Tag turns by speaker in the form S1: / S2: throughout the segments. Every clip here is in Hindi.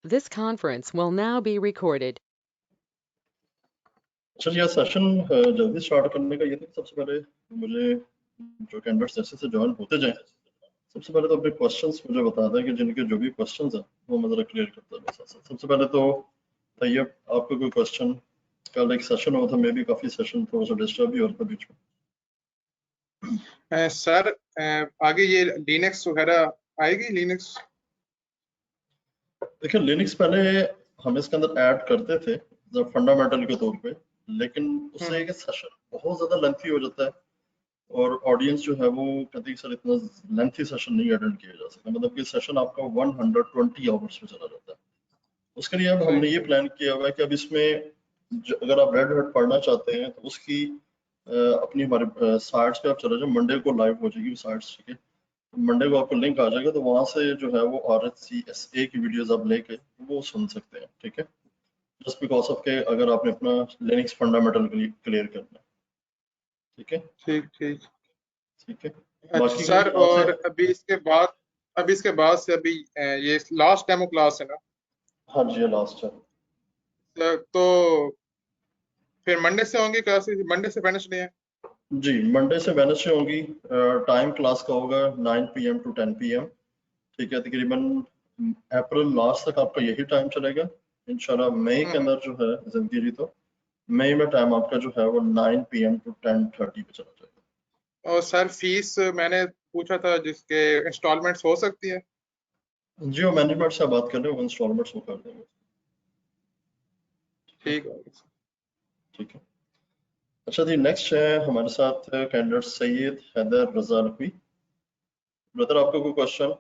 S1: This conference will now be recorded.
S2: चलिए यह सेशन जल्दी स्टार्ट करने का ये था। सबसे पहले मुझे जो कैंडिडेट्स जैसे से ज्वाइन होते जाएं, सबसे पहले तो अपने क्वेश्चंस मुझे बता दें कि जिनके जो भी क्वेश्चंस हैं वो मैं जरा क्लियर करता हूँ। सबसे पहले तो तैयब, आपको कोई क्वेश्चन? कल एक सेशन हुआ था, मे भी काफी सेशन थोड़ा सा डिस्टर्ब भी हो रहा था बीच में।
S3: सर आगे ये लिनक्स वगैरह आएगी? लिनक्स
S2: देखिए, लिनक्स पहले हम इसके अंदर ऐड करते थे जब फंडामेंटल के तौर पे, लेकिन उससे एक सेशन बहुत ज्यादा लेंथी हो जाता है और ऑडियंस जो है वो कहती है सर इतना लेंथी सेशन नहीं अटेंड किया जा सकता, मतलब कि सेशन आपका 120 आवर्स में चला जाता है। उसके लिए अब हमने ये प्लान किया हुआ है कि अब इसमें अगर आप रेड हैट पढ़ना चाहते हैं तो उसकी अपनी हमारे साइट्स पे आप चले जाओ, मंडे को लाइव हो जाएगी साइट्स, ठीक है? मंडे को आपको लिंक आ जाएगा, तो वहां से जो है वो RHCSA की वीडियोस आप लेके वो सुन सकते हैं, ठीक है? जस्ट बिकॉज ऑफ के अगर आपने अपना लिनक्स फंडामेंटल क्लियर करना है, ठीक है?
S3: ठीक ठीक
S2: ठीक है।
S3: अच्छा सर, और अभी इसके बाद से अभी ये लास्ट डेमो क्लास है ना?
S2: हाँ जी, ये लास्ट है।
S3: तो फिर मंडे से होंगी क्लासेस? मंडे से वेडनेसडे है
S2: जी, मंडे से वेडनेसडे होंगी। टाइम क्लास का होगा 9 PM to 10 PM, ठीक है? तकरीबन अप्रैल लास्ट तक आपका यही टाइम चलेगा इंशाल्लाह। मई के अंदर जो है जिंदगी रही तो मई में टाइम आपका जो है वो 9 PM to 10:30 पे चला जाएगा।
S3: और सर फीस मैंने पूछा था जिसके इंस्टॉलमेंट्स हो सकती है?
S2: जी, वो मैनेजमेंट से बात कर रहे हो, इंस्टॉलमेंट्स वो कर देंगे।
S3: ठीक है,
S2: ठीक है। अच्छा जी, नेक्स्ट है हमारे साथ कैंडिडेट सैयद हैदर रजा नकवी। ब्रदर, आपका कोई क्वेश्चन?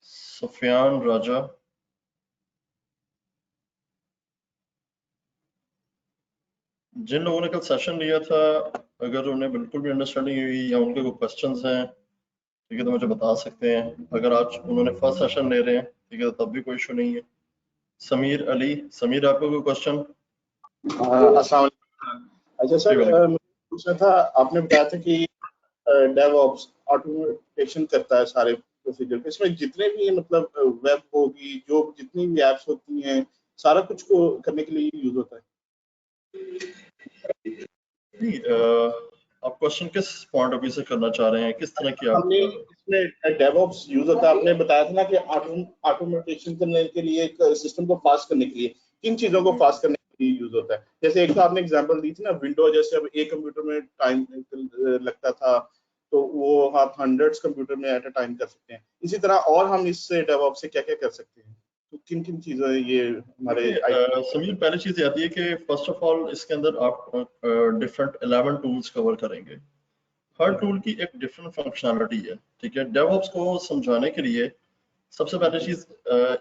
S2: सुफियान राजा, जिन लोगों ने कल सेशन लिया था, अगर उन्हें बिल्कुल भी अंडरस्टैंडिंग हुई या उनके कोई क्वेश्चंस हैं, ठीक है, तो मुझे बता सकते हैं। अगर आज उन्होंने फर्स्ट सेशन ले रहे हैं, ठीक है, तो तब भी कोई इशू नहीं है। समीर अली, समीर, आपका कोई क्वेश्चन?
S4: अच्छा सर, पूछना था, आपने बताया था कि डेवऑप्स ऑटोमेशन करता है सारे प्रोसीजर को। इसमें जितने भी मतलब वेब होगी, जो जितनी भी एप्स होती हैं, सारा कुछ को करने के लिए यूज होता है?
S2: नहीं, आप क्वेश्चन किस पॉइंट ऑफ व्यू से करना चाह रहे हैं, किस तरह की?
S4: हमने इसमें डेवऑप्स यूज होता है, आपने बताया था ना कि ऑटोमेशन करने के लिए, एक सिस्टम को फास्ट करने के लिए किन चीजों को फास्ट करने के लिए यूज होता है? जैसे एक तो आपने एग्जांपल दी थी ना, विंडो, जैसे अब एक कंप्यूटर में टाइम लगता था, तो वो आप हंड्रेड्स कंप्यूटर में एट अ टाइम कर सकते हैं। इसी तरह और हम इससे डेवऑप्स से क्या क्या कर सकते हैं? तो किन किन चीजें ये हमारे
S2: समीर, पहली चीज आती है कि फर्स्ट ऑफ ऑल इसके अंदर आप डिफरेंट 11 टूल्स कवर करेंगे। हर टूल की एक डिफरेंट फंक्शनैलिटी है, ठीक है? डेवऑप्स को समझाने के लिए सबसे पहली चीज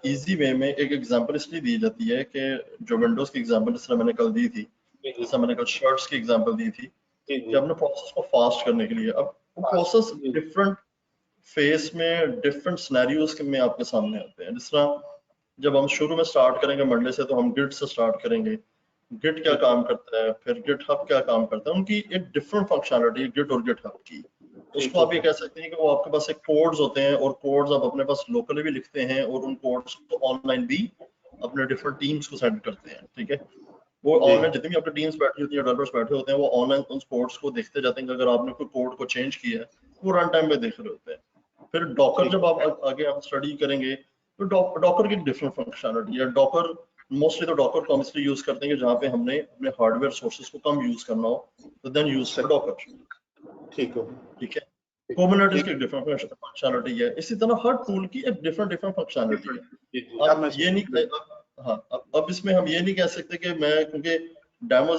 S2: इजी वे में एक एग्जांपल इसलिए दी जाती है कि जो विंडोज की एग्जांपल जिस तरह मैंने कल दी थी, जैसे मैंने कल शर्ट्स की एग्जांपल दी थी, कि अपने प्रोसेस को फास्ट करने के लिए अब प्रोसेस डिफरेंट फेस में डिफरेंट सिनेरियोज में आपके सामने आते हैं। जिस तरह जब हम शुरू में स्टार्ट करेंगे मंडे से, तो हम गिट से स्टार्ट करेंगे। गिट क्या काम करता है, फिर गिट हब क्या काम करता है, उनकी एक डिफरेंट फंक्शनैलिटी है गिट और गिट हब की। उसको आप ये कह सकते हैं कि वो आपके पास एक कोड्स होते हैं, और कोड्स आप अपने पास लोकली भी लिखते हैं और उन कोड्स को ऑनलाइन भी अपने डिफरेंट टीम्स को सेंड करते हैं, ठीक है? वो ऑनलाइन जितनी भी आपकी टीम्स बैठी होती है, डेवलपर्स बैठे होते हैं, वो ऑनलाइन उन कोड्स को देखते जाते हैं कि अगर आपने कोई कोड को चेंज किया है वो रन टाइम पे देख रहे होते हैं। फिर डॉकर जब आप आगे आप स्टडी करेंगे तो डॉकर की डिफरेंट फंक्शनैलिटी है। डॉकर मोस्टली तो डॉकर को हम इसलिए यूज करते हैं कि जहाँ पे हमने अपने हार्डवेयर सोर्सेज को कम यूज करना हो, तो देन यूज फॉर डॉकर। ठीक है। कुबरनेटिस की डिफरेंट फंक्शनैलिटी है। इसी तरह हर टूल की एक डिफरेंट फंक्शनैलिटी है। अब ये नहीं, हाँ, अब इसमें हम ये नहीं कह सकते कि मैं, क्योंकि डेमो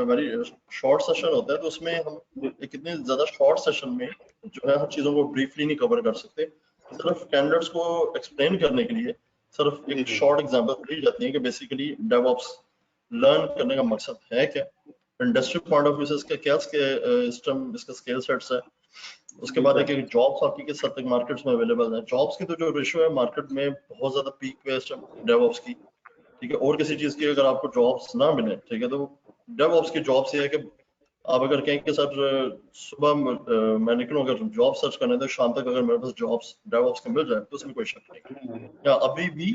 S2: वेरी शॉर्ट सेशन होता है, तो उसमें हम कितने ज्यादा शॉर्ट सेशन में जो है हर चीजों को ब्रीफली नहीं कवर कर सकते। सिर्फ कैंडिडेट्स को एक्सप्लेन करने के लिए सिर्फ एक शॉर्ट एग्जांपल दी जाती है कि बेसिकली डेवऑप्स लर्न करने का मकसद है क्या, इंडस्ट्री पॉइंट ऑफ व्यू से इसका क्या सिस्टम, इसका स्किल सेट्स है। उसके बाद है कि जॉब्स आपकी किस हद तक मार्केट्स में अवेलेबल है। जॉब्स की तो जो रेशियो है मार्केट में बहुत ज्यादा पीक पे है डेवऑप्स की, ठीक है? और किसी चीज की अगर आपको जॉब्स ना मिले, ठीक है, तो डेवऑप्स की जॉब्स ये है कि आप अगर कहें कि सर सुबह मैं निकलूं अगर जॉब सर्च करने तो शाम तक अगर मेरे पास जॉब्स डेवऑप्स के मिल जाए तो उसमें कोई शक नहीं। या अभी भी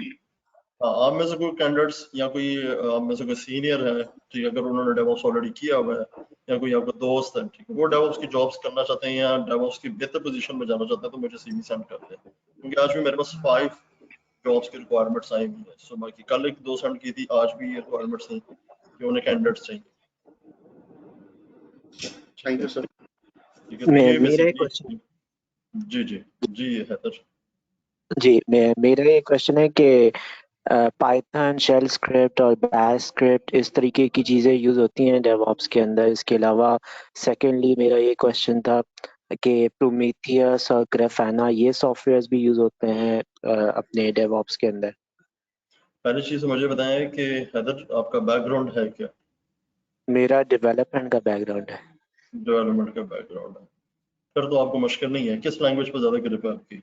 S2: आप में से कोई कैंडिडेट्स या कोई आप में से कोई सीनियर है, ठीक है, अगर उन्होंने डेवऑप्स ऑलरेडी किया हुआ है या कोई आपका दोस्त है, ठीक है, वो डेवऑप्स की जॉब्स करना चाहते हैं या डेवऑप्स की बेहतर पोजीशन में जाना चाहते हैं, तो मुझे सीवी सेंड करते हैं, क्योंकि आज भी मेरे पास 5 जॉब्स की रिक्वायरमेंट्स आई हुई है सुबह की। कल एक 2 सेंड की थी, आज भी ये रिक्वायरमेंट्स हैं कि उन्हें कैंडिडेट्स चाहिए।
S4: Thank you sir.
S2: ठीक है, तो ये
S5: मेरा एक क्वेश्चन
S2: बेसिकली जी जी जी हैदर।
S5: जी मेरा एक क्वेश्चन है कि पाइथन शेल स्क्रिप्ट और बैश स्क्रिप्ट इस तरीके की चीज़ें यूज़ होती हैं डेवऑप्स के अंदर। इसके अलावा सेकेंडली मेरा ये क्वेश्चन था कि प्रोमीथियस और ग्राफाना ये सॉफ्टवेयर्स भी यूज़ होते हैं अपने डेवऑप्स के अंदर।
S2: पहली चीज मुझे बताएं कि हैदर आपका बैकग्राउंड है क्या?
S5: मेरा डेवलपमेंट का बैकग्राउंड है।
S2: डेवलपमेंट का बैकग्राउंड है, फिर तो आपको मुश्किल नहीं है। किस लैंग्वेज पर ज्यादा ग्रिप है आपकी?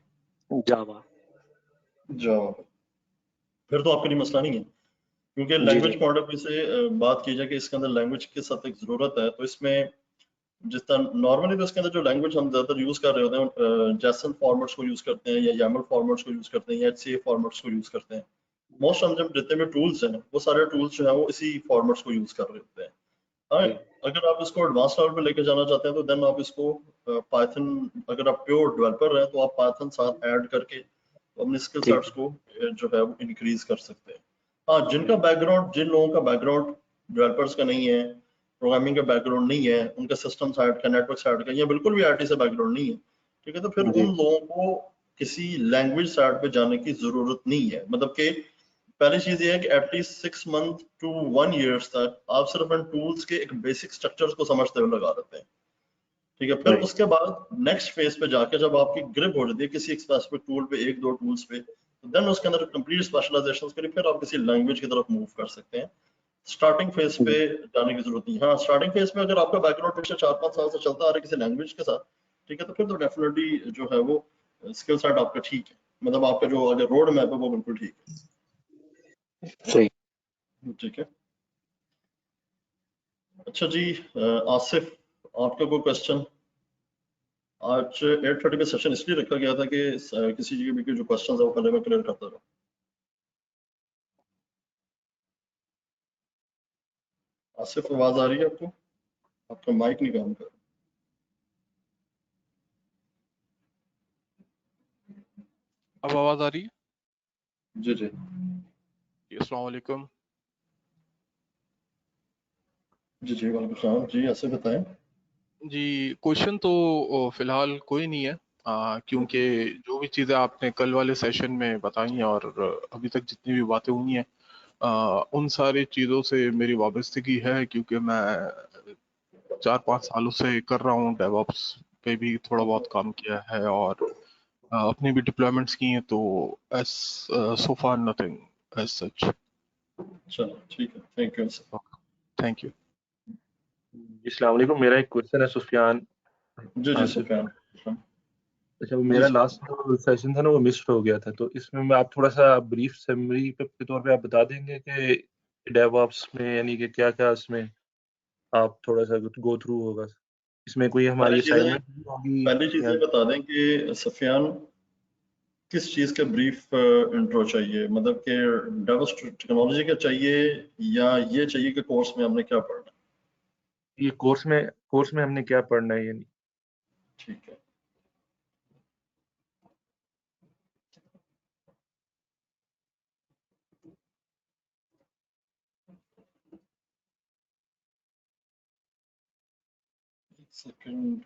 S5: जावा।
S2: जावा। फिर तो आपके लिए मसला नहीं है, क्योंकि
S5: जी
S2: लैंग्वेज
S5: जी
S2: पॉइंट ऑफ व्यू से बात की जाए कि इसके अंदर लैंग्वेज की साथ एक जरूरत है, तो इसमें जिस तरह नॉर्मली तो इसके अंदर जो लैंग्वेज हम ज्यादातर यूज कर रहे होते हैं जैसन फॉर्मेट्स को यूज करते हैं या YAML फॉर्मेट्स को यूज करते हैं या HCF फॉर्मेट्स को यूज करते हैं। मोस्ट हम जब जितने भी टूल्स हैं वो सारे टूल्स जो है वो इसी फॉर्मेट्स को यूज कर रहे होते हैं। हाँ, अगर आप इसको एडवांस लेवल पे लेके जाना चाहते हैं तो देन आप इसको पाइथन, अगर आप प्योर डेवलपर हैं तो आप पाइथन साथ ऐड करके अपने स्किल
S5: ठीक
S2: सेट्स को जो है वो इंक्रीज कर सकते हैं। हाँ, जिन लोगों का बैकग्राउंड डेवलपर्स का नहीं है, प्रोग्रामिंग का बैकग्राउंड नहीं है, उनका सिस्टम साइड का, नेटवर्क साइड का, या बिल्कुल भी आईटी से बैकग्राउंड नहीं है, ठीक है, तो फिर
S5: जी
S2: उन लोगों को किसी लैंग्वेज साइड पे जाने की जरूरत नहीं है। मतलब कि पहली चीज ये है कि एटलीस्ट 6 मंथ टू 1 ईयर्स तक आप सिर्फ इन टूल्स के एक बेसिक स्ट्रक्चर्स को समझते हुए लगा देते हैं, ठीक है। फिर
S5: राइट
S2: उसके बाद नेक्स्ट फेज पे जाके जब आपकी ग्रिप हो जाती है किसी एक स्पेसिफिक टूल पे, एक दो टूल्स पे, तो देन उसके अंदर कंप्लीट स्पेशलाइजेशन के लिए फिर आप किसी लैंग्वेज की तरफ मूव कर सकते हैं। स्टार्टिंग फेज पे जाने की जरूरत नहीं। हाँ, स्टार्टिंग फेज में अगर आपका बैकग्राउंड पिछले 4-5 साल से चलता आ रहा है किसी लैंग्वेज के साथ, ठीक है, तो फिर तो डेफिनेटली जो है वो स्किल सेट आपका ठीक है, मतलब आपका जो अगर रोड मैप है वो बिल्कुल ठीक
S5: सही।
S2: है। ठीक है, अच्छा जी, आसिफ, आपका कोई क्वेश्चन? आज 8:30 पे सेशन इसलिए रखा गया था कि किसी जी के जो क्वेश्चंस है वो पहले मैं क्लियर करता रहूं। आसिफ, आवाज आ रही है आपको? आपका माइक नहीं काम कर
S6: अब आवाज आ रही है?
S2: जी जी
S6: जी, अस्सलाम वालेकुम।
S2: जी जी वालेकुम सलाम जी, आसिफ बताएं।
S6: जी, क्वेश्चन तो फिलहाल कोई नहीं है, क्योंकि जो भी चीज़ें आपने कल वाले सेशन में बताई हैं और अभी तक जितनी भी बातें हुई हैं, उन सारी चीज़ों से मेरी वाबस्तगी है, क्योंकि मैं 4-5 सालों से कर रहा हूँ। डेवऑप्स पे भी थोड़ा बहुत काम किया है और अपनी भी डिप्लॉयमेंट्स की हैं, तो एस सो फार नथिंग एज सच।
S2: चलो ठीक है, थैंक यू।
S6: Thank you.
S7: अस्सलाम वालेकुम। मेरा एक क्वेश्चन है सुफियान
S2: जी जी
S7: आसिफ
S2: सुफियान।
S7: का। अच्छा, वो
S2: जी
S7: मेरा
S2: सुफियान।
S7: लास्ट सेशन था ना, वो मिस हो गया था, तो इसमें मैं आप थोड़ा सा ब्रीफ समरी के तौर पे आप बता देंगे कि डेवऑप्स में यानी कि क्या क्या इसमें आप थोड़ा सा गो थ्रू होगा, इसमें कोई
S2: पहली
S7: हमारी
S2: चीजें
S7: असाइनमेंट भी होगी
S2: पहली
S7: या
S2: चीजें बता दें कि सुफियान किस चीज का ब्रीफ इंट्रो चाहिए, मतलब कि डेवल्स टेक्नोलॉजी का चाहिए या ये चाहिए कि कोर्स में हमने क्या पढ़ना है?
S7: ये कोर्स में हमने क्या पढ़ना है यानी।
S2: ठीक है, एक सेकंड।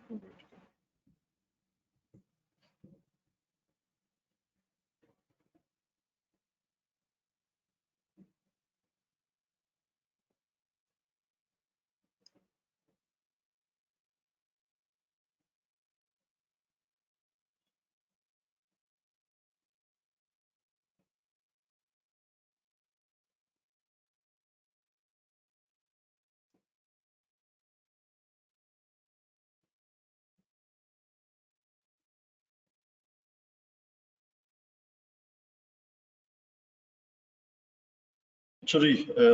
S2: अच्छा जी,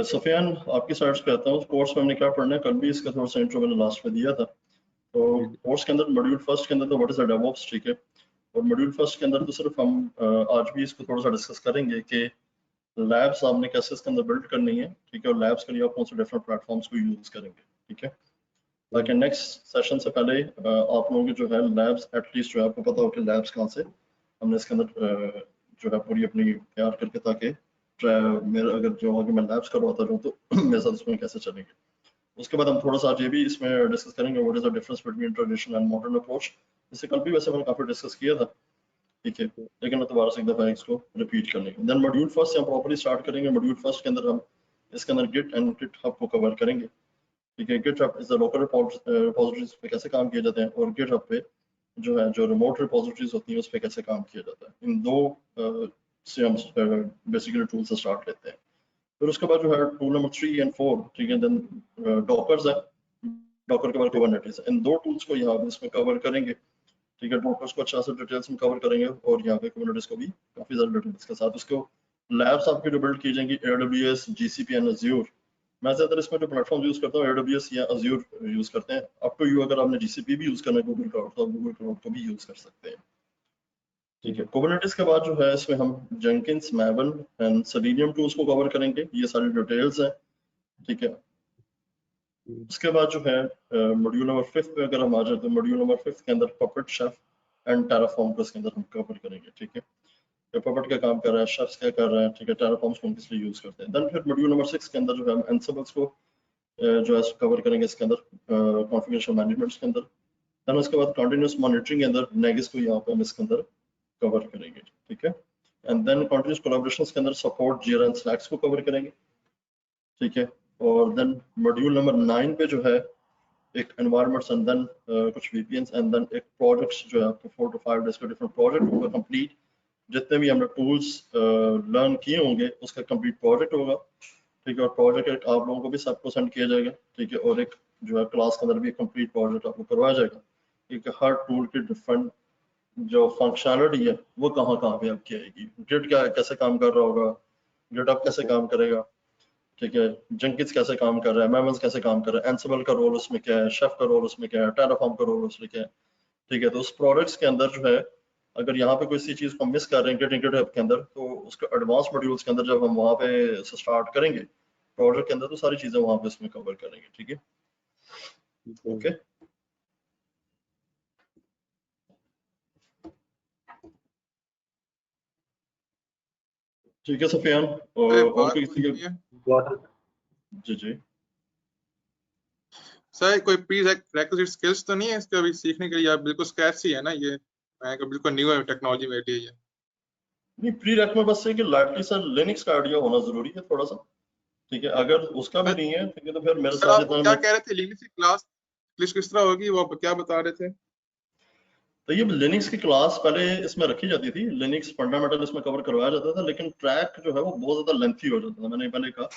S2: सफियान आपकी साइड्स पे आता हूँ। कोर्स में हमने क्या पढ़ना है, कल भी इसका थोड़ा सा इंट्रो मैंने लास्ट में दिया था। तो कोर्स के अंदर मॉड्यूल फर्स्ट के अंदर तो व्हाट इज डेवऑप्स, ठीक है। और मॉड्यूल फर्स्ट के अंदर तो सिर्फ हम आज भी इसको थोड़ा सा डिस्कस करेंगे कि लैब्स आपने कैसे इसके अंदर बिल्ड करनी है, ठीक है, और लैब्स के लिए आप कौन से डिफरेंट प्लेटफॉर्म्स को यूज करेंगे, ठीक है, ताकि नेक्स्ट सेशन से पहले आप लोगों की जो है लैब्स एटलीस्ट जो है आपको पता हो कि लैब्स कहाँ से हमने इसके अंदर जो है पूरी अपनी तैयार करके, ताकि मेरा अगर जो आगे मैं लैब्स करवाता रहूँ तो मेरे साथ इसमें कैसे चलेंगे। उसके बाद हम थोड़ा सा आज ये भी इसमें डिस्कस करेंगे what is the difference between traditional and modern approach. इससे कल भी वैसे मैंने काफी डिस्कस किया था, ठीक है, लेकिन मैं दोबारा से एक दफा इसको रिपीट कर लेंगे। देन मॉड्यूल फर्स्ट से हम प्रॉपर्ली स्टार्ट करेंगे। मॉड्यूल फर्स्ट के अंदर हम इसके अंदर गिट एंड गिट हब को कवर करेंगे, ठीक है। GitHub is the local repositories पे कैसे काम किए जाते हैं, और गिट हब पे जो है जो रिमोट रिपोजिटरीज होती हैं उस पे कैसे काम किया जाता है। इन दो से हम बेसिकली टूल से स्टार्ट लेते हैं। फिर उसके बाद जो है टूल नंबर 3 और 4, ठीक है, देन डॉकर्स है, डॉकर के बाद कुबरनेटिस है। इन दो टूल्स को यहाँ पे इसमें कवर करेंगे, ठीक है। डॉकर्स को अच्छा से डिटेल्स में कवर करेंगे और यहाँ पे कुबरनेटिस को भी काफी ज्यादा डिटेल्स के साथ। उसको लैब्स आपकी जो बिल्ड की जाएंगी AWS, GCP एंड Azure। मैं ज्यादातर इसमें जो प्लेटफॉर्म यूज करता हूँ AWS या Azure यूज करते हैं। अप टू यू, अगर आपने GCP भी यूज करना है गूगल क्लाउड, तो आप गूगल क्लाउड को भी यूज कर सकते हैं, ठीक है। कुबरनेटिस के बाद जो है इसमें हम जेंकिंस, मैवन एंड सेलेनियम टूल्स को कवर करेंगे। ये सारी डिटेल्स हैं, ठीक है। उसके बाद जो है मॉड्यूल नंबर 5 पे अगर हम आ जाए तो मॉड्यूल नंबर 5 के अंदर पपेट, शेफ एंड टेराफॉर्म को इसके अंदर हम कवर करेंगे, ठीक है। ये पपेट क्या काम कर रहा है, शेफ्स क्या कर रहे हैं, ठीक है, टेराफॉर्म्स को हम किस लिए यूज करते हैं। देन फिर मॉड्यूल नंबर 6 के अंदर जो है हम एंसिबल्स को जो है कवर करेंगे इसके अंदर कॉन्फ़िगरेशन मैनेजमेंट के अंदर। देन उसके बाद कंटिन्यूस मॉनिटरिंग के अंदर नेगिस को यहाँ पे हम इसके अंदर कवर करेंगे, ठीक है। एंड देन कंटिन्यूस कोलैबोरेशंस के अंदर सपोर्ट, जीरा एंड स्लैक्स को कवर करेंगे, ठीक है। और देन मॉड्यूल नंबर 9 पे जो है एक एनवायरनमेंट्स एंड देन कुछ VPNs एंड देन एक प्रोजेक्ट्स जो है आपको 4 to 5 डेज का डिफरेंट प्रोजेक्ट होगा कंप्लीट। जितने भी हमने टूल्स लर्न किए होंगे उसका कंप्लीट प्रोजेक्ट होगा, ठीक है। और प्रोजेक्ट आप लोगों को भी सबको सेंड किया जाएगा, ठीक है। और एक जो है क्लास के अंदर भी एक कंप्लीट प्रोजेक्ट आपको करवाया जाएगा, ठीक है। हर टूल की डिफरेंट जो फंक्शनलिटी है वो कहाँ कहाँ पे आपकी आएगी, गिट क्या कैसे काम कर रहा होगा, गिट आप कैसे काम करेगा, ठीक है। जेंकिंस कैसे काम कर रहा है, मैमल्स कैसे काम कर रहा है, एंसिबल का रोल उसमें क्या है, शेफ का रोल उसमें क्या है, टेराफॉर्म का रोल उसमें क्या है, ठीक है। तो उस प्रोडक्ट्स के अंदर जो है अगर यहाँ पे कोई सी चीज को मिस कर रहे हैं गेट हब के अंदर, तो उसके एडवांस मॉड्यूल्स के अंदर जब हम वहाँ पे स्टार्ट करेंगे प्रोडक्ट के अंदर, तो सारी चीजें वहाँ पे इसमें कवर करेंगे, ठीक है, ओके। ठीक है सफियान,
S3: अरे
S2: और
S3: बात
S2: कोई किसी
S3: पूछनी
S2: के,
S3: है
S2: जी जी।
S3: सर, कोई प्री रिक्विजिट स्किल्स तो नहीं है इसके अभी सीखने के लिए? आप बिल्कुल स्क्रैच ही है ना ये? मैं बिल्कुल न्यू है टेक्नोलॉजी में ये।
S2: नहीं, प्री रैक में बस है कि लाइटली सर लिनक्स का आइडिया होना जरूरी है थोड़ा सा, ठीक है। अगर उसका भी नहीं है, ठीक है, तो फिर मेरे
S3: सर,
S2: साथ
S3: आप
S2: जितना
S3: क्या
S2: मैं,
S3: कह रहे थे लिनक्स की क्लास किस तरह होगी, वो आप क्या बता रहे थे?
S2: तो ये लिनक्स की क्लास पहले इसमें रखी जाती थी, लिनक्स फंडामेंटल इसमें कवर करवाया जाता था, लेकिन ट्रैक जो है वो बहुत ज्यादा लेंथी हो जाता था। मैंने पहले कहा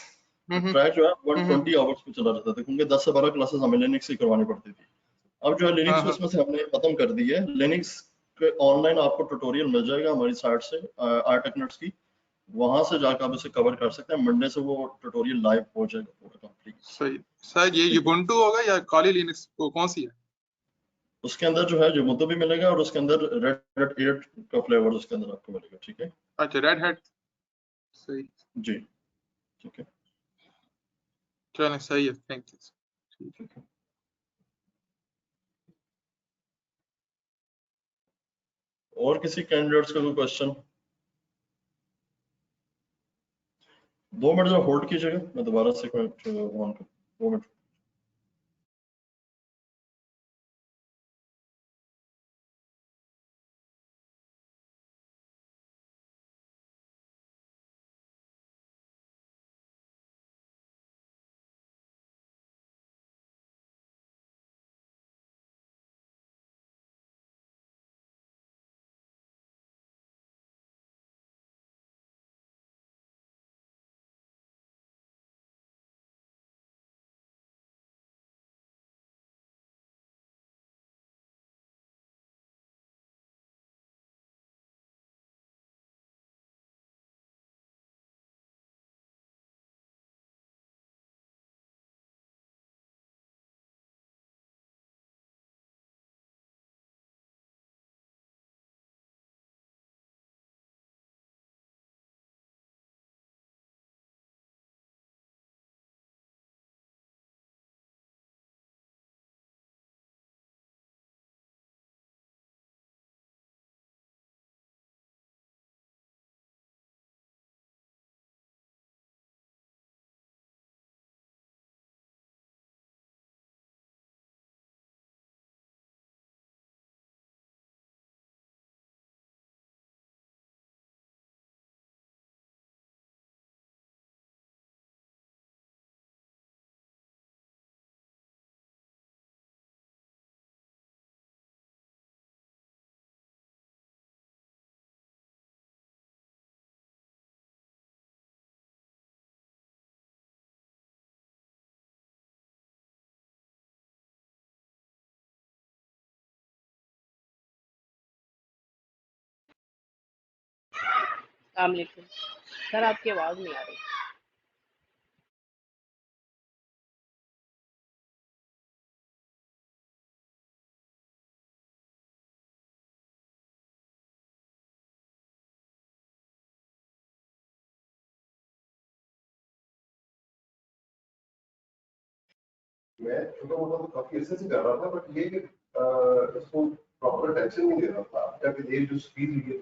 S3: हम्म
S2: ट्रैक जो है
S3: हम्म
S2: 120 आवर्स पे चला जाता था, क्योंकि 10 से 12 क्लासेस हमें लिनक्स की करवानी पड़ती थी। अब जो है
S3: हाँ
S2: लिनक्स
S3: हाँ
S2: उसमें से हमने खत्म कर दी है। लिनक्स के ऑनलाइन आपको ट्यूटोरियल मिल जाएगा हमारी साइट से आर्टेकनेट्स की, वहां से जाकर आप इसे कवर कर सकते हैं। मंडे से वो ट्यूटोरियल लाइव हो जाएगा पूरा कंप्लीट,
S3: सही। सर, ये
S2: ठीक है।
S3: यूबुंटू होगा या काली लिनक्स कौन सी है?
S2: उसके अंदर जो है जुबुंटू भी मिलेगा और उसके अंदर रेड हैट 8 का फ्लेवर उसके अंदर आपको मिलेगा, ठीक है
S3: अच्छा, रेड हैट। सही।
S2: जी, ठीक है,
S3: चलो, सही है, थैंक यू।
S2: ठीक है। और किसी कैंडिडेट्स का कोई क्वेश्चन? 2 मिनट जरा होल्ड कीजिएगा, मैं दोबारा से ऑन कर, 2 मिनट।
S8: वालेकुम सर, आपकी आवाज नहीं आ रही।
S9: मैं छोटा मोटा तो काफी अच्छे से कर रहा था, बट ये इसको प्रॉपर अटेंशन नहीं दे रहा था। आफ्टर दे जस्ट फील ये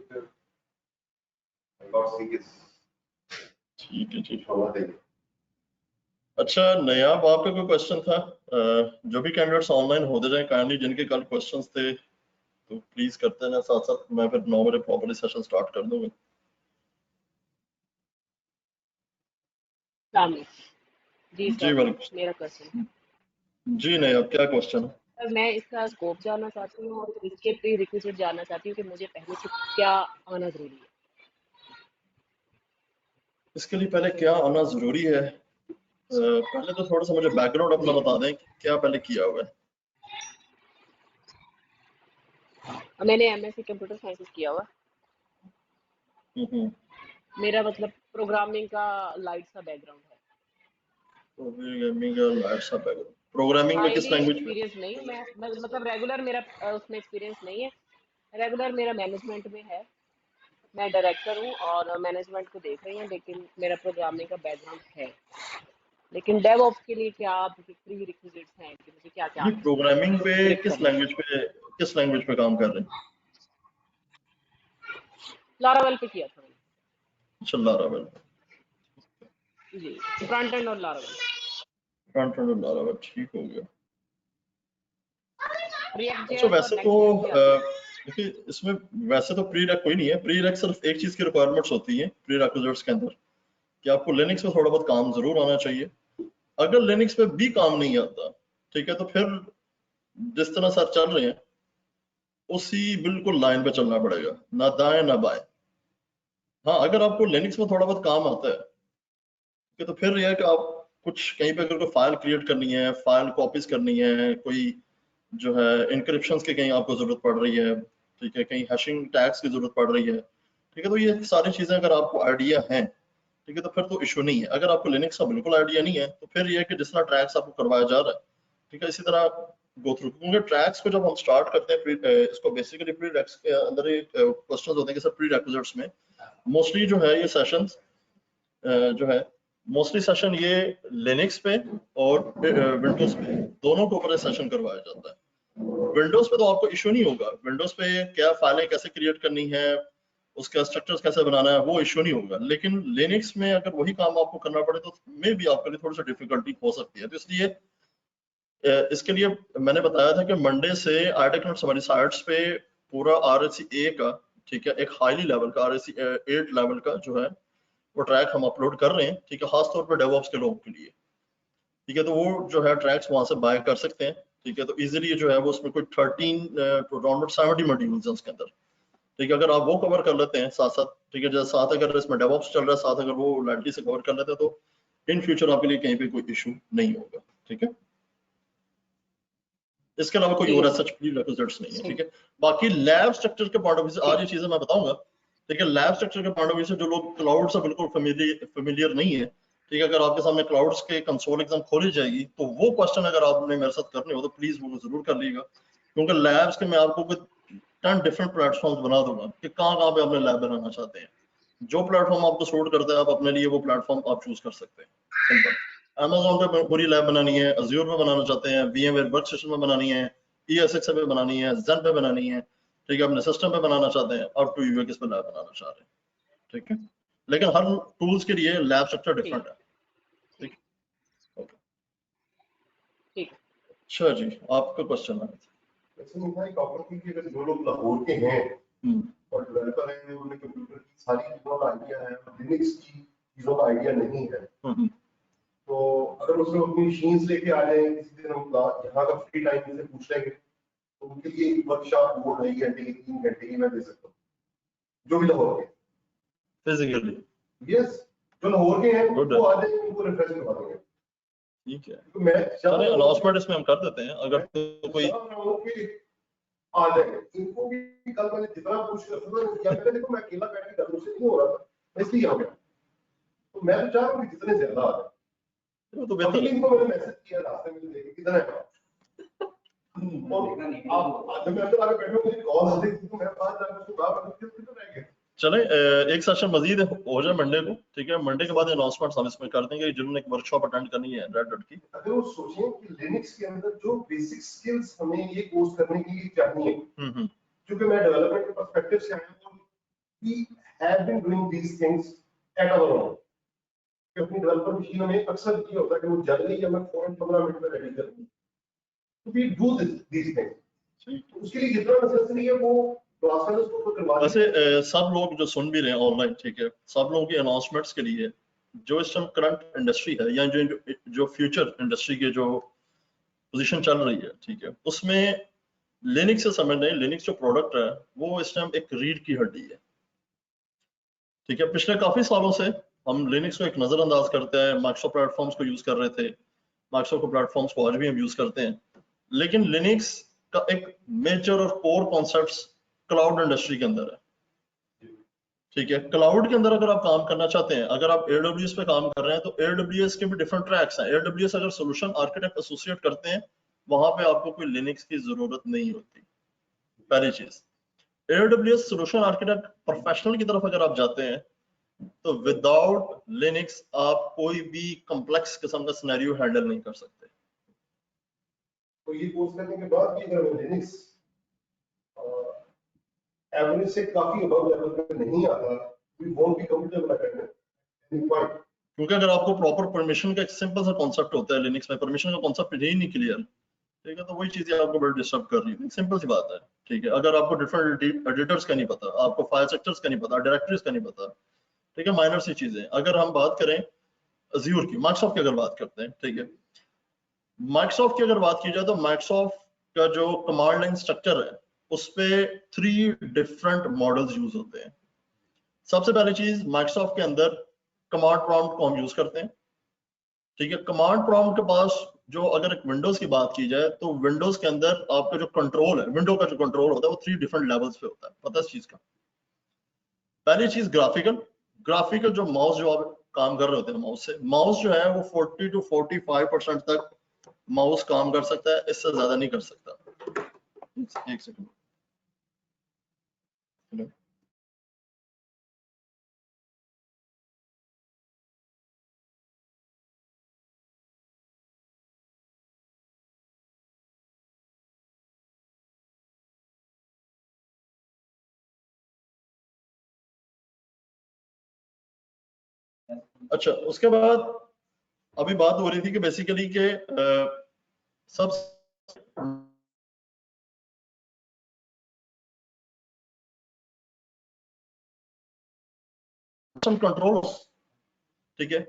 S9: लॉट सी इज
S2: ठीक है ठीक।
S9: होना चाहिए।
S2: अच्छा नयाब, आपका कोई क्वेश्चन था? जो भी कैंडिडेट्स ऑनलाइन होते जाए काइंडली, जिनके कल क्वेश्चंस थे तो प्लीज करते हैं, साथ साथ मैं फिर 9 बजे प्रॉपर्ली सेशन स्टार्ट कर दूंगा।
S8: जी
S2: जी
S8: सर,
S2: वेलकम।
S8: मेरा क्वेश्चन
S2: जी नयाब, क्या क्वेश्चन है?
S8: सर, मैं इसका स्कोप जानना चाहती हूँ और इसके प्री रिक्विजिट जानना चाहती हूँ कि मुझे पहले से क्या आना जरूरी है।
S2: इसके लिए पहले क्या आना जरूरी है? पहले तो थोड़ा सा मुझे बैकग्राउंड अपना
S8: जी,
S2: बता दें कि क्या पहले किया हुआ है।
S8: मैंने एमएससी कंप्यूटर साइंस किया हुआ।
S2: हम्म।
S8: मेरा मतलब प्रोग्रामिंग का लाइट सा बैकग्राउंड है।
S2: प्रोग्रामिंग में किस
S8: हाईली
S2: लैंग्वेज में?
S8: एक्सपीरियंस नहीं हूँ मैं मतलब रेगुलर मेरा उसमें एक्सपीरियंस नहीं है। रेगुलर मेरा मैनेजमेंट में है। मैं डायरेक्टर हूँ और मैनेजमेंट को देख रही हूँ, लेकिन मेरा प्रोग्रामिंग का बैकग्राउंड है। लेकिन डेवऑप्स के लिए क्या प्री रिक्विजिट्स हैं कि मुझे क्या क्या
S2: जी
S8: आना
S2: प्रोग्रामिंग
S8: चाहिए
S2: पे
S8: ग्रिप करने के लिए?
S2: किस लैंग्वेज पे काम कर रहे हैं?
S8: लारावेल पे किया था मैंने।
S2: अच्छा लारावेल।
S8: जी, फ्रंट एंड और लारावेल।
S2: फ्रंट एंड लारावेल, ठीक हो गया।
S8: रिएक्ट
S2: अच्छा
S8: जेएस और
S2: वैसे तो
S8: नेक्स्ट जेएस भी आती है।
S2: देखिए इसमें वैसे तो प्री रैक कोई नहीं है। प्री रैक सिर्फ एक चीज की रिक्वायरमेंट्स होती है प्री रिक्विजिट्स के अंदर, कि आपको लिनक्स में थोड़ा बहुत काम जरूर आना चाहिए। अगर लिनक्स में भी काम नहीं आता, ठीक है, तो फिर जिस तरह सर चल रहे हैं उसी बिल्कुल लाइन पे चलना पड़ेगा, ना दाएं ना बाएं। हाँ अगर आपको लिनक्स में थोड़ा बहुत काम आता है कि तो फिर यह है कि आप कुछ कहीं पे अगर कोई फाइल क्रिएट करनी है, फाइल कॉपीज करनी है, कोई जो है इनक्रिप्शंस की कहीं आपको जरूरत पड़ रही है, ठीक है, कहीं हैशिंग टैग्स की जरूरत पड़ रही है, ठीक है, तो ये सारी चीजें अगर आपको आइडिया है, ठीक है, तो फिर तो इशू नहीं है। अगर आपको लिनक्स का बिल्कुल आइडिया नहीं है तो फिर ये है कि जिस तरह ट्रैक्स आपको करवाया जा रहा है, ठीक है, इसी तरह गो थ्रू। क्योंकि ट्रैक्स को जब हम स्टार्ट करते हैं इसको बेसिकली प्री रैक्स के अंदर एक क्वेश्चन होते हैं कि सर प्री रिक्विजिट्स में मोस्टली जो है ये सेशंस जो है मोस्टली सेशन ये लिनक्स पे और विंडोज पे दोनों के ऊपर सेशन करवाया जाता है। विंडोज पे तो आपको इशू नहीं होगा। विंडोज पे क्या फाइलें कैसे क्रिएट करनी है, उसका स्ट्रक्चर्स कैसे बनाना है, वो इशू नहीं होगा। लेकिन लिनक्स में अगर वही काम आपको करना पड़े तो मे भी आपके लिए थोड़ी सी डिफिकल्टी हो सकती है। तो इसलिए इसके लिए मैंने बताया था कि मंडे से आईटेक्नोट्स हमारी साइट्स पे पूरा RSC-A का, ठीक है, एक हाईली लेवल का RSC-8 लेवल का जो है वो ट्रैक हम अपलोड कर रहे हैं, ठीक है, खासतौर पर डेवऑप्स के लोगों के लिए, ठीक है। तो वो जो है ट्रैक्स वहां से बाय कर सकते हैं, ठीक है। तो इजीली जो है वो उसमें कोई 13 अराउंड 70 मॉड्यूल्स हैं उसके अंदर, ठीक है। अगर आप वो कवर कर लेते हैं साथ साथ, ठीक है, जैसे साथ अगर इसमें डेवऑप्स चल रहा है, साथ अगर वो लाइटली से कवर कर लेते हैं तो इन फ्यूचर आपके लिए कहीं पे कोई इशू नहीं होगा, ठीक है। इसके अलावा कोई
S8: ठीक
S2: और
S8: है
S2: सच
S8: सर।
S2: प्री रिक्विजिट्स नहीं है, ठीक है। बाकी लैब स्ट्रक्चर के पॉइंट ऑफ व्यू से आज ये चीजें मैं बताऊंगा, ठीक है। लैब स्ट्रक्चर के पॉइंट ऑफ व्यू से जो लोग क्लाउड से बिल्कुल फेमिलियर नहीं है, ठीक है, अगर आपके सामने क्लाउड्स के कंसोल एग्जाम खोली जाएगी तो वो क्वेश्चन अगर आपने मेरे साथ करने हो तो प्लीज वो जरूर कर लीजिएगा। क्योंकि लैब्स के मैं आपको 10 डिफरेंट प्लेटफॉर्म्स बना दूंगा कि कहाँ पे अपने लैब बनाना चाहते हैं। जो प्लेटफॉर्म आपको सूट करता है आप अपने लिए वो प्लेटफॉर्म आप चूज कर सकते हैं, सिंपल। Amazon पे पूरी लैब बनानी है, Azure पे बनाना चाहते हैं, VMware वर्कस्टेशन में बनानी है, ESX पे बनानी है, Zen पे बनानी है, ठीक है, अपने सिस्टम पे बनाना चाहते हैं, और टू UX पे लैब बनाना चाह रहे हैं, ठीक है। लेकिन हर टूल्स के लिए लैब स्ट्रक्चर
S8: ठीक
S2: डिफरेंट है, ठीक है। ओके,
S8: ठीक है।
S2: अच्छा जी, आपका क्वेश्चन है।
S9: वैसे मुझे एक ऑफर थी कि अगर जो लोग लाहौर के हैं और डेवलपर हैं, उन्हें कंप्यूटर की सारी चीजों का आइडिया है, लिनक्स की चीजों का आइडिया नहीं है, तो अगर उसमें अपनी मशीन्स लेके आ जाए किसी दिन, हम यहाँ का फ्री टाइम से पूछ लेंगे तो उनके लिए एक वर्कशॉप 2 ढाई घंटे की 3 घंटे की मैं दे सकता हूँ, जो भी लाहौर के
S2: फिजिकली।
S9: यस, जो लाहौर के हैं वो आ जाए, उनको रिफ्रेश करवा देंगे,
S2: ठीक है।
S9: तो मैं
S2: चलिए अनाउंसमेंट इसमें हम कर देते हैं, अगर तो कोई
S9: आ जाएंगे। इनको भी कल मैंने जितना पूछ कर सुना, या मैंने देखो मैं अकेला बैठ के कर, मुझसे नहीं हो रहा था, इसलिए हो गया। तो मैं तो चाह रहा हूँ कि जितने ज्यादा आ जाए,
S2: तो
S9: अभी
S2: बेहतर
S9: इनको मैंने मैसेज किया रास्ते में देखे कितना है और आप जब मैं अंदर आके बैठो मुझे कॉल आती थी तो मैं बाहर जाकर उसको कहा कितना रह गया।
S2: चले एक सेशन मजीद हो जाए मंडे को, ठीक है। मंडे के बाद अनाउंसमेंट हम इसमें कर देंगे जिन्होंने एक वर्कशॉप अटेंड करनी है रेड डॉट की।
S9: अगर वो सोचें कि लिनक्स के अंदर जो बेसिक स्किल्स हमें ये कोर्स करने के लिए चाहिए, क्योंकि मैं डेवलपमेंट के पर्सपेक्टिव से आया हूं, we have been doing these things at our own. अपनी डेवलपर मशीनों में अक्सर ये होता है कि वो जल गई या मैं फौरन 15 मिनट में रेडी कर दूं, तो वी डू दीस थिंग्स। उसके लिए जितना नेसेसरी है वो क्लास में उसको करवा।
S2: वैसे सब लोग जो सुन भी रहे हैं ऑनलाइन, ठीक है, सब लोगों की अनाउंसमेंट्स के लिए जो इस टाइम करंट इंडस्ट्री है या जो फ्यूचर इंडस्ट्री के जो पोजीशन चल रही है, ठीक है, उसमें लिनक्स से समझ नहीं, लिनक्स जो प्रोडक्ट है वो इस टाइम एक रीढ़ की हड्डी है, ठीक है। पिछले काफी सालों से हम लिनक्स को एक नजरअंदाज करते हैं, माइक्रोसॉफ्ट प्लेटफॉर्म्स को यूज कर रहे थे, माइक्रोसॉफ्ट के प्लेटफॉर्म्स को आज भी हम यूज करते हैं, लेकिन लिनक्स का एक मेजर और कोर कॉन्सेप्ट्स क्लाउड इंडस्ट्री के अंदर है, ठीक है। क्लाउड के अंदर अगर आप काम करना चाहते हैं, अगर आप AWS पे काम कर रहे हैं तो AWS के भी डिफरेंट ट्रैक्स हैं। AWS अगर सोल्यूशन आर्किटेक्ट एसोसिएट करते हैं वहां पे आपको कोई लिनक्स की जरूरत नहीं होती, पहली चीज। AWS सोल्यूशन आर्किटेक्ट प्रोफेशनल की तरफ अगर आप जाते हैं तो विदाउट लिनक्स आप कोई भी कॉम्प्लेक्स किस्म का सिनेरियो हैंडल नहीं कर सकते।
S9: तो ये कोर्स करने के बाद भी अगर लिनक्स एवरेज से काफी अबव लेवल पे नहीं आता, we won't be comfortable at point.
S2: क्योंकि अगर आपको प्रॉपर परमिशन का एक सिंपल सा कॉन्सेप्ट होता है लिनक्स में, परमिशन का कॉन्सेप्ट है ही नहीं क्लियर, ठीक है, तो वही चीजें आपको बड़ी डिस्टर्ब कर रही है। सिंपल सी बात है, ठीक है। अगर आपको डिफरेंट एडिटर्स का नहीं पता, आपको फाइल सेक्टर्स का नहीं पता, डायरेक्टरीज का नहीं पता, ठीक है, माइनर सी चीजें। अगर हम बात करें अज्यूर की, माइक्रोसॉफ्ट की अगर बात करते हैं, ठीक है, माइक्रोसॉफ्ट की अगर बात की जाए तो माइक्रोसॉफ्ट का जो कमांड लाइन स्ट्रक्चर है उस पे 3 डिफरेंट मॉडल्स यूज होते हैं। सबसे पहली चीज, माइक्रोसॉफ्ट के अंदर कमांड प्रॉम्प्ट को हम यूज करते हैं, ठीक है। कमांड प्रॉम्प्ट के पास जो, अगर एक विंडोज की बात की जाए तो विंडोज के अंदर आपका जो कंट्रोल है, विंडो का जो कंट्रोल होता है वो 3 डिफरेंट लेवल्स पे होता है। पता है इस चीज का? पहली चीज ग्राफिकल जो माउस जो आप काम कर रहे होते हैं माउस से, माउस जो है वो 40 to 45% तक माउस काम कर सकता है, इससे ज्यादा नहीं कर सकता। एक सेकंड। अच्छा, उसके बाद अभी बात हो रही थी कि बेसिकली के सब कंट्रोल, ठीक है,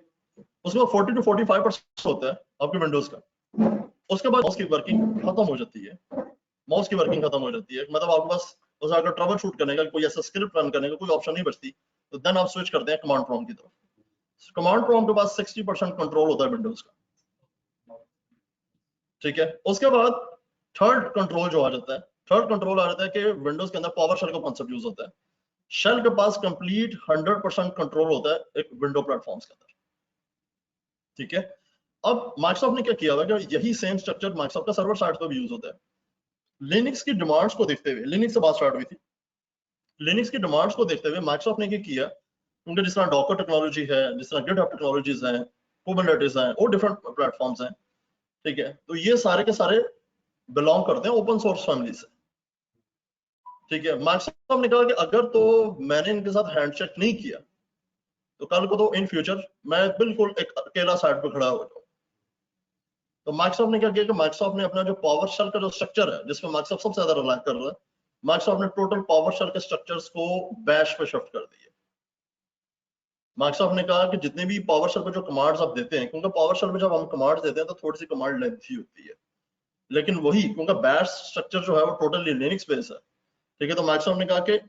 S2: उसमें 40 to 45% होता है आपके विंडोज का। उसके बाद माउस की वर्किंग खत्म हो जाती है, माउस की वर्किंग खत्म हो जाती है, मतलब आपके पास उस अगर ट्रबल शूट करने का, कोई ऐसा स्क्रिप्ट रन करने का कोई ऑप्शन नहीं बचती, तो देन आप स्विच करते हैं कमांड प्रॉम्प्ट की तरफ। कमांड प्रॉम्प्ट के पास 60% कंट्रोल होता है विंडोज का, ठीक है। उसके बाद थर्ड कंट्रोल जो आ जाता है, थर्ड कंट्रोल आ जाता है कि विंडोज के अंदर पावर शेल का कॉन्सेप्ट यूज होता है। शेल के पास कंप्लीट 100% कंट्रोल होता है एक विंडो प्लेटफॉर्म्स के अंदर, ठीक है। अब माइक्रोसॉफ्ट ने क्या किया हुआ है कि यही सेम स्ट्रक्चर माइक्रोसॉफ्ट का सर्वर साइड पर भी यूज होता है। लिनक्स की डिमांड्स को देखते हुए, लिनक्स से बात स्टार्ट हुई थी, लिनक्स की डिमांड्स को देखते हुए माइक्रोसॉफ्ट ने क्या किया, क्योंकि जिस तरह डॉकर टेक्नोलॉजी है, जिस तरह गिटहब टेक्नोलॉजीज हैं, कुबरनेटिस हैं, और डिफरेंट प्लेटफॉर्म्स हैं, ठीक है, तो ये सारे के सारे बिलोंग करते हैं ओपन सोर्स फैमिली से, ठीक है। माइक्रोसॉफ्ट ने कहा कि अगर तो मैंने इनके साथ हैंडशेक नहीं किया तो कल को तो इन फ्यूचर मैं बिल्कुल एक अकेला साइड पे खड़ा हो जाऊं। तो माइक्रोसॉफ्ट ने क्या किया कि माइक्रोसॉफ्ट ने अपना जो पावर शेल का जो स्ट्रक्चर है, जिसमें माइक्रोसॉफ्ट सबसे ज्यादा रिलाय कर रहा है, माइक्रोसॉफ्ट ने टोटल पावर शेल के स्ट्रक्चर्स को बैश पे शिफ्ट कर दिए। माइक्रोसॉफ्ट ने कहा कि जितने भी पावर शेल पे जो कमांड्स आप देते हैं, क्योंकि पावर शेल पे जब हम कमांड्स देते हैं तो थोड़ी सी कमांड लेंथी होती है, लेकिन वही क्योंकि बैश स्ट्रक्चर जो है वो टोटली लिनक्स बेस्ड है, ठीक है। तो माइक्रोसॉफ्ट ने कहा कि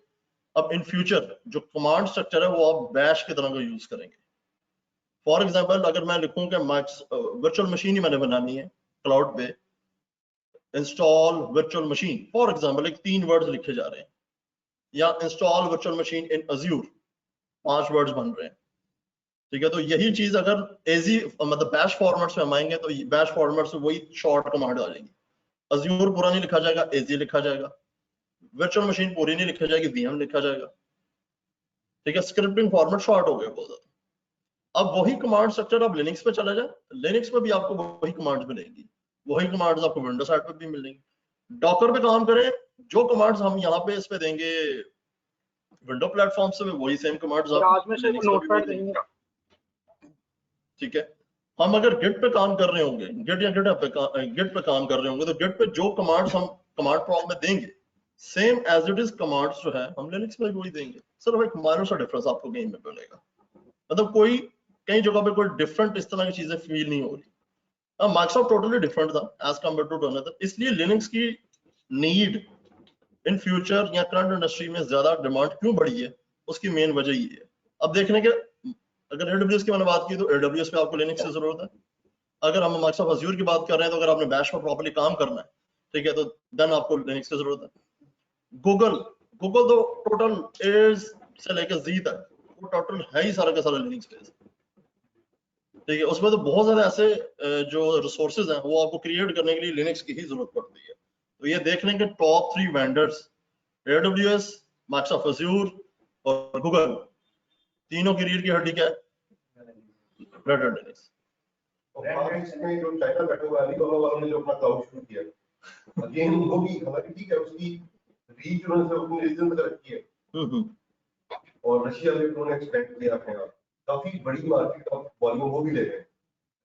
S2: अब इन फ्यूचर जो कमांड स्ट्रक्चर है वो आप बैश की तरह का यूज करेंगे। फॉर एग्जांपल, अगर मैं लिखूं कि वर्चुअल मशीन ही मैंने बनानी है क्लाउड पे, install virtual machine, for example एक 3 वर्ड्स लिखे जा रहे हैं, या इंस्टॉल वर्चुअल मशीन इन अज्यूर, 5 वर्ड्स बन रहे हैं, ठीक है। तो यही चीज अगर एजी मतलब बैश फॉर्मेट्स में हम आएंगे तो बैश फॉर्मेट्स में वही शॉर्ट कमांड आ जाएगी। अज्यूर पूरा नहीं लिखा जाएगा, एजी लिखा जाएगा। वर्चुअल मशीन पूरी नहीं लिखा जाएगी, वीएम लिखा जाएगा, ठीक है। स्क्रिप्टिंग फॉर्मेट शॉर्ट हो गया बहुत ज्यादा। अब वही कमांड स्ट्रक्चर आप लिनक्स पे चले जाए, लिनक्स पे भी आपको वही कमांड्स मिलेंगी, वही कमांड्स आपको विंडोज साइड पे भी मिलेंगी। डॉकर पे काम करें, जो कमांड्स हम यहाँ पे इस पे देंगे विंडो प्लेटफॉर्म से, वही सेम कमांड्स आप लिनक्स पे भी देंगे, ठीक है। हम अगर गिट पे काम कर रहे होंगे, गिट या गिट पे काम कर रहे होंगे, तो गिट पे जो कमांड्स हम कमांड प्रॉम्प्ट में देंगे same as it is commands जो है हम लिनक्स में भी वही देंगे। सिर्फ एक माइनर सा डिफरेंस आपको गेम में मिलेगा, मतलब कोई कई जगह पे कोई डिफरेंट इस तरह की चीजें फील नहीं हो रही। माइक्रोसॉफ्ट टोटली डिफरेंट था एज कम्पेयर टू अनदर, इसलिए लिनक्स की नीड इन फ्यूचर या करंट इंडस्ट्री में ज्यादा डिमांड क्यों बढ़ी है, उसकी मेन वजह ये है। अब देखने के अगर AWS की मैंने बात की तो AWS पे आपको लिनक्स की जरूरत है। अगर हम माइक्रोसॉफ्ट अज्यूर की बात कर रहे हैं तो अगर आपने बैश पर प्रॉपर्ली काम करना है, ठीक है, तो देन आपको लिनक्स की जरूरत है। गूगल तो टोटल ए से लेकर जी तक वो टोटल है ही सारा का सारा लिनक्स बेस्ड, ठीक है। उसमें तो बहुत ज्यादा ऐसे जो रिसोर्सेज हैं वो आपको क्रिएट करने के लिए लिनक्स की ही जरूरत पड़ती है। तो ये देख लें कि top 3 vendors AWS, Microsoft azure और गूगल, तीनों की रीढ़ की हड्डी क्या है? Red hat Linux.
S9: और बाद इसमें जो चाइना बैठे हुए अलीबाबा वालों ने जो अपना क्लाउड शुरू किया, अगेन वो भी हालांकि ठीक है, उसकी रीच उन्होंने सिर्फ अपने रीजन तक रखी है, और रशिया में उन्होंने एक्सपेक्ट किया है, काफी बड़ी मार्केट का वॉल्यूम वो भी ले रहे हैं,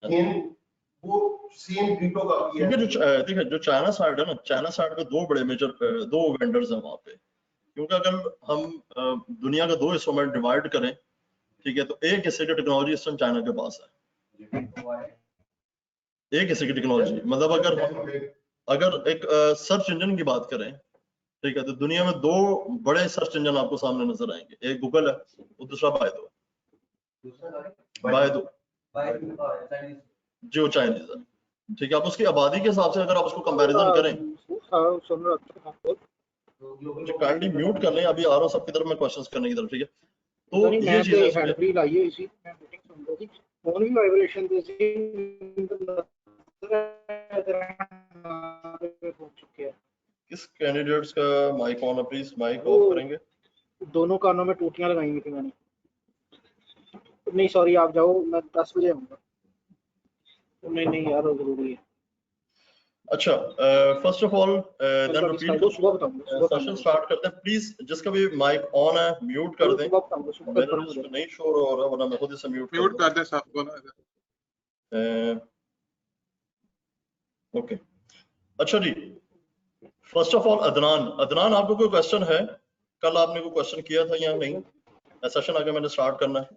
S9: लेकिन वो सेम डिटो काफी है।
S2: देखिए जो चाइना साइड है ना, चाइना साइड पे दो बड़े मेजर दो वेंडर्स हैं वहां पे, क्योंकि अगर हम दुनिया के दो हिस्सों में डिवाइड करें, ठीक है, तो एक हिस्से की टेक्नोलॉजी इस टाइम चाइना के पास है, एक हिस्से की टेक्नोलॉजी। मतलब अगर एक सर्च इंजन की बात करें, ठीक है, तो दुनिया में दो बड़े सर्च इंजन आपको सामने नजर आएंगे, एक गूगल है और दूसरा बायदू है। बायदू जो चाइनीज है, ठीक है। आप उसकी आबादी के हिसाब से अगर आप उसको कंपैरिजन करें, जो काइंडली म्यूट कर लें, अभी आ रहा हूं सबकी तरफ मैं क्वेश्चंस करने की तरफ, ठीक है। तो ये चीज है इसमें
S10: फ्री लाइए इसी में मीटिंग सुन रही थी, फोन भी वाइब्रेशन दे हो चुके हैं।
S2: किस कैंडिडेट्स का माइक ऑन है, प्लीज माइक ऑफ करेंगे।
S10: दोनों कानों में टूटियां लगाई हुई थी मैंने। नहीं सॉरी, आप जाओ, मैं 10 बजे आऊंगा। नहीं यार, वो जरूरी है।
S2: अच्छा, first of all then repeat session start करते हैं। प्लीज जिसका भी माइक ऑन है म्यूट कर दें, मेरे लिस्ट में नहीं शो हो रहा, वरना मैं खुद से म्यूट
S3: कर दें सबको ना।
S2: ओके, अच्छा जी। फर्स्ट ऑफ ऑल अदनान आपको कोई क्वेश्चन है? कल आपने कोई क्वेश्चन किया था या नहीं? सेशन आगे मैंने स्टार्ट करना है।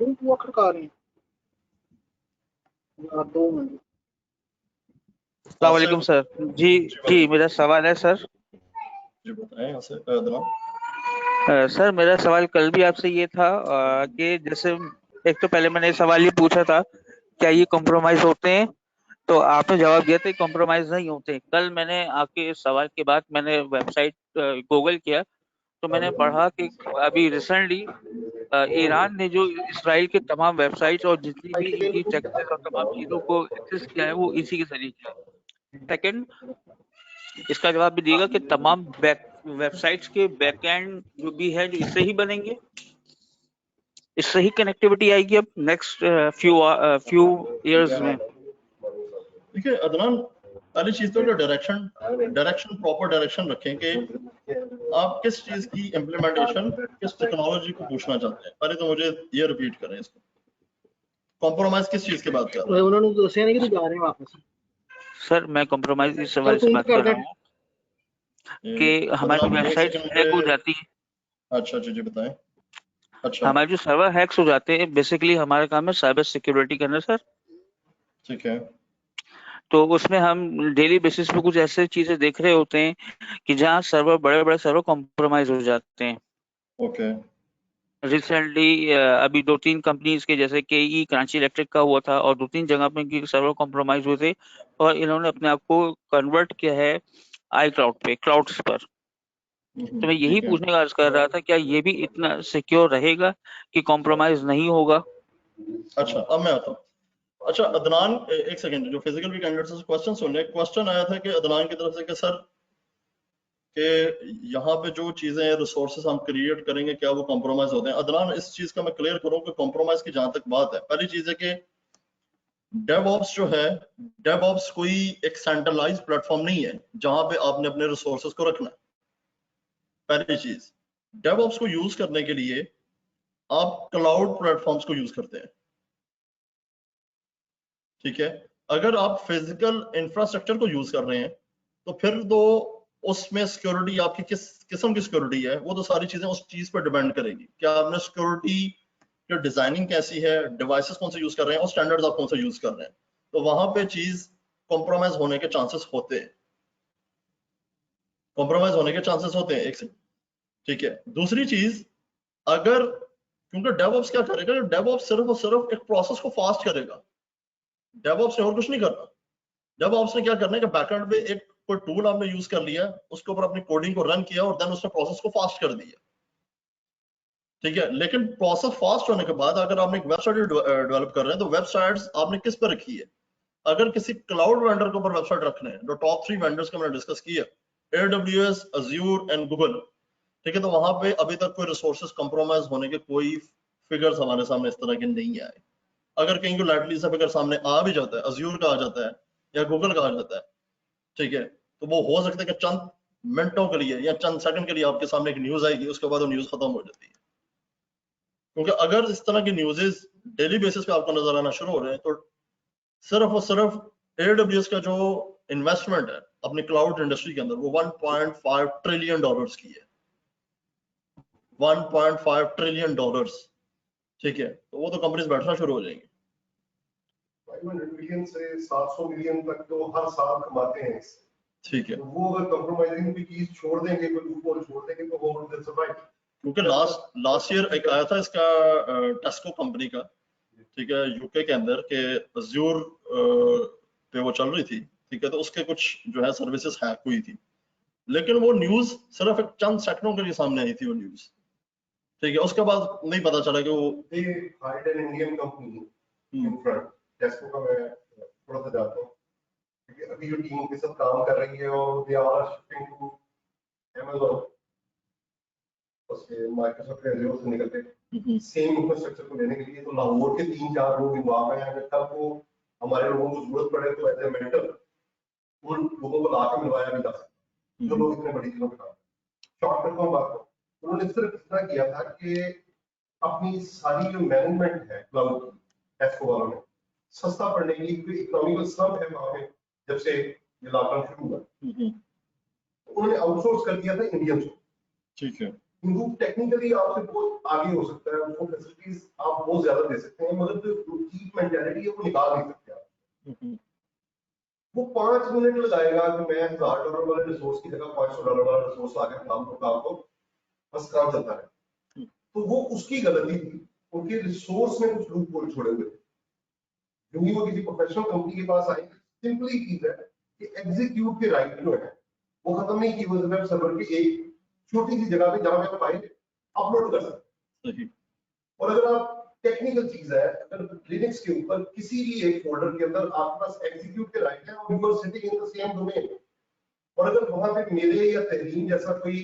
S10: वो खड़का रहे हैं।
S11: अस्सलाम वालेकुम सर। जी मेरा सवाल है सर।
S2: जी बताएं यहाँ से अदनान।
S11: सर मेरा सवाल कल भी आपसे ये था कि जैसे एक तो पहले मैंने सवाल ये पूछा था क्या ये कॉम्प्रोमाइज होते हैं, तो आपने जवाब दिया था कॉम्प्रोमाइज नहीं होते। कल मैंने आपके सवाल के बाद मैंने वेबसाइट गूगल किया तो मैंने पढ़ा कि अभी रिसेंटली ईरान ने जो इसराइल के तमाम वेबसाइट्स और जितनी भी इनकी टेक्निकल और तमाम चीजों को एक्सेस किया है वो इसी के जरिए किया। सेकंड, इसका जवाब भी दिएगा कि तमाम वेबसाइट्स के बैकएंड जो भी है जो इससे ही बनेंगे, इससे ही कनेक्टिविटी आएगी अब नेक्स्ट फ्यू इयर्स में।
S2: देखिए अदनान, पहली चीज तो डायरेक्शन प्रॉपर डायरेक्शन रखें कि आप किस चीज की इम्प्लीमेंटेशन किस टेक्नोलॉजी को पूछना चाहते हैं। पहले तो मुझे ये रिपीट करें इसको, कॉम्प्रोमाइज किस चीज की बात कर रहे हैं?
S10: उन्होंने तो दसिया नहीं कि जा रहे हैं वापस।
S11: सर मैं कॉम्प्रोमाइज इस सवाल से बात कर रहा हूँ कि हमारी वेबसाइट हैक हो जाती है।
S2: अच्छा जी बताएं। अच्छा,
S11: हमारे जो सर्वर हैक्स हो जाते हैं, बेसिकली हमारा काम है साइबर सिक्योरिटी करना सर।
S2: ठीक है।
S11: तो उसमें हम डेली बेसिस पे कुछ ऐसे चीजें देख रहे होते हैं कि जहाँ बड़े सर्वर कॉम्प्रोमाइज हो जाते हैं।
S2: ओके।
S11: रिसेंटली अभी 2-3 कंपनीज के जैसे KE कराची इलेक्ट्रिक का हुआ था और 2-3 जगह पे सर्वर कॉम्प्रोमाइज हुए थे और इन्होंने अपने आप को कन्वर्ट किया है iCloud पे, क्लाउड्स पर। तो मैं यही
S2: ठीक है।
S11: पूछने का अर्ज कर रहा था, क्या ये भी इतना सिक्योर रहेगा कि कॉम्प्रोमाइज नहीं होगा?
S2: अच्छा, अब मैं आता हूँ। अच्छा अदनान, एक सेकंड, जो फिजिकल वीक कैंडिडेट से क्वेश्चन सुन ले। क्वेश्चन आया था कि अदनान की तरफ से कि सर कि यहाँ पे जो चीजें रिसोर्सेज हम क्रिएट करेंगे क्या वो कॉम्प्रोमाइज होते हैं? अदनान, इस चीज का मैं क्लियर करूँ कि कॉम्प्रोमाइज की जहां तक बात है, पहली चीज है कि डेवऑप्स जो है, डेवऑप्स कोई एक सेंट्रलाइज प्लेटफॉर्म नहीं है जहां पे आपने अपने रिसोर्सेज को रखना है। पहली चीज, डेवऑप्स को यूज करने के लिए आप क्लाउड प्लेटफॉर्म्स को यूज करते हैं, ठीक है। अगर आप फिजिकल इंफ्रास्ट्रक्चर को यूज कर रहे हैं तो फिर तो उसमें सिक्योरिटी आपकी किस किस्म की सिक्योरिटी है, वो तो सारी चीजें उस चीज पर डिपेंड करेगी। क्या आपने सिक्योरिटी की डिजाइनिंग कैसी है, डिवाइसेस कौन से यूज कर रहे हैं और स्टैंडर्ड्स आप कौन से यूज कर रहे हैं, तो वहां पे चीज कॉम्प्रोमाइज होने के चांसेस होते हैं, कॉम्प्रोमाइज होने के चांसेस होते हैं। एक से, ठीक है। दूसरी चीज, अगर, क्योंकि डेवऑप्स क्या करेगा, डेवऑप्स सिर्फ और सिर्फ एक प्रोसेस को फास्ट करेगा, डेवऑप्स ने और कुछ नहीं करना। डेवऑप्स ने क्या करना है कि बैकएंड पे एक कोई टूल आपने यूज कर लिया, उसके ऊपर अपनी कोडिंग को रन किया और देन उसने प्रोसेस को फास्ट कर दिया, ठीक है। लेकिन प्रोसेस फास्ट होने के बाद अगर आपने एक वेबसाइट डेवलप कर रहे हैं तो वेबसाइट्स आपने किस पर रखी है? अगर किसी क्लाउड वेंडर के ऊपर वेबसाइट रखने हैं, जो टॉप 3 वेंडर्स का मैंने डिस्कस किया, AWS, Azure एंड गूगल, ठीक है, तो वहां पे अभी तक कोई रिसोर्सेज कंप्रोमाइज होने के कोई फिगर्स हमारे सामने इस तरह के नहीं आए। अगर कहीं को लाइटली सा फिगर सामने आ भी जाता है, Azure का आ जाता है या गूगल का आ जाता है, ठीक है, तो वो हो सकता है कि चंद मिनटों के लिए या चंद सेकंड के लिए आपके सामने एक न्यूज आएगी, उसके बाद वो न्यूज खत्म हो जाती है। क्योंकि अगर इस तरह की न्यूज़ेस डेली बेसिस पे आपको नजर आना शुरू हो रहे हैं तो सिर्फ और सिर्फ AWS का जो इन्वेस्टमेंट है अपनी क्लाउड इंडस्ट्री के अंदर वो 1.5 ट्रिलियन डॉलर्स की है, 1.5 ट्रिलियन डॉलर्स, ठीक है। तो वो तो कंपनीज बैठना शुरू हो जाएंगी।
S9: 500 मिलियन से 700 मिलियन तक तो हर साल कमाते हैं इससे,
S2: ठीक है।
S9: तो वो अगर कंप्रोमाइजिंग की चीज छोड़ देंगे, कोई लूपहोल छोड़ देंगे तो वो विल सर्वाइव।
S2: क्योंकि लास्ट ईयर एक आया था इसका टेस्को कंपनी का, ठीक है, यूके के अंदर के Azure पे वो चल रही थी, ठीक है, तो उसके कुछ जो है सर्विसेज हैक हुई थी, लेकिन वो न्यूज सिर्फ एक चंद सेकंडों के लिए सामने आई थी वो न्यूज, ठीक है। उसके बाद नहीं पता चला कि वो
S9: they hired an Indian company in front. टेस्को का मैं थोड़ा सा जानता हूँ क्योंकि अभी जो टीम के साथ काम कर रही है और they are shifting to Amazon, उसके माइक्रोसॉफ्ट एज़्योर से निकल के सेम इंफ्रास्ट्रक्चर को लेने के लिए, तो लाहौर के 3-4 लोग इन्वॉल्व हैं। अगर कल को हमारे लोगों को जरूरत पड़े तो एज ए मेंटर उन लोगों को लाके मिलवाया भी जा सकता है जो लोग इतने बड़ी चीजों पे काम करते हैं। शॉर्टकट में बात करूं, उन्होंने सिर्फ इतना किया था कि अपनी सारी जो मैनेजमेंट है क्लाउड की, टेस्को वालों ने सस्ता पड़ने के लिए, क्योंकि इकोनॉमिकल स्लम है वहां पे जब से ये लॉकडाउन शुरू हुआ, उन्होंने आउटसोर्स कर दिया था इंडियंस को,
S2: ठीक है।
S9: हिंदू टेक्निकली आपसे बहुत आगे हो सकता है, उसको फैसिलिटीज आप बहुत ज्यादा दे सकते हैं, मगर जो चीप मेंटालिटी है वो निकाल नहीं सकते आप। वो 5 मिनट लगाएगा कि मैं $1000 वाले रिसोर्स की जगह $500 वाला रिसोर्स आके काम को बस काम चलता है। तो वो उसकी गलती थी, उनके रिसोर्स में कुछ लूप होल छोड़े हुए थे। क्योंकि वो किसी प्रोफेशनल कंपनी के पास आई, सिंपली चीज है कि एग्जीक्यूट के राइट जो है वो खत्म नहीं की, वो वेब सर्वर की एक छोटी सी जगह पे जहां पे आप फाइल अपलोड कर सकते हैं। और अगर आप टेक्निकल चीज है, अगर लिनक्स के ऊपर किसी भी एक फोल्डर के अंदर आपके पास एग्जीक्यूट के राइट है और you are sitting in the same domain, और अगर वहां पे मेरे या तहरीम जैसा कोई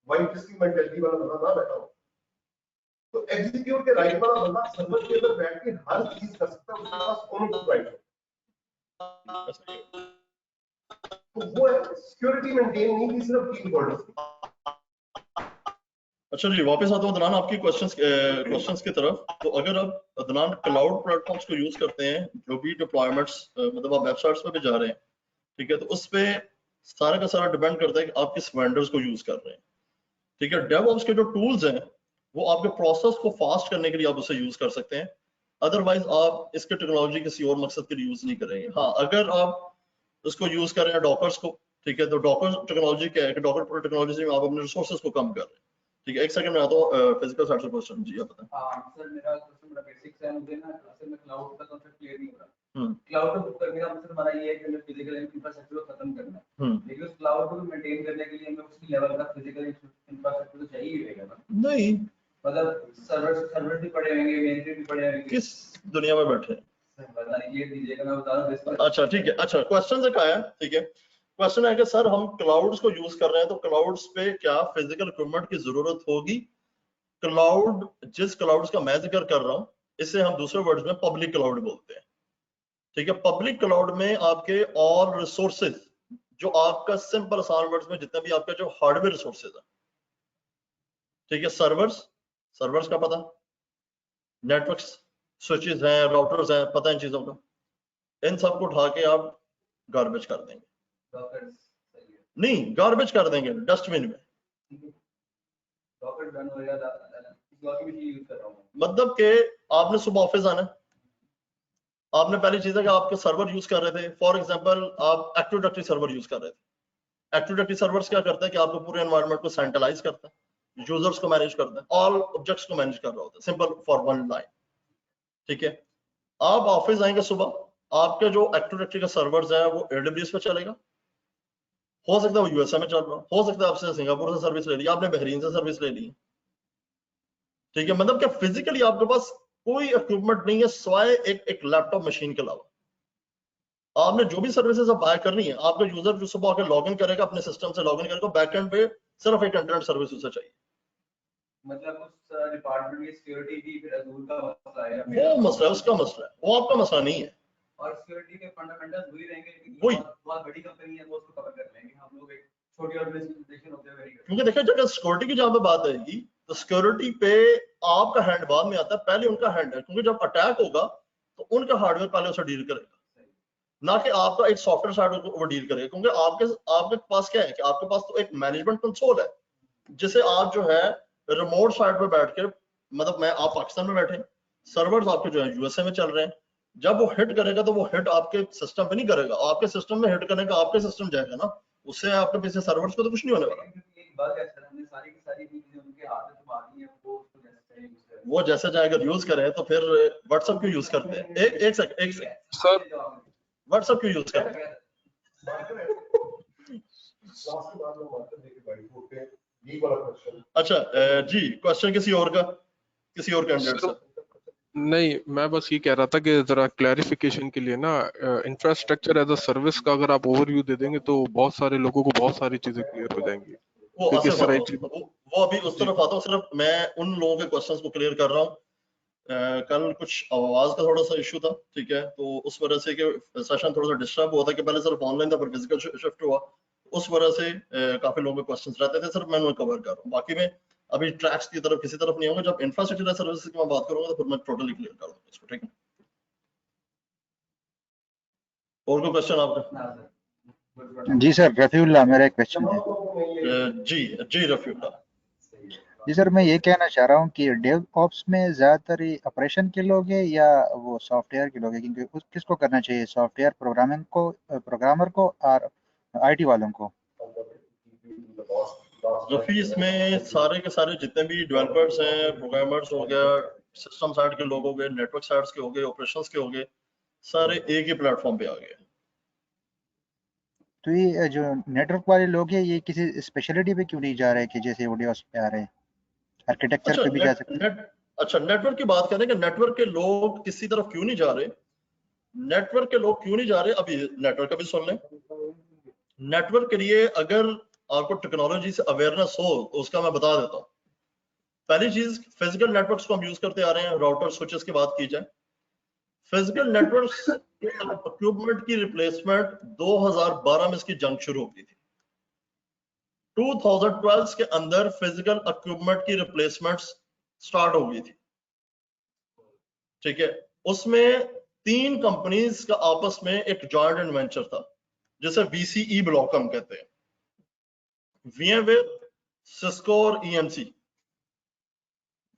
S9: वाइट लिस्टिंग मेंटालिटी वाला बंदा ना बैठा हो, तो एग्जीक्यूट के राइट वाला बंदा सर्वर के अंदर बैठ के हर चीज कर सकता है, उसके पास ओनरशिप राइट है। तो वो सिक्योरिटी मेंटेन नहीं की सिर्फ 3 फोल्डर्स की।
S2: अच्छा जी, वापस आता हूँ अदनान आपकी क्वेश्चंस की तरफ। तो अगर आप अदनान क्लाउड प्लेटफॉर्म्स को यूज करते हैं, जो भी डिप्लॉयमेंट्स मतलब आप वेबसाइट्स पे भी जा रहे हैं, ठीक है, तो उस पे सारा का सारा डिपेंड करता है कि आप किस वेंडर्स को यूज कर रहे हैं, ठीक है। डेवऑप्स के जो टूल्स हैं वो आपके प्रोसेस को फास्ट करने के लिए आप उसे यूज कर सकते हैं, अदरवाइज आप इसके टेक्नोलॉजी किसी और मकसद के लिए यूज नहीं करेंगे। हाँ, अगर आप उसको यूज कर रहे हैं डॉकर्स को, ठीक है, तो डॉकर टेक्नोलॉजी क्या है कि डॉकर टेक्नोलॉजी में आप अपने रिसोर्सेज को कम कर रहे हैं, ठीक है। एक सेकंड में आता हूँ फिजिकल साइड से क्वेश्चन। जी आप बताएं।
S12: सर मेरा क्वेश्चन बड़ा बेसिक है, मुझे ना असल में क्लाउड का कॉन्सेप्ट क्लियर नहीं हो रहा। क्लाउड को बुक करने का मतलब हमारा ये है कि हमें फिजिकल इंफ्रास्ट्रक्चर को खत्म करना है, लेकिन उस क्लाउड को मेंटेन करने के लिए हमें उसी लेवल का फिजिकल इंफ्रास्ट्रक्चर तो चाहिए ही रहेगा ना।
S2: नहीं,
S12: मतलब सर्वर भी पड़े होंगे, मेनफ्रेम भी पड़े होंगे।
S2: किस दुनिया में बैठे हैं?
S12: पता नहीं, ये दीजिएगा, मैं बता दूं।
S2: अच्छा ठीक है, अच्छा क्वेश्चन से कहा है, ठीक है। क्वेश्चन है कि सर हम क्लाउड्स को यूज कर रहे हैं तो क्लाउड्स पे क्या फिजिकल इक्विपमेंट की जरूरत होगी? क्लाउड, जिस क्लाउड्स का मैं जिक्र कर रहा हूँ, इसे हम दूसरे वर्ड्स में पब्लिक क्लाउड बोलते हैं, ठीक है। पब्लिक क्लाउड में आपके ऑल रिसोर्सेज, जो आपका सिंपल आसान वर्ड्स में जितने भी आपके जो हार्डवेयर रिसोर्सेज है, ठीक है, सर्वर्स का पता, नेटवर्क्स, स्विचेस हैं, राउटर्स हैं, पता है इन चीजों का, इन सबको उठा के आप गार्बेज कर देंगे, नहीं गार्बेज कर देंगे डस्टबिन में। मतलब कि आपने सुबह ऑफिस आना है, आपने पहली चीज है कि आपके सर्वर यूज कर रहे थे, फॉर एग्जांपल आप एक्टिव डायरेक्टरी सर्वर यूज कर रहे थे। एक्टिव डायरेक्टरी सर्वर्स क्या करता है कि आपको पूरे एनवायरनमेंट को सेंट्रलाइज करता है, यूजर्स को मैनेज करता है, ऑल ऑब्जेक्ट्स को मैनेज कर रहा होता है, सिंपल फॉर वन लाइन, ठीक है। आप ऑफिस आएंगे सुबह, आपके जो एक्टिव डायरेक्टरी का सर्वर्स है वो AWS पे चलेगा, हो सकता है वो यूएसए में चल रहा हो सकता है आपसे सिंगापुर से सर्विस ले ली, आपने बहरीन से सर्विस ले ली, ठीक है। मतलब क्या फिजिकली आपके पास कोई इक्विपमेंट नहीं है सिवाय एक लैपटॉप मशीन के अलावा। आपने जो भी सर्विसेज आप बाय करनी है, आपका यूजर जो सुबह आकर लॉगिन करेगा, अपने सिस्टम से लॉगिन करेगा, बैकएंड पे सिर्फ एक इंटरनेट सर्विस उसे चाहिए।
S12: मतलब उस डिपार्टमेंट की सिक्योरिटी भी फिर अजूर का मसला है,
S2: वो मसला है, उसका मसला है, वो आपका मसला नहीं है।
S12: और सिक्योरिटी के फंडामेंटल्स वही रहेंगे, लेकिन
S2: वही
S12: बहुत बड़ी कंपनी है, वो उसको कवर कर लेंगे, हम लोग एक छोटी ऑर्गेनाइजेशन होते हुए।
S2: क्योंकि देखिए जब सिक्योरिटी की जहां पे बात आएगी तो सिक्योरिटी पे आपका हैंड बाद में आता है, पहले उनका हैंड है, क्योंकि जब अटैक होगा तो उनका हार्डवेयर पहले उसे डील करेगा, ना कि आपका एक सॉफ्टवेयर साइड वो डील करेगा। क्योंकि आपके पास क्या है कि आपके पास तो एक मैनेजमेंट कंसोल है, जिसे आप जो है रिमोट साइड पे बैठ के, मतलब आप पाकिस्तान में बैठे, सर्वर्स आपके जो है यूएसए में चल रहे हैं, जब वो हिट करेगा तो वो हिट आपके सिस्टम पे नहीं करेगा, आपके सिस्टम में हिट करेगा, आपके सिस्टम जाएगा ना, उससे आपके पीछे सर्वर्स को तो कुछ नहीं होने वाला। वो जैसे चाहे अगर यूज करें तो फिर व्हाट्सएप क्यों यूज करते हैं? एक सेकंड
S6: सर,
S2: व्हाट्सएप क्यों यूज करते हैं? अच्छा जी, क्वेश्चन किसी और कैंडिडेट से?
S6: नहीं, मैं बस ये कह रहा था कि जरा क्लैरिफिकेशन के लिए ना, इंफ्रास्ट्रक्चर एज अ सर्विस का अगर आप ओवरव्यू दे देंगे तो बहुत सारे लोगों को बहुत सारी चीजें क्लियर हो जाएंगी।
S2: वो
S6: कि किस तरह
S2: वो अभी उस तरफ आता हूँ, सिर्फ मैं उन लोगों के क्वेश्चंस को क्लियर कर रहा हूँ। कल कुछ आवाज का थोड़ा सा इशू था, ठीक है, तो उस वजह से कि सेशन थोड़ा सा डिस्टर्ब हुआ था, कि पहले सिर्फ ऑनलाइन था फिर फिजिकल शिफ्ट हुआ, उस वजह से काफी लोगों के क्वेश्चंस रहते थे, सिर्फ मैं उन्हें कवर कर रहा हूँ। बाकी में अभी ट्रैक्स की तरफ किसी तरफ नहीं होगा, जब इंफ्रास्ट्रक्चर सर्विसेज की मैं बात करूंगा तो फिर मैं टोटली क्लियर कर दूंगा इसको, ठीक है। और कोई क्वेश्चन आपका?
S13: जी सर, रफीउल्लाह मेरा एक क्वेश्चन है।
S2: जी रफीउल्लाह
S13: जी सर, मैं ये कहना चाह रहा हूँ कि डेव ऑप्स में ज्यादातर ऑपरेशन के लोग हैं या वो सॉफ्टवेयर के लोग हैं, क्योंकि किसको करना चाहिए, सॉफ्टवेयर प्रोग्रामर को और आईटी वालों को?
S2: रफी, इसमें सारे के सारे जितने भी डेवलपर्स हैं, प्रोग्रामर्स हो गया, सिस्टम साइड के लोग हो गए, नेटवर्क साइड्स के हो गए, ऑपरेशंस के हो गए, सारे एक ही प्लेटफॉर्म पे आ गए।
S13: तो ये जो नेटवर्क वाले लोग हैं, ये किसी स्पेशलिटी पे क्यों नहीं जा रहे कि जैसे ओडियोस पे आ रहे हैं, आर्किटेक्चर पे भी जा सकते हैं?
S2: अच्छा, नेटवर्क की बात करें कि नेटवर्क के लोग किसी तरफ क्यों नहीं जा रहे, नेटवर्क के लोग क्यों नहीं जा रहे, अभी नेटवर्क का भी सुन लें। नेटवर्क के लिए अगर आपको टेक्नोलॉजी से अवेयरनेस हो तो उसका मैं बता देता हूँ। पहली चीज, फिजिकल नेटवर्क्स को हम यूज करते आ रहे हैं, राउटर स्विचेस की बात की जाए, फिजिकल नेटवर्क्स के इक्विपमेंट की रिप्लेसमेंट 2012 में इसकी जंग शुरू हो गई थी। 2012 के अंदर फिजिकल इक्विपमेंट की रिप्लेसमेंट स्टार्ट हो गई थी, ठीक है। उसमें 3 कंपनीज का आपस में एक जॉइंट वेंचर था, जिसे VCE ब्लॉक हम कहते हैं, VMware, सिस्को और EMC।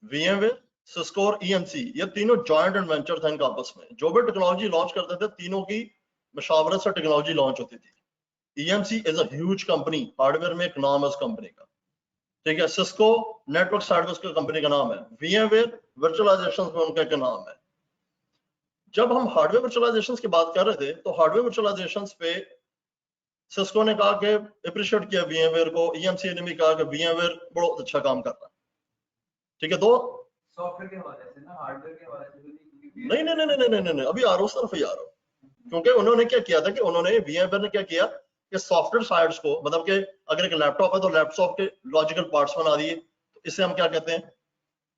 S2: VMware, सिस्को और EMC, ये तीनों जॉइंट वेंचर थे इनका आपस में। जो भी टेक्नोलॉजी लॉन्च करते थे, तीनों की मशावरत से टेक्नोलॉजी लॉन्च होती थी। EMC is a huge company, hardware में एक नाम है उस कंपनी का, ठीक है। सिस्को नेटवर्क साइड में उसका कंपनी का नाम है, VMware वर्चुअलाइजेशन में उनका एक नाम है। जब हम हार्डवेयर वर्चुअलाइजेशन की बात कर रहे थे तो हार्डवेयर वर्चुअलाइजेशन पे सिस्को ने कहा कि अप्रिशिएट किया VMware को, EMC ने भी कहा कि VMware बहुत अच्छा काम कर रहा है। ठीक है, तो
S12: सॉफ्टवेयर के हवाले से ना, हार्डवेयर के हवाले से
S2: नहीं नहीं नहीं नहीं नहीं नहीं, अभी आ रहा हूँ, सिर्फ ही आ रहा हूँ। क्योंकि उन्होंने क्या किया था कि उन्होंने VMware ने क्या किया कि सॉफ्टवेयर साइड्स को, मतलब कि अगर एक लैपटॉप है तो लैपटॉप के लॉजिकल पार्ट्स बना दिए, तो इसे हम क्या कहते हैं,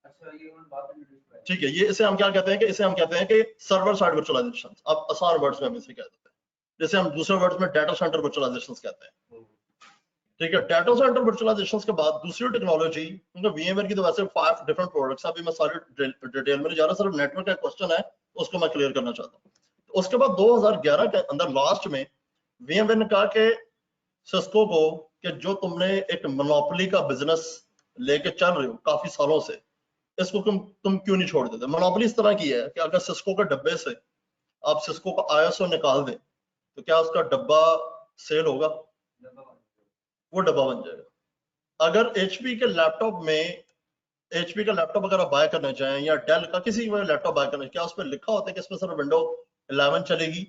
S12: अच्छा ये उन्होंने बात में
S2: ठीक है, ये इसे हम क्या कहते हैं कि इसे हम कहते हैं कि सर्वर साइड वर्चुअलाइजेशन। अब आसान वर्ड्स में हम इसे कहते हैं, जैसे हम दूसरे वर्ड्स में डाटा सेंटर वर्चुअलाइजेशन कहते हैं। ठीक है, डाटा सेंटर वर्चुअलाइजेशन के बाद दूसरी टेक्नोलॉजी, क्योंकि VMware की तो वैसे 5 डिफरेंट प्रोडक्ट्स, अभी मैं सारे डिटेल में नहीं जा रहा, सिर्फ नेटवर्क का क्वेश्चन है उसको मैं क्लियर करना चाहता हूँ। तो उसके बाद 2011 के अंदर लास्ट में VMware ने कहा कि सिस्को को कि जो तुमने एक मोनोपोली का बिजनेस लेके चल रहे हो काफी सालों से, इसको तुम क्यों नहीं छोड़ देते। मोनोपोली इस तरह की है कि अगर सिस्को के डब्बे से आप सिस्को का ISO निकाल दें तो क्या उसका डब्बा सेल होगा, वो डब्बा बन जाएगा। अगर HP के लैपटॉप में, HP का लैपटॉप अगर आप बाय करना चाहें या डेल का किसी भी लैपटॉप बाय करना, क्या उस पर लिखा होता है कि इस पर सिर्फ विंडो 11 चलेगी,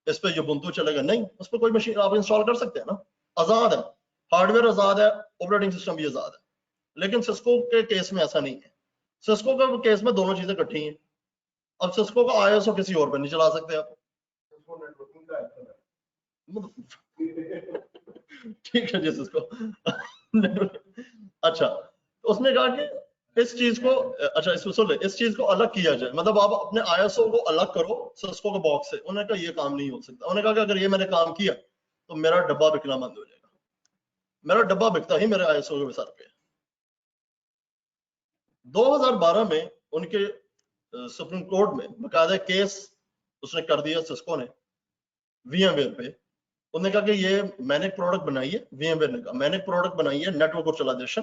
S2: इस पर यूबुंटू चलेगा? नहीं, उस पर कोई मशीन आप इंस्टॉल कर सकते हैं ना, आजाद है, हार्डवेयर आजाद है, ऑपरेटिंग सिस्टम भी आजाद है। लेकिन सिस्को के केस में ऐसा नहीं है। सिस्को के केस में दोनों चीजें इकट्ठी हैं। अब सिस्को का ISO किसी और पर नहीं चला सकते आप, ठीक है जी सिस्को अच्छा, तो उसने कहा कि इस चीज को, अच्छा इसमें सुन ले, इस चीज को अलग किया जाए, मतलब आप अपने ISO को अलग करो सिस्को के बॉक्स से। उन्होंने कहा ये काम नहीं हो सकता। उन्होंने कहा कि अगर ये मैंने काम किया तो मेरा डब्बा बिकना बंद हो जाएगा। मेरा डब्बा बिकता ही मेरे ISO के सर पे। 2012 में उनके सुप्रीम कोर्ट में बकायदा केस उसने कर दिया सिस्को ने VMware पे। उन्होंने कहा कि ये मैंने एक प्रोडक्ट बनाई है, VMware ने कहा मैंने एक प्रोडक्ट बनाई है नेटवर्क वर्चुअलाइजेशन,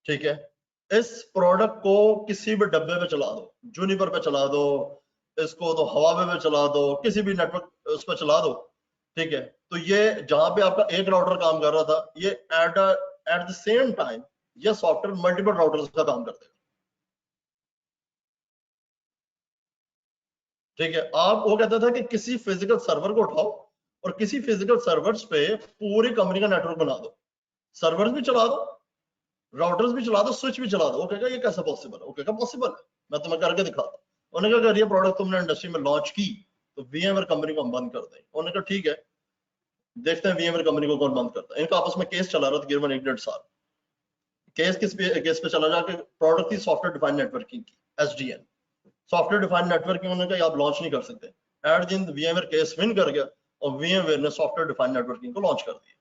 S2: ठीक है, इस प्रोडक्ट को किसी भी डब्बे पे चला दो, जूनिपर पे चला दो, इसको तो हवावे पे चला दो, किसी भी नेटवर्क उस पर चला दो, ठीक है। तो ये जहां पे आपका एक राउटर काम कर रहा था, ये एट द सेम टाइम ये सॉफ्टवेयर मल्टीपल राउटर्स का काम कर देगा, ठीक है। आप वो कहता था कि किसी फिजिकल सर्वर को उठाओ और किसी फिजिकल सर्वर्स पे पूरी कंपनी का नेटवर्क बना दो, सर्वर्स भी चला दो, राउटर्स भी चला दो, स्विच भी चला दो। वो कहेगा ये कैसे पॉसिबल है? वो कहेगा पॉसिबल है, मैं तुम्हें करके दिखाता हूँ। उन्होंने कहा अगर ये प्रोडक्ट तुमने इंडस्ट्री में लॉन्च की तो VMware कंपनी को हम बंद कर देंगे। उन्होंने कहा ठीक है, देखते हैं VMware कंपनी को कौन बंद करता है। इनका आपस में केस चला रहा था तकरीबन 1-1.5 साल। केस पे चला जाके प्रोडक्ट थी सॉफ्टवेयर डिफाइंड नेटवर्किंग की, SDN, सॉफ्टवेयर डिफाइंड नेटवर्किंग। उन्होंने कहा आप लॉन्च नहीं कर सकते। एट दिन VMware केस विन कर गया और VMware ने सॉफ्टवेयर डिफाइंड नेटवर्किंग को लॉन्च कर दिया,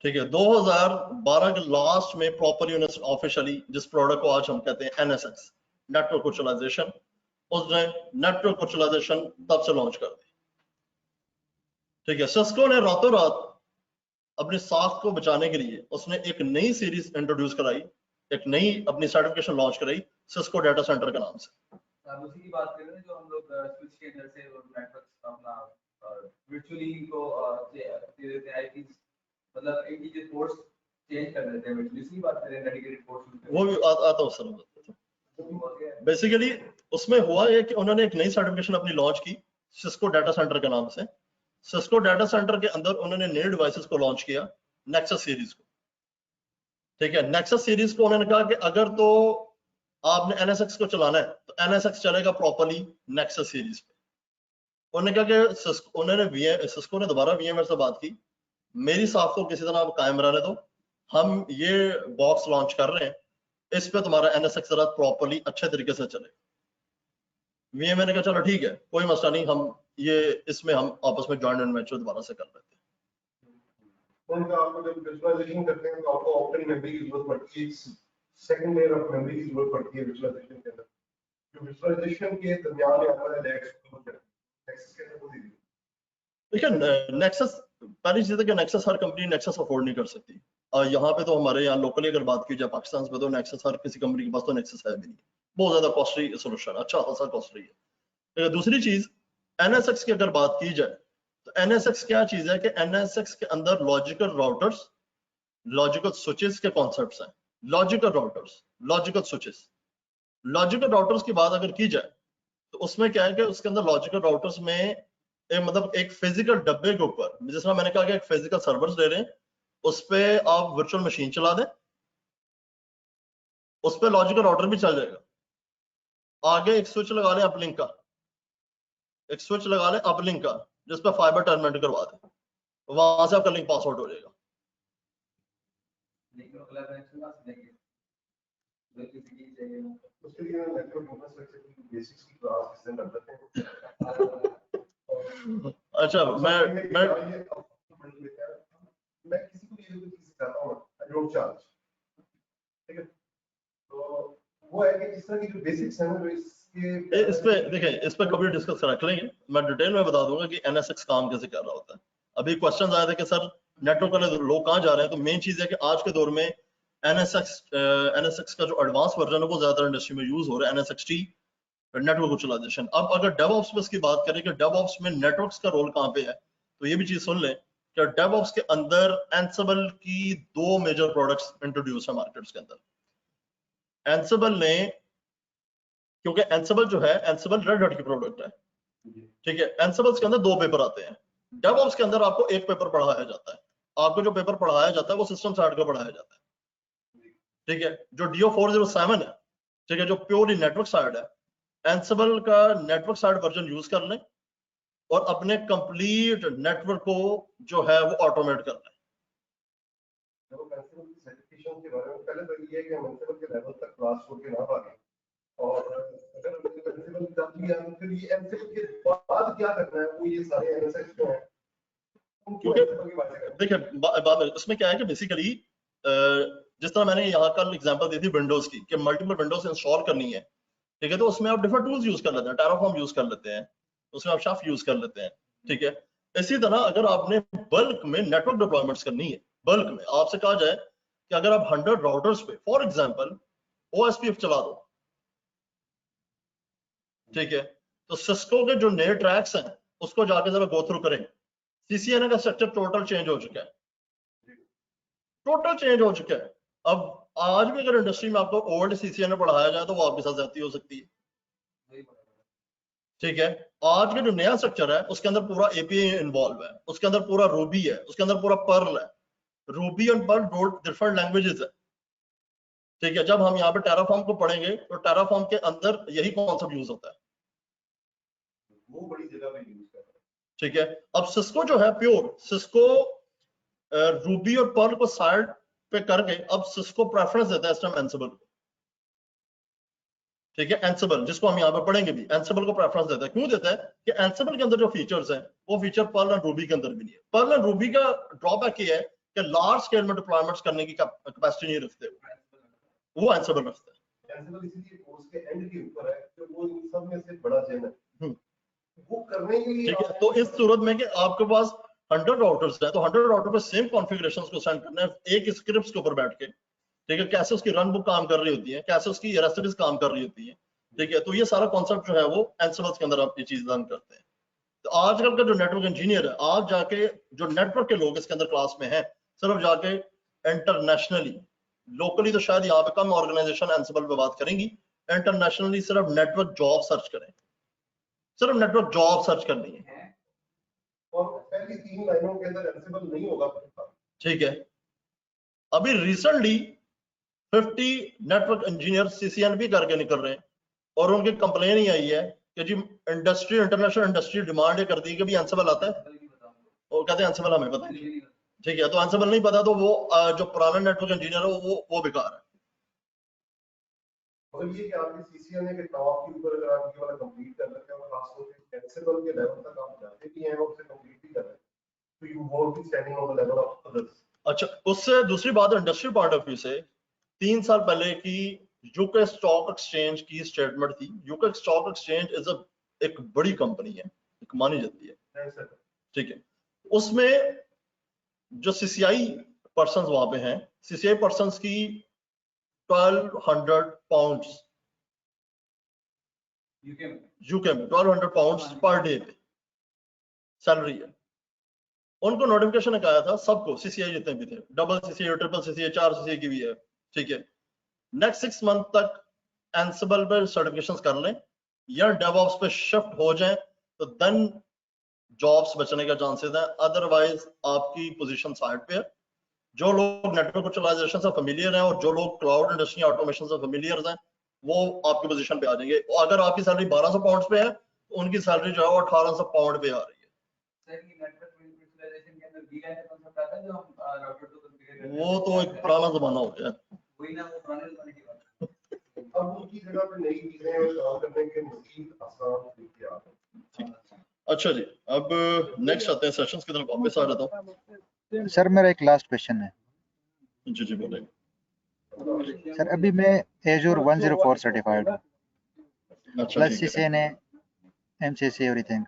S2: ठीक है। 2012 के लास्ट में प्रॉपर ऑफिशियली जिस प्रोडक्ट को आज हम कहते हैं NSX नेटवर्क वर्चुअलाइजेशन, उसने नेटवर्क वर्चुअलाइजेशन तब से लॉन्च कर दी, ठीक है। सिस्को ने रातों रात अपनी साख को बचाने के लिए उसने एक नई सीरीज इंट्रोड्यूस कराई, एक नई अपनी सर्टिफिकेशन लॉन्च कराई सिस्को डाटा सेंटर के नाम से।
S12: आप उसी की बात कर रहे हैं जो हम लोग स्विच के अंदर से नेटवर्क अपना वर्चुअली को दे देते हैं आईपी, मतलब एक ही पोर्ट्स चेंज कर देते हैं वर्चुअली। इसी बात कर रहे हैं डेडिकेटेड पोर्ट्स, वो भी
S2: आता हूं सर। बेसिकली उसमें हुआ है कि उन्होंने एक नई सर्टिफिकेशन अपनी लॉन्च की सिस्को डाटा सेंटर के नाम से। सिस्को डाटा सेंटर के अंदर उन्होंने नए डिवाइसेस को लॉन्च किया, नेक्सस सीरीज को, ठीक है। नेक्सस सीरीज को उन्होंने कहा कि अगर तो आपने NSX को चलाना है तो NSX चलेगा प्रॉपर्ली नेक्सस सीरीज पे। उन्होंने कहा कि उन्होंने सिस्को ने दोबारा VMware से बात की, मेरी साख को किसी तरह आप कायम रहने दो, हम ये बॉक्स लॉन्च कर रहे हैं, इस पे तुम्हारा NSX जरा प्रॉपर्ली अच्छे तरीके से चले। VMware ने कहा चलो ठीक है, कोई मसला नहीं, हम ये इसमें हम आपस में जॉइंट वेंचर दोबारा से कर लेते हैं।
S9: उनका आपको जब विजुअलाइजेशन करते हैं तो आपको ऑप्टन मेमोरी की जरूरत पड़ती है, सेकंड लेयर ऑफ मेमोरी की जरूरत पड़ती है विजुअलाइजेशन के अंदर। जो विजुअलाइजेशन के दरमियान आता है नेक्सस के अंदर होती है।
S2: देखिए नेक्सस, पहली चीज है कि नेक्सस हर कंपनी नेक्सस अफोर्ड नहीं कर सकती। यहाँ पे तो हमारे यहाँ लोकली अगर बात की जाए पाकिस्तान में तो नेक्सस हर किसी कंपनी के पास तो नेक्सस है भी नहीं, बहुत ज्यादा कॉस्टली सोल्यूशन, अच्छा खासा कॉस्टली है। दूसरी चीज NSX की अगर बात की जाए तो NSX क्या चीज है कि NSX के अंदर लॉजिकल राउटर्स, लॉजिकल स्विचेस के कॉन्सेप्ट्स हैं। Logical routers, logical switches, logical routers की बात अगर की जाए तो उसमें क्या है कि उसके अंदर लॉजिकल राउटर्स में मतलब एक फिजिकल डब्बे के ऊपर, जिस तरह मैंने कहा कि एक फिजिकल सर्वर्स ले रहे हैं, उस पे आप वर्चुअल मशीन चला दें, उस पे लॉजिकल राउटर भी चल जाएगा। आगे एक स्विच लगा लें अपलिंक का, एक स्विच लगा लें अपलिंक का, जिस पे फाइबर टर्मिनेट करवा दें, वहां से आपका लिंक पास आउट हो जाएगा।
S9: उसके लिए नेटवर्क इंफ्रास्ट्रक्चर की बेसिक्स की क्लास इसमें कर लेते हैं।
S2: अच्छा, मैं
S9: किसी को ये चीज सिखाता हूं, आई डोंट चार्ज, ठीक है? तो वो है कि इस तरह की जो बेसिक्स है ना,
S2: इस पे देखिए, इस पे कभी डिस्कस कर लेंगे, मैं डिटेल में बता दूंगा कि NSX काम कैसे कर रहा होता है। अभी क्वेश्चन आए थे कि सर नेटवर्क वाले लोग कहाँ जा रहे हैं, तो मेन चीज है कि आज के दौर में NSX का जो एडवांस वर्जन है वो ज्यादातर इंडस्ट्री में यूज हो रहा है, NSXT नेटवर्क वर्चुअलाइजेशन। अब अगर डेवऑप्स में इसकी बात करें कि डेवऑप्स में नेटवर्क्स का रोल कहाँ पे है, तो ये भी चीज सुन लें कि डेवऑप्स के अंदर एंसिबल की 2 मेजर प्रोडक्ट्स इंट्रोड्यूस है मार्केट्स के अंदर। एंसिबल ने, क्योंकि एंसिबल जो है, एंसिबल रेड हैट की प्रोडक्ट है, ठीक है? एंसिबल्स के अंदर 2 पेपर आते हैं। डेवऑप्स के अंदर आपको एक पेपर पढ़ाया जाता है, आपको जो पेपर पढ़ाया जाता है वो सिस्टम साइड का पढ़ाया जाता है, ठीक है? जो DO407 है, ठीक है, जो प्योरली नेटवर्क साइड है, एंसिबल का नेटवर्क साइड वर्जन यूज कर लें और अपने कंप्लीट नेटवर्क को जो है वो ऑटोमेट कर लें।
S9: सर्टिफिकेशन के बारे में पहले तो ये है कि हम एंसिबल के लेवल तक क्लास छोड़ के ना भागें, और अगर एंसिबल जब भी हम फिर ये एंसिबल के बाद क्या करना है, वो ये सारे NSX जो हैं
S2: क्योंकि देखिए बात इसमें क्या है कि बेसिकली जिस तरह मैंने यहाँ कल एग्जांपल दी थी विंडोज की, कि मल्टीपल विंडोज इंस्टॉल करनी है, ठीक है? तो उसमें आप डिफरेंट टूल्स यूज कर लेते हैं, टेराफॉर्म यूज कर लेते हैं, उसमें आप शाफ यूज कर लेते हैं, ठीक है? इसी तरह अगर आपने बल्क में नेटवर्क डिप्लॉयमेंट्स करनी है, बल्क में आपसे कहा जाए कि अगर आप 100 राउटर्स पे फॉर एग्जांपल OSPF चला दो, ठीक है? तो सिस्को के जो नए ट्रैक्स हैं उसको जाके जरा गो थ्रू करें। CCNA का स्ट्रक्चर टोटल चेंज हो चुका है, टोटल चेंज हो चुका है। अब आज भी अगर इंडस्ट्री में आपको ओल्ड CCNA पढ़ाया जाए तो वो आपके साथ ज्यादती हो सकती है, ठीक है? आज का जो नया स्ट्रक्चर है उसके अंदर पूरा API इन्वॉल्व है, उसके अंदर पूरा रूबी है, उसके अंदर पूरा पर्ल है। Ruby and pearl 2 different languages है, ठीक है? जब हम यहाँ पे टेराफॉर्म को पढ़ेंगे तो टेराफॉर्म के अंदर यही कॉन्सेप्ट यूज होता है,
S9: वो बड़ी जगह पे यूज कर रहे हैं,
S2: ठीक है? अब सिस्को जो है प्योर सिस्को रूबी और पर्ल को साइड पे करके अब सिस्को प्रेफरेंस देता है इस टाइम एंसिबल को, ठीक है? एंसिबल जिसको हम यहाँ पे पढ़ेंगे भी, एंसिबल को प्रेफरेंस देता है। क्यों देता है कि एंसिबल के अंदर जो फीचर्स हैं वो फीचर पर्ल एंड रूबी के अंदर भी नहीं है। पर्ल एंड रूबी का ड्रॉबैक ये है कि लार्ज स्केल में डिप्लॉयमेंट्स करने की कैपेसिटी नहीं रखते, वो एंसिबल रखता है।
S9: एंसिबल इसीलिए कोर्स के एंड के ऊपर है कि वो इन सब में से बड़ा जेम है, वो करने के लिए,
S2: ठीक है? तो इस सूरत में कि आपके पास 100 राउटर्स हैं, तो 100 राउटर पे सेम कॉन्फ़िगरेशंस को सेंड करना है एक स्क्रिप्ट्स के ऊपर बैठ के, ठीक है? कैसे उसकी रन बुक काम कर रही होती है, कैसे उसकी रेसिपीज काम कर रही होती है, ठीक है? तो ये सारा कॉन्सेप्ट जो है वो एंसिबल्स के अंदर आप ये चीज लर्न करते हैं। तो आजकल का जो नेटवर्क इंजीनियर है, आज जाके जो नेटवर्क के लोग इसके अंदर क्लास में हैं, सिर्फ जाके इंटरनेशनली, लोकली तो शायद यहाँ पे कम ऑर्गेनाइजेशन एंसिबल पे बात करेंगी, इंटरनेशनली सिर्फ नेटवर्क जॉब सर्च करें, सिर्फ नेटवर्क जॉब सर्च करनी है,
S9: और पहली 3 लाइनों के अंदर एंसिबल नहीं होगा,
S2: ठीक है? अभी रिसेंटली 50 नेटवर्क इंजीनियर CCNP करके निकल रहे हैं और उनकी कंप्लेन ही आई है कि जी इंडस्ट्री, इंटरनेशनल इंडस्ट्री डिमांड ये करती है कि भी एंसिबल आता है, और कहते हैं एंसिबल हमें पता नहीं, ठीक है? तो एंसिबल नहीं पता तो वो जो पुराना नेटवर्क इंजीनियर है वो बेकार है।
S9: और ये कि आपके CCNA के टॉप के ऊपर अगर आप ये वाला कंप्लीट कर लेते हैं और खासतौर पे एंसिबल के लेवल तक आप जाते भी हैं और उसे कंप्लीट भी कर रहे हैं, तो you won't be standing on the level of others.
S2: अच्छा, उससे दूसरी बात इंडस्ट्री पॉइंट ऑफ व्यू से 3 साल पहले की यूके स्टॉक एक्सचेंज की स्टेटमेंट थी। यूके स्टॉक एक्सचेंज एक बड़ी कंपनी है, एक मानी जाती है, ठीक है? उसमें जो CCI पर्सन्स वहां पे हैं, CCI पर्सन्स की 1200 पाउंड्स यूके में 1200 पाउंड्स पर डे पे सैलरी है। उनको नोटिफिकेशन आया था सबको, CCI जितने भी थे, double CCI, triple CCI, 4 CCI की भी है, ठीक है? नेक्स्ट 6 मंथ तक एंसिबल पे सर्टिफिकेशंस कर लें या डेवऑप्स पे शिफ्ट हो जाएं, तो देन जॉब्स बचने का चांसेस है। अदरवाइज आपकी पोजीशन साइड पे है। जो लोग नेटवर्क वर्चुअलाइजेशन से फेमिलियर हैं और जो लोग क्लाउड इंडस्ट्री ऑटोमेशन से फेमिलियर हैं, वो आपकी पोजीशन पे आ जाएंगे। अगर आपकी सैलरी 1200 पाउंड पे है तो उनकी सैलरी जो है वो 1800 पाउंड पे आ रही है। वो तो एक पुराना जमाना हो गया।
S9: अब उनकी जगह पे नई चीजें काम करने के मजीद आसान तरीके आ गए।
S2: अच्छा जी, अब नेक्स्ट आते हैं सेशंस की तरफ वापस आ जाता हूं।
S13: सर मेरा एक लास्ट क्वेश्चन है।
S2: जी जी बोलें।
S13: सर अभी मैं एजूर 104 सर्टिफाइड हूँ,
S2: अच्छा
S13: प्लस
S2: ठीक है।
S13: CCNA, MCC, everything.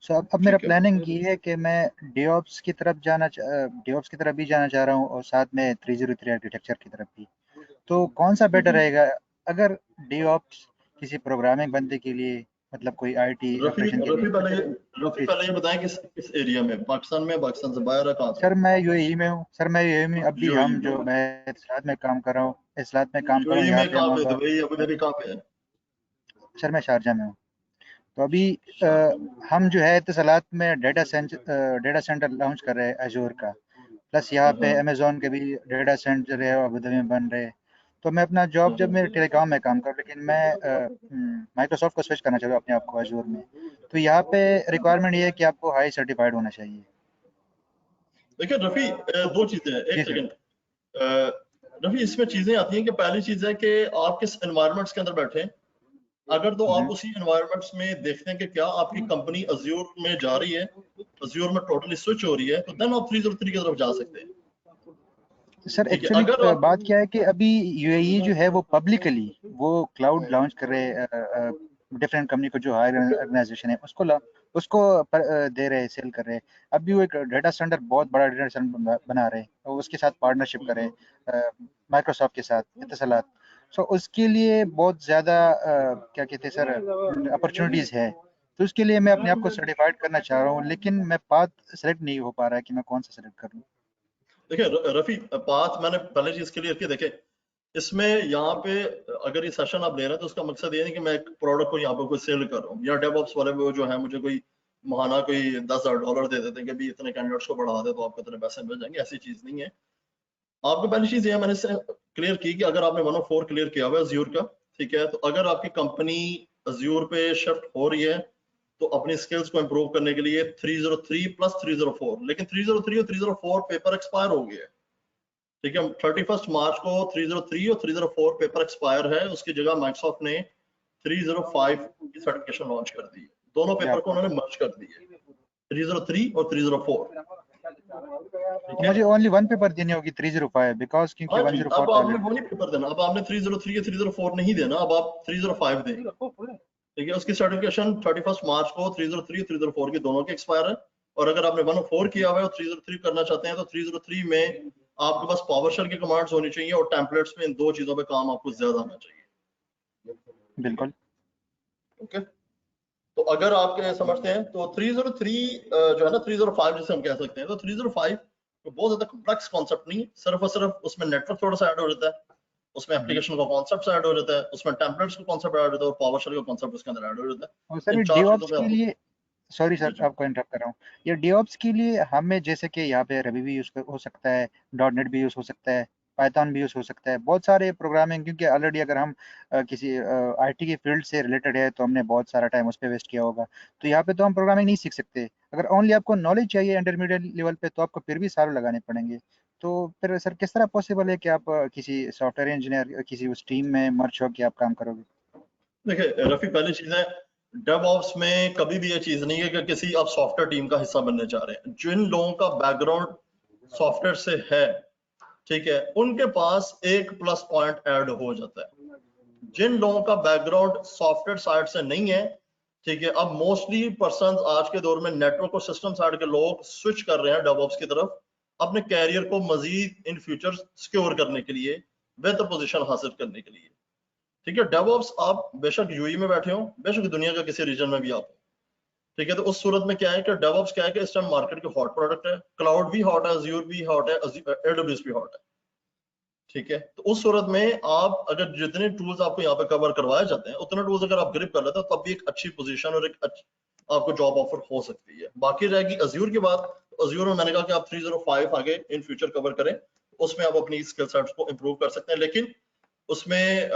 S13: सो अब मेरा प्लानिंग ये है कि मैं DevOps की तरफ DevOps की तरफ भी जाना चाह रहा हूँ और साथ में 303 आर्किटेक्चर की तरफ भी। तो कौन सा बेटर रहेगा अगर DevOps किसी प्रोग्रामिंग बंदे के लिए, मतलब कोई IT ऑपरेशन के लिए?
S2: पहले ये बताएं किस एरिया में, पाकिस्तान में, पाकिस्तान से बाहर है, कहाँ से?
S13: सर मैं UAE में हूँ। सर मैं UAE में अभी
S2: UAE
S13: हम जो मैं इस्लात में काम कर रहा हूँ, इस्लात में काम कर रहा हूँ,
S2: UAE
S13: यहाँ
S2: में
S13: पे
S2: कहाँ
S13: हम
S2: पे? दुबई, अबू धाबी कहाँ पे है?
S13: सर मैं शारजा में हूँ। तो अभी हम जो है इत्तसालात में डेटा सेंटर लॉन्च कर रहे हैं एजूर का, प्लस यहाँ पे अमेजोन के भी डेटा सेंटर है अबू धाबी में बन रहे हैं। तो मैं अपना जॉब जब मेरे टेलीकॉम में काम कर, लेकिन मैं माइक्रोसॉफ्ट को स्विच करना चाह रहा हूँ अपने आप को एजूर में। तो यहाँ पे रिक्वायरमेंट ये है कि आपको हाई सर्टिफाइड होना चाहिए।
S2: देखिए रफी, दो चीजें हैं, एक सेकंड। रफी, इसमें चीजें आती हैं कि पहली चीज है कि आप किस एनवायरनमेंट्स के अंदर बैठे हैं। अगर तो आप उसी एनवायरनमेंट्स में देखते हैं कि क्या आपकी कंपनी अज्यूर में जा रही है, अज्यूर में टोटली स्विच हो रही है, तो देन आप 303 की तरफ जा सकते हैं।
S13: सर एक्चुअली बात क्या है कि अभी UAE जो है वो पब्लिकली वो क्लाउड लॉन्च कर रहे हैं, डिफरेंट कंपनी को जो हायर ऑर्गेनाइजेशन है उसको दे रहे हैं, सेल कर रहे हैं। अभी वो एक डेटा सेंटर, बहुत बड़ा डेटा सेंटर बना रहे हैं और उसके साथ पार्टनरशिप कर रहे हैं माइक्रोसॉफ्ट के साथ, इत्तसालात। सो उसके लिए बहुत ज़्यादा क्या कहते हैं सर, अपॉर्चुनिटीज़ है। तो उसके लिए मैं अपने आप को सर्टिफाइड करना चाह रहा हूँ, लेकिन मैं पाथ सेलेक्ट नहीं हो पा रहा है कि मैं कौन सा सेलेक्ट करूँ।
S2: देखिए रफी, पाथ मैंने पहले चीज क्लियर की। देखे इसमें यहाँ पे अगर ये सेशन आप ले रहे हैं तो उसका मकसद ये नहीं कि मैं एक प्रोडक्ट को यहाँ पे कोई सेल कर रहा हूँ, या डेवऑप्स वाले वो जो है मुझे कोई महाना कोई $10,000 दे देते हैं कि भी इतने कैंडिडेट्स को बढ़ा दे तो आपको इतने पैसे मिल जाएंगे। ऐसी चीज नहीं है। आपको पहली चीज ये मैंने क्लियर की कि अगर आपने 104 क्लियर किया हुआ है अज्यूर का, ठीक है, तो अगर आपकी कंपनी अज्यूर पे शिफ्ट हो रही है तो अपनी स्किल्स को इंप्रूव करने के लिए 303 प्लस 304, लेकिन 303 और 304 पेपर एक्सपायर हो गया है, ठीक है। 31 मार्च को 303 और 304 पेपर एक्सपायर है, उसकी जगह माइक्रोसॉफ्ट ने 305 की सर्टिफिकेशन लॉन्च कर दी है। दोनों पेपर को उन्होंने मर्ज कर दिए, 303 और 304।
S13: मुझे ओनली वन पेपर देनी होगी 305, बिकॉज क्योंकि 104
S2: अब आपने वो नहीं पेपर देना, अब आपने 303 या 304 नहीं देना, अब आप 305 देंगे, ठीक है। उसकी सर्टिफिकेशन 31 मार्च को 303 304 की दोनों के एक्सपायर है। और अगर आपने 104 किया हुआ है और 303 करना चाहते हैं तो 303 में आपके पास पावरशेल की कमांड्स होनी चाहिए और टेम्पलेट्स में इन दो चीजों पे काम आपको ज्यादा आना चाहिए।
S13: बिल्कुल
S2: ओके, तो अगर आप समझते हैं तो 303 जो है ना, 305 जिसे हम कह सकते हैं, तो 305 तो बहुत ज्यादा कॉम्प्लेक्स कॉन्सेप्ट नहीं है। सिर्फ और सिर्फ उसमें नेटवर्क थोड़ा सा ऐड हो जाता है, उसमें एप्लीकेशन का कॉन्सेप्ट ऐड हो जाता है, उसमें टेम्पलेट्स का कॉन्सेप्ट ऐड हो जाता है और पावरशेल का कॉन्सेप्ट उसके अंदर ऐड हो जाता है।
S13: और सर DevOps के लिए, सॉरी सर आपको इंटरप्ट कर रहा हूँ, ये DevOps के लिए हमें जैसे कि यहाँ पे Ruby भी यूज हो सकता है, .NET भी यूज हो सकता है, पाइथन भी यूज हो सकता है, बहुत सारे प्रोग्रामिंग, क्योंकि ऑलरेडी अगर हम किसी IT की फील्ड से रिलेटेड है तो हमने बहुत सारा टाइम उस पर वेस्ट किया होगा। तो यहाँ पे तो हम प्रोग्रामिंग नहीं सीख सकते। अगर ओनली आपको नॉलेज चाहिए इंटरमीडिएट लेवल पे तो आपको फिर भी सालों लगाने पड़ेंगे। तो फिर सर किस तरह पॉसिबल है कि आप किसी सॉफ्टवेयर इंजीनियर किसी उस टीम में मर्ज हो कि आप काम करोगे?
S2: देखिए रफी, पहली चीज है डेवऑप्स में कभी भी ये चीज नहीं है कि किसी आप सॉफ्टवेयर टीम का हिस्सा बनने जा रहे हैं। जिन लोगों का बैकग्राउंड सॉफ्टवेयर से है, ठीक है, उनके पास एक प्लस पॉइंट ऐड हो जाता है। जिन लोगों का बैकग्राउंड सॉफ्टवेयर साइड से नहीं है, ठीक है, अब मोस्टली पर्सन आज के दौर में नेटवर्क और सिस्टम साइड के लोग स्विच कर रहे हैं डेवऑप्स की तरफ अपने कैरियर को मजीद इन फ्यूचर सिक्योर करने के लिए, बेहतर पोजीशन हासिल करने के लिए, ठीक है। डेवऑप्स आप बेशक यूएई में बैठे हो, बेशक दुनिया का किसी रीजन में भी आप हो, ठीक है, तो उस सूरत में क्या है कि डेवऑप्स क्या है कि इस टाइम मार्केट की हॉट प्रोडक्ट है। क्लाउड भी हॉट है, अज्यूर भी हॉट है, AWS भी हॉट है, ठीक है। तो उस सूरत में आप अगर जितने टूल्स आपको यहाँ पे कवर करवाए जाते हैं उतने टूल्स अगर आप ग्रिप कर लेते हैं तब भी एक अच्छी पोजीशन और एक आपको जॉब ऑफर हो सकती है। बाकी रहेगी अज्यूर की बात। अज्यूर में मैंने कहा कि आप 305 आगे इन फ्यूचर कवर करें, उसमें आप अपनी स्किल सेट्स को इंप्रूव कर सकते हैं, लेकिन उसमें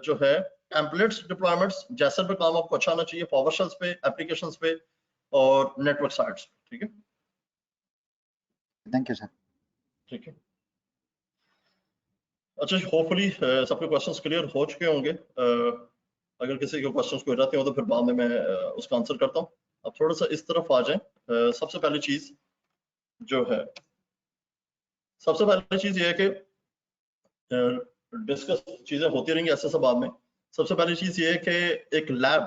S2: जो है टेम्पलेट्स डिप्लॉयमेंट्स जैसे पे काम आपको अच्छा आना चाहिए, पावरशेल्स पे, एप्लीकेशंस पे और नेटवर्क साइट्स पे। ठीक है,
S13: थैंक यू सर। ठीक है,
S2: अच्छा, होपफुली सबके क्वेश्चंस क्लियर हो चुके होंगे। अगर किसी के क्वेश्चंस कोई रहते हो तो फिर बाद में मैं उसका आंसर करता हूँ। अब थोड़ा सा इस तरफ आ जाएं। सबसे पहली चीज जो है, सबसे पहली चीज ये है कि डिस्कस चीजें होती रहेंगी ऐसे सब बाद में। सबसे पहली चीज ये है कि एक लैब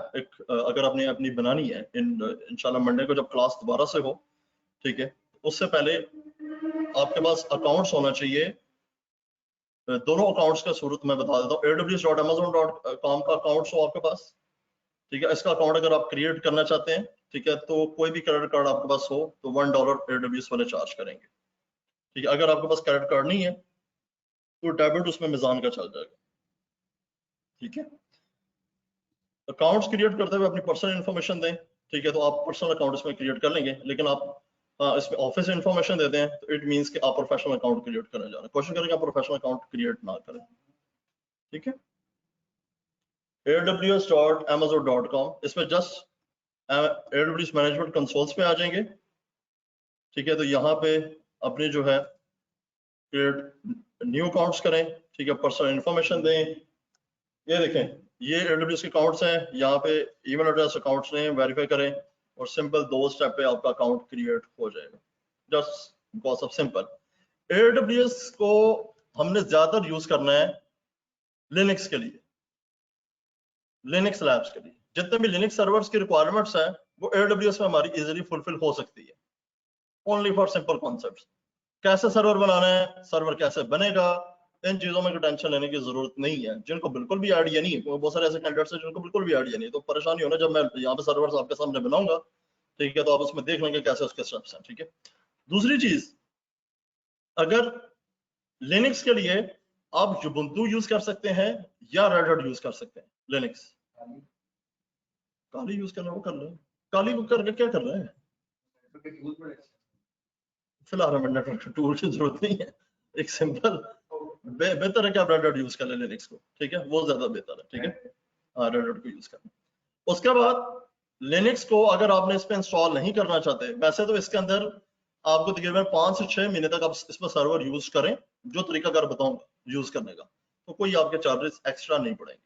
S2: अगर आपने अपनी बनानी है इंशाल्लाह मंडे को जब क्लास दोबारा से हो, ठीक है, उससे पहले आपके पास अकाउंट्स होना चाहिए। दोनों अकाउंट्स का सूरत मैं बता देता हूँ। aws.amazon.com का अकाउंट हो आपके पास, ठीक है। इसका अकाउंट अगर आप क्रिएट करना चाहते हैं, ठीक है, तो कोई भी क्रेडिट कार्ड आपके पास हो तो $1 AWS वाले चार्ज करेंगे, ठीक है। अगर आपके पास क्रेडिट कार्ड नहीं है तो डेबिट उसमें मिजान का चल जाएगा, ठीक है। अकाउंट्स क्रिएट करते हुए अपनी पर्सनल इन्फॉर्मेशन दें, ठीक है, तो आप पर्सनल अकाउंट इसमें क्रिएट कर लेंगे। लेकिन आप इसमें ऑफिस इन्फॉर्मेशन देते हैं तो इट मींस कि आप प्रोफेशनल अकाउंट क्रिएट करने जा रहे हैं। कोशिश करें कि आप प्रोफेशनल अकाउंट क्रिएट ना करें, ठीक है। aws.amazon.com, इसमें जस्ट AWS मैनेजमेंट कंसोल्स पे आ जाएंगे, ठीक है। तो यहाँ पे अपने जो है क्रिएट न्यू अकाउंट्स करें, ठीक है, पर्सनल इन्फॉर्मेशन दें। ये देखें, ये AWS के अकाउंट्स हैं, यहाँ पे ईमेल एड्रेस अकाउंट्स ने वेरीफाई करें और सिंपल 2 स्टेप पे आपका अकाउंट क्रिएट हो जाएगा, just because of simple. AWS को हमने ज्यादातर यूज करना है लिनक्स के लिए, लिनक्स लैब्स के लिए। जितने भी लिनक्स सर्वर्स की रिक्वायरमेंट्स हैं वो AWS में हमारी इजीली फुलफिल हो सकती है, ओनली फॉर सिंपल कॉन्सेप्ट्स। कैसे सर्वर बनाना है, सर्वर कैसे बनेगा, इन चीजों में टेंशन लेने की जरूरत नहीं है। जिनको बिल्कुल भी आइडिया नहीं है, बहुत सारे ऐसे कैंडिडेट्स हैं जिनको बिल्कुल भी आइडिया नहीं है, तो परेशानी होना जब मैं यहाँ पे सर्वर्स आपके सामने बनाऊंगा, ठीक है, तो आप उसमें देख लेंगे कैसे उसके स्टेप्स हैं, ठीक है। दूसरी चीज, अगर लिनक्स के लिए आप ubuntu यूज कर सकते हैं या रेड हैट यूज कर सकते हैं। लिनक्स काली यूज करना वो कर रहे हैं, काली को करके क्या कर रहे हैं? फिलहाल हमें नेटवर्क टूल की जरूरत नहीं है, एक सिंपल बेहतर है कि आप रेड हैट यूज कर लें लिनक्स को, ठीक है, वो ज्यादा बेहतर है, ठीक है। हाँ, रेड हैट को यूज करें। उसके बाद लिनक्स को अगर आपने इस पे इंस्टॉल नहीं करना चाहते, वैसे तो इसके अंदर आपको तकरीबन 5 से 6 महीने तक आप इस पर सर्वर यूज करें, जो तरीका कार बताऊंगा यूज करने का, तो कोई आपके चार्जेस एक्स्ट्रा नहीं पड़ेंगे,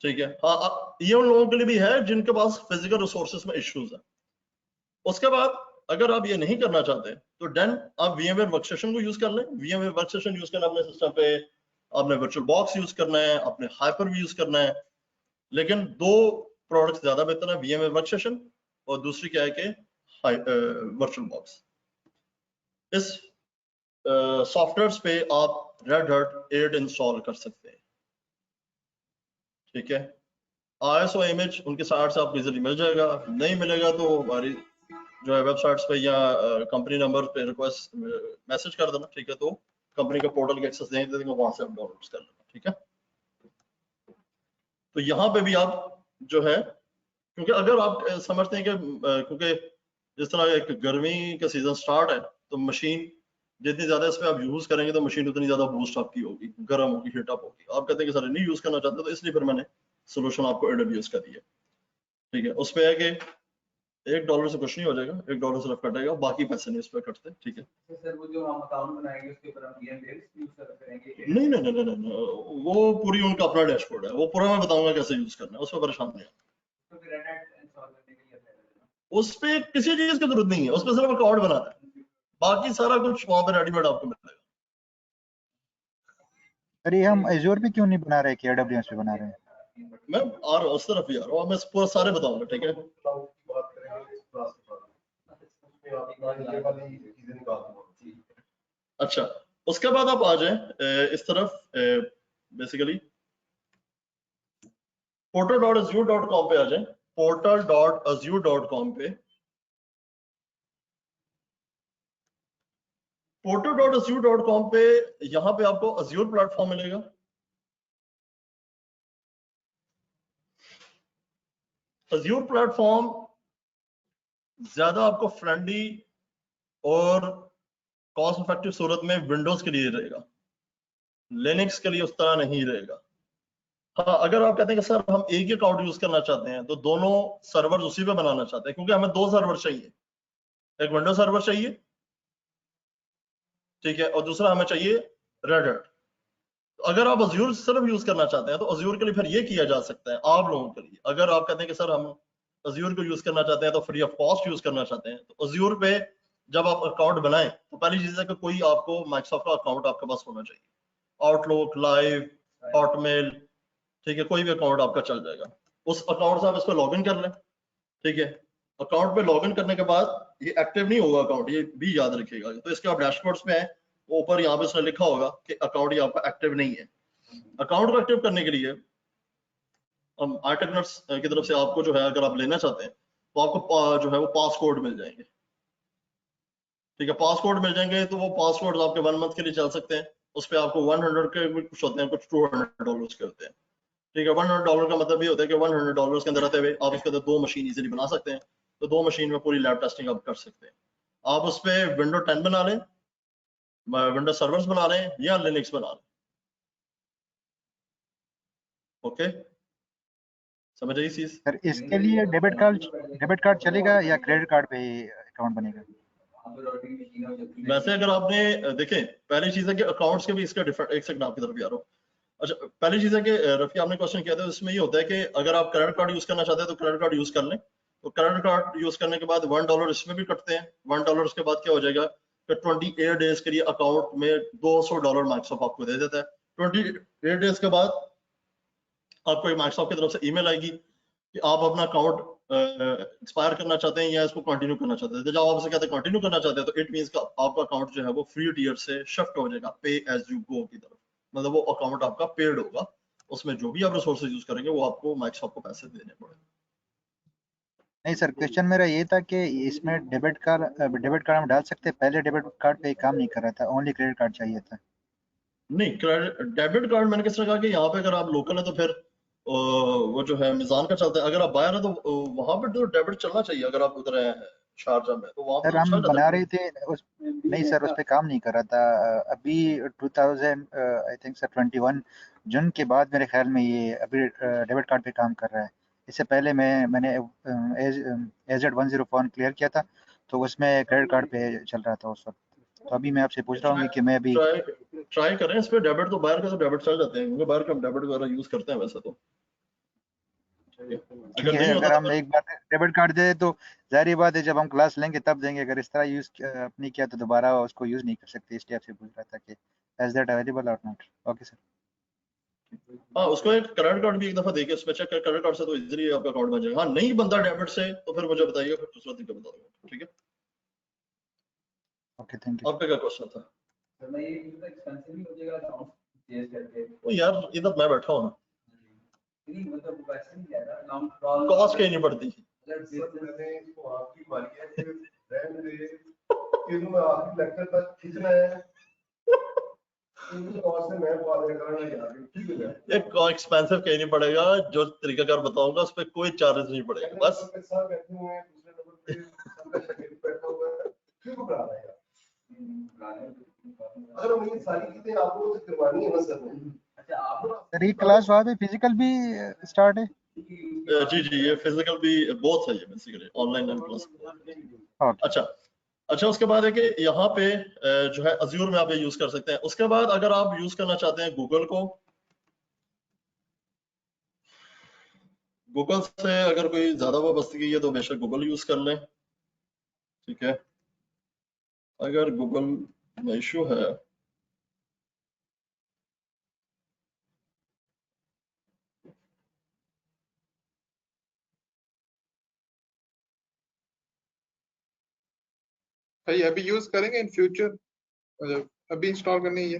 S2: ठीक है। हाँ, ये उन लोगों के लिए भी है जिनके पास फिजिकल रिसोर्सेज में इश्यूज है। उसके बाद अगर आप ये नहीं करना चाहते तो देन आप VMware वर्कस्टेशन को यूज कर लें। VMware वर्कस्टेशन यूज करना अपने सिस्टम पे, आपने वर्चुअल बॉक्स यूज करना है, आपने हाइपर भी यूज करना है, लेकिन 2 प्रोडक्ट ज्यादा बेहतर है, VMware वर्कस्टेशन और दूसरी क्या है कि वर्चुअल बॉक्स। इस सॉफ्टवेयर पे आप रेड हैट 8 इंस्टॉल कर सकते हैं, ठीक है। ISO इमेज उनके साइट से आपको इजीली मिल जाएगा, नहीं मिलेगा तो हमारी जो है वेबसाइट्स पे या कंपनी नंबर पे रिक्वेस्ट मैसेज कर देना, ठीक है, तो कंपनी का पोर्टल के एक्सेस दे देंगे, वहां से आप डाउनलोड कर लेना, ठीक है। तो यहाँ पे भी आप जो है, क्योंकि अगर आप समझते हैं कि क्योंकि जिस तरह एक गर्मी का सीजन स्टार्ट है तो मशीन जितनी ज्यादा इस पे आप यूज करेंगे तो मशीन उतनी ज्यादा बूस्ट आपकी होगी, गर्म होगी, हीट अप होगी। आप कहते हैं कि सर नहीं यूज करना चाहते, तो इसलिए फिर मैंने सोल्यूशन आपको AWS का दिया, ठीक है। उस पे है कि $1 से कुछ नहीं हो जाएगा, $1 सिर्फ कटेगा, बाकी पैसे नहीं उस पर कटते, ठीक है।
S12: सर वो जो हम अकाउंट बनाएंगे उसके ऊपर हम VMware यूज करेंगे?
S2: नहीं नहीं नहीं नहीं, वो पूरी उनका अपना डैशबोर्ड है, वो पूरा मैं बताऊंगा कैसे यूज करना है, उस पर परेशान नहीं है।
S12: तो फिर रेड हैट इंस्टॉल करने के लिए
S2: उस पे किसी चीज की जरूरत नहीं है, उस पर सिर्फ अकाउंट बनाना है, बाकी सारा कुछ वहां पे रेडीमेड आपको मिलेगा।
S13: अरे हम एज्योर पे क्यों नहीं बना रहे कि AWS पे बना रहे हैं?
S2: मैं और उस तरफ ही आ रहा हूँ, मैं पूरा सारे बताऊंगा, ठीक है। अच्छा, उसके बाद आप आ जाएं इस तरफ, बेसिकली portal.azure.com पे आ जाएं, portal.azure.com पे। photo.azure.com पे यहाँ पे आपको Azure प्लेटफॉर्म मिलेगा। Azure प्लेटफॉर्म ज्यादा आपको फ्रेंडली और कॉस्ट इफेक्टिव सूरत में विंडोज के लिए रहेगा, लिनक्स के लिए उस तरह नहीं रहेगा। हाँ, अगर आप कहते हैं कि सर हम एक ही अकाउंट यूज करना चाहते हैं तो दोनों सर्वर उसी पे बनाना चाहते हैं, क्योंकि हमें दो सर्वर चाहिए, एक विंडो सर्वर चाहिए, ठीक है, और दूसरा हमें चाहिए रेड हैट। अगर आप Azure सिर्फ यूज करना चाहते हैं तो Azure के लिए फिर ये किया जा सकता है आप लोगों के लिए। अगर आप कहते हैं कि सर हम Azure को यूज करना चाहते हैं तो फ्री ऑफ कॉस्ट यूज करना चाहते हैं, तो Azure पे जब आप अकाउंट बनाएं तो पहली चीज है कि कोई आपको माइक्रोसॉफ्ट का अकाउंट आपके पास होना चाहिए, आउटलुक, लाइव, हॉटमेल, ठीक है, कोई भी अकाउंट आपका चल जाएगा। उस अकाउंट से आप इस पर लॉग इन कर लें, ठीक है। अकाउंट पे लॉग इन करने के बाद ये एक्टिव नहीं होगा अकाउंट, ये भी याद रखिएगा। तो इसके आप डैशबोर्ड्स में आए, ऊपर यहाँ पे उसने लिखा होगा कि अकाउंट ये आपका एक्टिव नहीं है। अकाउंट को एक्टिव करने के लिए iTechNuts की तरफ से आपको जो है, अगर आप लेना चाहते हैं तो आपको जो है वो पासकोड मिल जाएंगे, ठीक है। पासकोड मिल जाएंगे तो वो पासकोड आपके 1 मंथ के लिए चल सकते हैं। उस पर आपको 100 के भी कुछ होते हैं, कुछ $200 के होते हैं, ठीक है। $100 का मतलब ये होता है कि $100 के अंदर रहते हुए आप उसके अंदर 2 मशीन इजीली बना सकते हैं। तो 2 मशीन में पूरी लैब टेस्टिंग आप कर सकते हैं। आप उस पर विंडो 10 बना लें, विंडो सर्वर्स बना लें या लिनक्स बना लें, ओके, समझ आई चीज।
S13: सर इसके लिए डेबिट कार्ड चलेगा या क्रेडिट कार्ड पे अकाउंट बनेगा?
S2: वैसे अगर आपने देखें, पहली चीज है कि अकाउंट्स के भी इसका डिफरेंट, एक सेकंड आपकी तरफ भी आ रहा हूं। अच्छा, पहली चीज है कि रफी आपने क्वेश्चन किया था, इसमें ये होता है कि अगर आप क्रेडिट कार्ड यूज करना चाहते हैं तो क्रेडिट कार्ड यूज कर लें। तो क्रेडिट कार्ड यूज करने के बाद $1 इसमें भी कटते हैं। $1 के बाद क्या हो जाएगा कि 28 डेज के लिए अकाउंट में $200 माइक्रोसॉफ्ट आपको दे देता है। 28 डेज के बाद आपको माइक्रोसॉफ्ट की तरफ से ईमेल आएगी कि आप अपना अकाउंट एक्सपायर करना चाहते हैं या इसको कंटिन्यू करना चाहते हैं। तो जब आप उसे कहते हैं कंटिन्यू करना चाहते हैं तो इट मींस का आपका अकाउंट जो है वो फ्री टियर से शिफ्ट हो जाएगा पे एज यू गो की तरफ। मतलब वो अकाउंट आपका पेड होगा, उसमें जो भी आप रिसोर्सेज यूज करेंगे वो आपको माइक्रोसॉफ्ट को पैसे देने पड़ेंगे।
S13: नहीं सर, क्वेश्चन मेरा ये था कि इसमें डेबिट कार्ड हम डाल सकते हैं? पहले डेबिट कार्ड पे काम नहीं कर रहा था, ओनली क्रेडिट कार्ड चाहिए था।
S2: नहीं, डेबिट कार्ड मैंने किस तरह कहा कि यहाँ पे अगर आप लोकल है तो फिर वो जो है मिजान का चलता है। अगर आप बाहर है तो वहां पे तो डेबिट चलना चाहिए। अगर आप उधर हैं शारजा में तो वहां
S13: सर
S2: पे
S13: हम बना रहे थे नहीं सर, उस पे काम नहीं कर रहा था। अभी 2000 आई थिंक सर 21 जून के बाद मेरे ख्याल में ये अभी डेबिट कार्ड पे काम कर रहा है। इससे पहले मैंने AZ-104 क्लियर किया था तो उसमें क्रेडिट कार्ड पे चल रहा था उस वक्त। तो अभी मैं आपसे पूछ रहा हूँ कि मैं अभी
S2: ट्राई करें इस पे डेबिट। तो बाहर का तो डेबिट चल जाते हैं क्योंकि बाहर का हम डेबिट वगैरह यूज करते हैं वैसे तो।
S13: ठीक है, अगर हम एक बार डेबिट कार्ड दे तो जाहिर बात है जब हम क्लास लेंगे तब देंगे। अगर इस तरह यूज नहीं किया तो दोबारा उसको यूज नहीं कर सकते। इसलिए आपसे पूछ रहा था कि इज दैट अवेलेबल और नॉट। Okay sir.
S2: हाँ, उसको एक क्रेडिट कार्ड भी एक दफा देके उसमें चेक कर, क्रेडिट कार्ड से तो इजीली आपका अकाउंट बन जाएगा। हाँ, नहीं बनता डेबिट से तो फिर मुझे बताइए, फिर दूसरा तरीका बता दूंगा, ठीक है।
S13: Okay, thank you.
S2: आपका क्या क्वेश्चन था?
S12: सर मैं ये एक्सपेंसिव ही हो जाएगा अकाउंट चेंज करके।
S2: ओ यार, इधर मैं बैठा हूं ना,
S12: नहीं मतलब वैसे नहीं है ना, अकाउंट
S2: कॉस्ट कहीं नहीं पड़ती।
S9: मैंने इसको आपकी मारी है कि रहने दे, कि मैं आखिरी लेक्चर तक खींचना है। इनकी कॉस्ट से मैं पाले करना यार, ठीक है।
S2: एक एक्सपेंसिव कहीं नहीं पड़ेगा, जो तरीकाकार बताऊंगा उस पर कोई चार्जेस नहीं पड़ेगा। बस
S9: सब बैठे हुए हैं दूसरे नंबर पे, सबका शकील बैठा हुआ है, क्यों घबरा रहा है? अगर हम ये सारी चीजें आप लोगों से करवानी है ना सर। अच्छा, आप
S13: सर ये क्लास वहाँ पे फिजिकल भी स्टार्ट है?
S2: जी जी, ये फिजिकल भी बहुत है, ये बेसिकली ऑनलाइन एंड प्लस। अच्छा, उसके बाद है कि यहाँ पे जो है Azure में आप ये यूज कर सकते हैं। उसके बाद अगर आप यूज करना चाहते हैं गूगल को, गूगल से अगर कोई ज्यादा वाबस्तगी है तो बेशक गूगल यूज कर लें, ठीक है। अगर गूगल में इशू है
S3: भाई अभी यूज करेंगे इन फ्यूचर, मतलब अभी इंस्टॉल करनी है?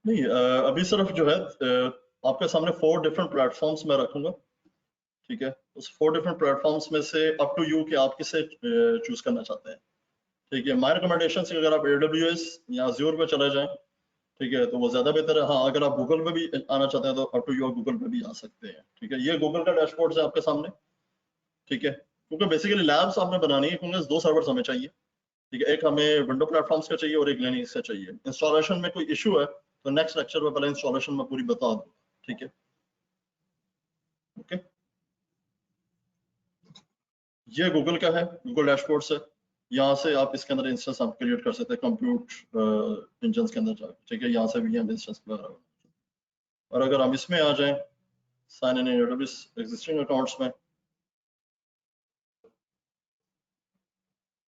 S2: नहीं, अभी सिर्फ जो है आपके सामने 4 डिफरेंट प्लेटफॉर्म्स में रखूंगा, ठीक है। उस 4 डिफरेंट प्लेटफॉर्म्स में से अप टू यू कि आप किसे चूज करना चाहते हैं। ठीक है। माय रिकमेंडेशन से अगर आप AWS या Azure पे चले जाएं, ठीक है, तो वो ज्यादा बेहतर है। हाँ, अगर आप गूगल पे भी आना चाहते हैं तो अप टू यू, गूगल पे भी आ सकते हैं। ठीक है, ये गूगल का डैशबोर्ड है आपके सामने। ठीक है, क्योंकि बेसिकली लैब्स आपने बनानी है, क्योंकि 2 सर्वर्स हमें चाहिए। ठीक है, एक हमें विंडो प्लेटफॉर्म्स का चाहिए और एक लिनक्स का चाहिए। इंस्टॉलेशन में कोई इशू है तो नेक्स्ट लेक्चर में पहले इंस्टॉलेशन में पूरी बता दूँ। ठीक है, ओके। ये गूगल का है, गूगल डैशबोर्ड से। यहाँ से आप इसके अंदर इंस्टेंस आप क्रिएट कर सकते हैं कंप्यूट इंजन के अंदर जाकर। ठीक है, यहाँ से भी हम इंस्टेंस वगैरह। और अगर हम इसमें आ जाएं sign in AWS existing accounts में,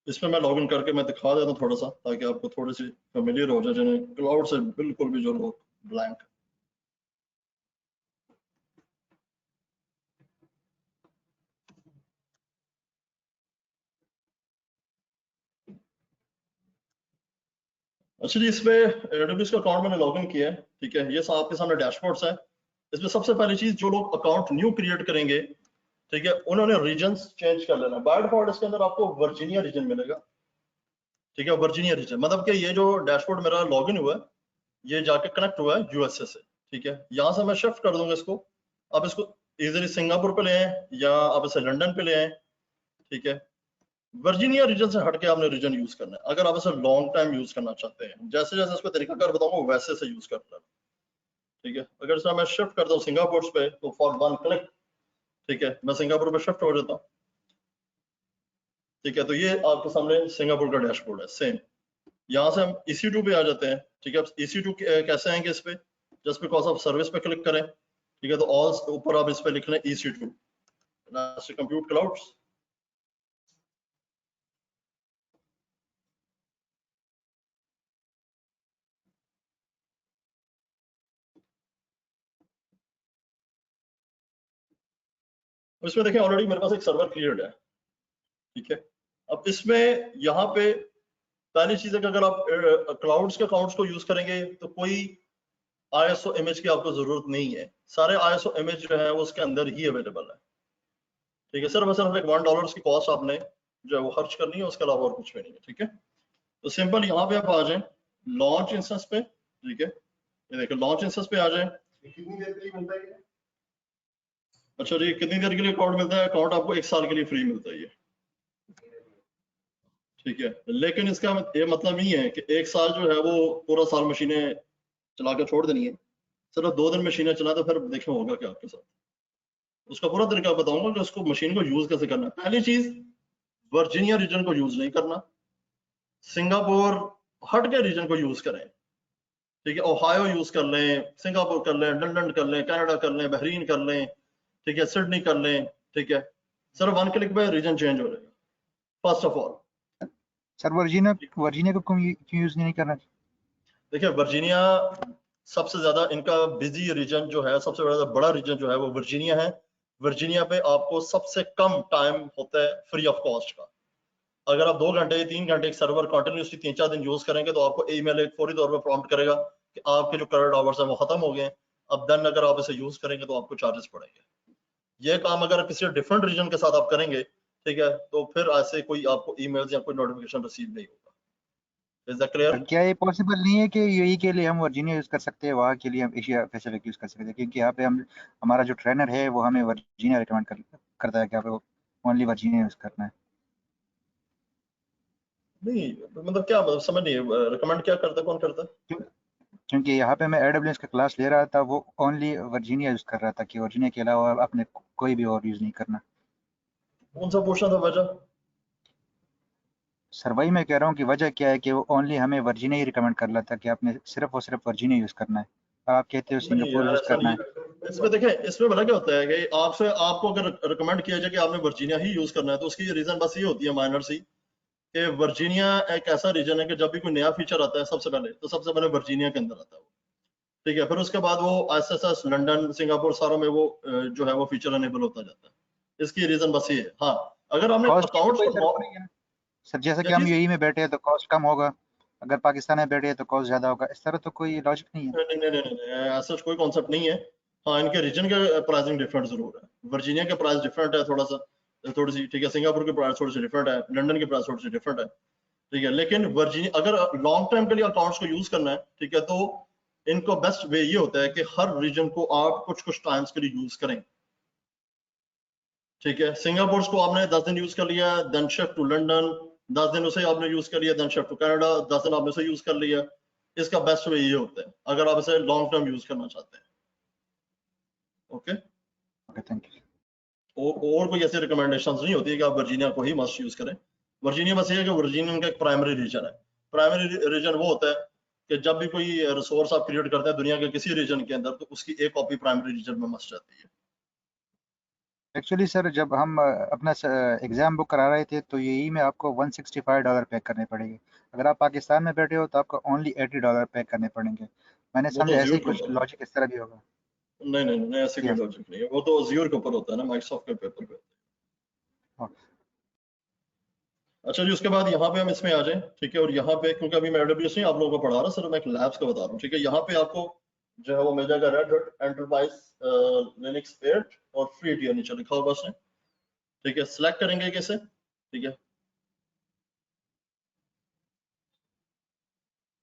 S2: इसमें मैं लॉगिन करके मैं दिखा देता हूँ थोड़ा सा, ताकि आपको थोड़ी सी फेमिलियर हो जाए जिन्हें क्लाउड से बिल्कुल भी जो लोग ब्लैंक। अच्छा जी, इसमें AWS का अकाउंट मैंने लॉगिन किया है। ठीक है, ये आपके सामने डैशबोर्ड्स है। इसमें सबसे पहली चीज, जो लोग अकाउंट न्यू क्रिएट करेंगे, ठीक है, उन्होंने रीजन्स चेंज कर लेना। बाय डिफॉल्ट इसके अंदर आपको वर्जीनिया रीजन मिलेगा। ठीक है, वर्जीनिया रीजन मतलब कि ये जो डैशबोर्ड मेरा लॉगिन हुआ है, ये जाके कनेक्ट हुआ है USA से। ठीक है, यहाँ से मैं शिफ्ट कर दूंगा इसको। आप इसको इजीली सिंगापुर पे ले आए या आप इसे लंदन पे ले आए। ठीक है, वर्जीनिया रीजन से हटके आपने रीजन यूज करना है अगर आप इसे लॉन्ग टाइम यूज करना चाहते हैं। जैसे जैसे इसको तरीकाकार बताऊंगा वैसे से यूज कर लेना। ठीक है, अगर इसे मैं शिफ्ट करता हूँ सिंगापुर पे, तो फॉर 1 क्लिक, ठीक है, मैं सिंगापुर पे शिफ्ट हो जाता हूँ। ठीक है, तो ये आपके सामने सिंगापुर का डैशबोर्ड है सेम। यहाँ से हम EC2 पे आ जाते हैं। ठीक है, EC2 कैसे आएंगे इस पे? जस्ट बिकॉज आप सर्विस पे क्लिक करें। ठीक है, तो ऑल ऊपर आप इस पे लिख लें EC2 कंप्यूट क्लाउड्स। इसमें देखें ऑलरेडी मेरे पास एक सर्वर क्रिएट है। ठीक है, अब इसमें यहाँ पे पहली चीज है कि अगर आप क्लाउड्स के अकाउंट्स को यूज करेंगे तो कोई ISO इमेज की आपको जरूरत नहीं है। सारे ISO इमेज जो है वो उसके अंदर ही अवेलेबल है। ठीक है, सिर्फ एक $1 की कॉस्ट आपने जो है वो खर्च करनी है, उसके अलावा और कुछ भी नहीं है। ठीक है, तो सिंपल यहाँ पे आप आ जाएं लॉन्च इंस्टेंस पे। ठीक है, ये देखिए लॉन्च इंस्टेंस पे आ जाएं।
S9: कितनी देर के लिए मिलता है ये?
S2: अच्छा जी, कितनी देर के लिए अकाउंट मिलता है? अकाउंट आपको 1 साल के लिए फ्री मिलता है ये। ठीक है, लेकिन इसका ये मतलब नहीं है कि 1 साल जो है वो पूरा साल मशीनें चला के छोड़ देनी है। सिर्फ 2 दिन मशीनें चला तो फिर देखें होगा क्या आपके साथ। उसका पूरा तरीका बताऊंगा कि उसको मशीन को यूज कैसे करना है। पहली चीज, वर्जीनिया रीजन को यूज नहीं करना, सिंगापुर हट के रीजन को यूज करें। ठीक है, ओहायो यूज कर लें, सिंगापुर कर लें, लंदन कर लें, कनाडा कर लें, बहरीन कर लें, ठीक है, सिडनी कर लें। ठीक है, सिर्फ 1 क्लिक पे रीजन चेंज हो जाएगा। First of all
S13: sir Virginia को क्यों यूज नहीं करना?
S2: देखिए, वर्जीनिया सबसे ज्यादा इनका बिजी रीजन जो है, सबसे बड़ा रीजन जो है वो वर्जीनिया है। वर्जीनिया पे आपको सबसे कम टाइम होता है फ्री ऑफ कॉस्ट का। अगर आप 2 घंटे 3 घंटे एक सर्वर कंटिन्यूसली 3-4 दिन यूज करेंगे तो आपको ईमेल एक फौरी तौर पर प्रॉम्प्ट करेगा कि आपके जो करंट आवर्स हैं वो खत्म हो गए। अब देन अगर आप इसे यूज करेंगे तो आपको चार्जेस पड़ेंगे। ये काम अगर किसी डिफरेंट रीजन के साथ आप करेंगे, ठीक है, तो फिर ऐसे कोई आपको ईमेल्स या कोई नोटिफिकेशन रिसीव नहीं होगा। Is that clear?
S13: क्या ये पॉसिबल नहीं है कि यूएई के लिए हम वर्जीनिया यूज कर सकते हैं, वहाँ के लिए हम एशिया पैसिफिक यूज कर सकते हैं? क्योंकि यहाँ पे हमारा जो ट्रेनर है वो हमें वर्जीनिया रिकमेंड करता है कि आपको ओनली वर्जीनिया यूज करना है।
S2: नहीं मतलब क्या, मतलब समझ नहीं, रिकमेंड क्या करता है, कौन करता है?
S13: क्योंकि यहाँ पे मैं AWS का क्लास ले रहा था, वो ओनली वर्जीनिया यूज कर रहा था कि वर्जीनिया के अलावा आपने कोई भी और यूज नहीं करना।
S2: कौन सा पूछना था वजह?
S13: सर वही मैं कह रहा हूँ कि वजह क्या है कि वो ओनली हमें वर्जीनिया ही रिकमेंड कर रहा था कि आपने सिर्फ और सिर्फ वर्जीनिया यूज करना है, और आप कहते हो
S2: नहीं
S13: सिंगापुर
S2: यार,
S13: यूज
S2: ऐसा
S13: करना
S2: नहीं
S13: है।
S2: है। इसमें देखें, इसमें भला क्या होता है कि आपको अगर रिकमेंड किया जाए कि आपने वर्जीनिया ही यूज करना है, तो उसकी रीजन बस ये होती है माइनर सी, कि वर्जीनिया एक ऐसा रीजन है कि जब भी कोई नया फीचर आता है सबसे पहले वर्जीनिया के अंदर आता है वो। ठीक है, फिर उसके बाद वो SSS लंदन सिंगापुर सारों में वो जो है वो फीचर अनेबल होता जाता है। इसकी रीजन बस ये है। हाँ, अगर हमने
S13: कॉस्ट की तो
S2: अकाउंट्स
S13: कोई
S2: को
S13: फर्क नहीं है ना सर, जैसे कि
S2: क्या
S13: हम
S2: चीज?
S13: यूएई में बैठे हैं तो कॉस्ट कम होगा, अगर पाकिस्तान में बैठे हैं तो कॉस्ट ज्यादा होगा, इस तरह तो कोई लॉजिक नहीं है।
S2: नहीं नहीं नहीं नहीं, ऐसा कोई कॉन्सेप्ट नहीं है। हाँ, इनके रीजन का प्राइसिंग डिफरेंट जरूर है। वर्जीनिया का प्राइस डिफरेंट है थोड़ा सा, थोड़ी सी। ठीक है, सिंगापुर की प्राइस थोड़ी सी डिफरेंट है, लंदन की प्राइस थोड़ी सी डिफरेंट है। ठीक है। लेकिन वर्जीनिया अगर लॉन्ग टर्म के लिए अकाउंट्स को यूज करना है, ठीक है, तो इनको बेस्ट वे ये होता है कि हर रीजन को आप कुछ कुछ टाइम्स के लिए यूज करें। ठीक है, सिंगापुर को आपने 10 दिन यूज कर लिया, देन शिफ्ट टू लंदन, 10 दिन उसे आपने यूज कर लिया, देन शिफ्ट टू कनाडा, 10 दिन आपने उसे यूज कर लिया। इसका बेस्ट वे ये होता है अगर आप इसे लॉन्ग टर्म यूज करना चाहते हैं। Okay,
S13: thank you.
S2: और कोई ऐसी रिकमेंडेशंस नहीं होती है कि आप वर्जीनिया को ही मस्ट यूज करें। वर्जीनिया बस ये है कि वर्जीनिया उनका एक प्राइमरी रीजन है। प्राइमरी रीजन वो होता है कि जब भी कोई रिसोर्स आप क्रिएट करते हैं दुनिया के किसी रीजन के अंदर, तो उसकी एक कॉपी प्राइमरी रीजन में मस्ट रहती है।
S13: एक्चुअली सर जब हम अपना एग्जाम बुक करा रहे थे तो यही में आपको $165 पे करने पड़ेंगे। अगर आप पाकिस्तान में बैठे हो तो आपको ओनली $80 पे करने पड़ेंगे। मैंने
S2: वो तो
S13: समझा ऐसे ही
S2: Azure के
S13: कुछ
S2: ऊपर है।
S13: लॉजिक इस तरह भी होगा।
S2: नहीं नहीं नहीं, ऐसे कोई
S13: Yes.
S2: लॉजिक नहीं है, वो तो Azure के ऊपर होता है ना, माइक्रोसॉफ्ट के पेपर पे।
S13: Okay.
S2: अच्छा जी, उसके बाद यहाँ पे हम इसमें आ जाएं। ठीक है, और यहाँ पे क्योंकि अभी मैं AWS नहीं आप लोगों को पढ़ा रहा, सर मैं एक लैब्स का बता रहा हूँ। ठीक है, यहाँ पे आपको जो है वो मिल जाएगा रेड डॉट एंटरप्राइज लिनक्स 8 और फ्री टियर नीचे लिखा होगा उसने। ठीक है, सिलेक्ट करेंगे कैसे? ठीक है,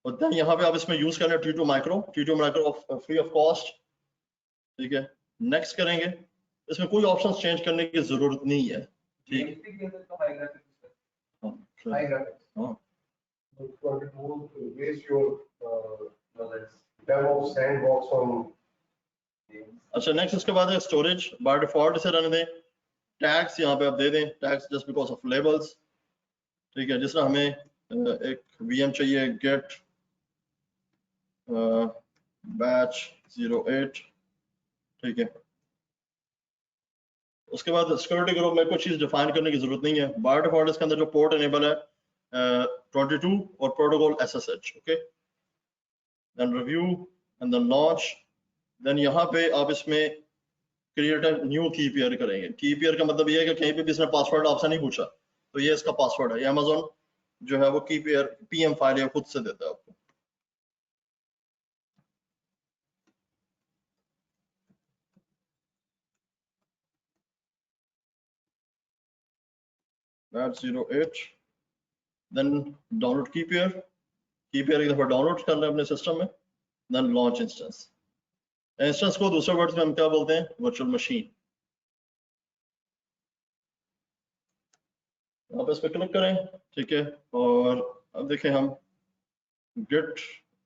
S2: और देन यहाँ पे आप इसमें यूज करें T2 micro free of cost. ठीक है, नेक्स्ट करेंगे। इसमें कोई ऑप्शन चेंज करने की जरूरत नहीं है। ठीक है, हाँ,
S9: Waste your DevOps sandbox on
S2: अच्छा नेक्स्ट उसके बाद है स्टोरेज। बाय डिफॉल्ट इसे रहने दें। टैग्स यहाँ पे आप दे दें, tags just because of labels. ठीक है, जिस तरह हमें एक VM चाहिए गेट बैच 08। ठीक है, उसके बाद सिक्योरिटी ग्रुप में कुछ चीज डिफाइन करने की जरूरत नहीं है। बाय डिफॉल्ट इसके अंदर जो पोर्ट इनेबल है 22 और protocol SSH। Okay, then review and then launch. Then यहाँ पे आप इसमें क्रिएट न्यू की पेयर करेंगे। की पेयर का मतलब ये है कि कहीं पे भी इसने पासवर्ड आपसे नहीं पूछा, तो ये इसका पासवर्ड है। ये अमेज़न जो है वो की पेयर PM फाइल है खुद से देता है आपको। That 08 देन डाउनलोड की पेयर एक दफा डाउनलोड कर लें अपने सिस्टम में, देन लॉन्च इंस्टेंस। इंस्टेंस को दूसरे वर्ड्स में हम क्या बोलते हैं? Virtual machine. आप इस पर क्लिक करें। ठीक है, और अब देखें हम गेट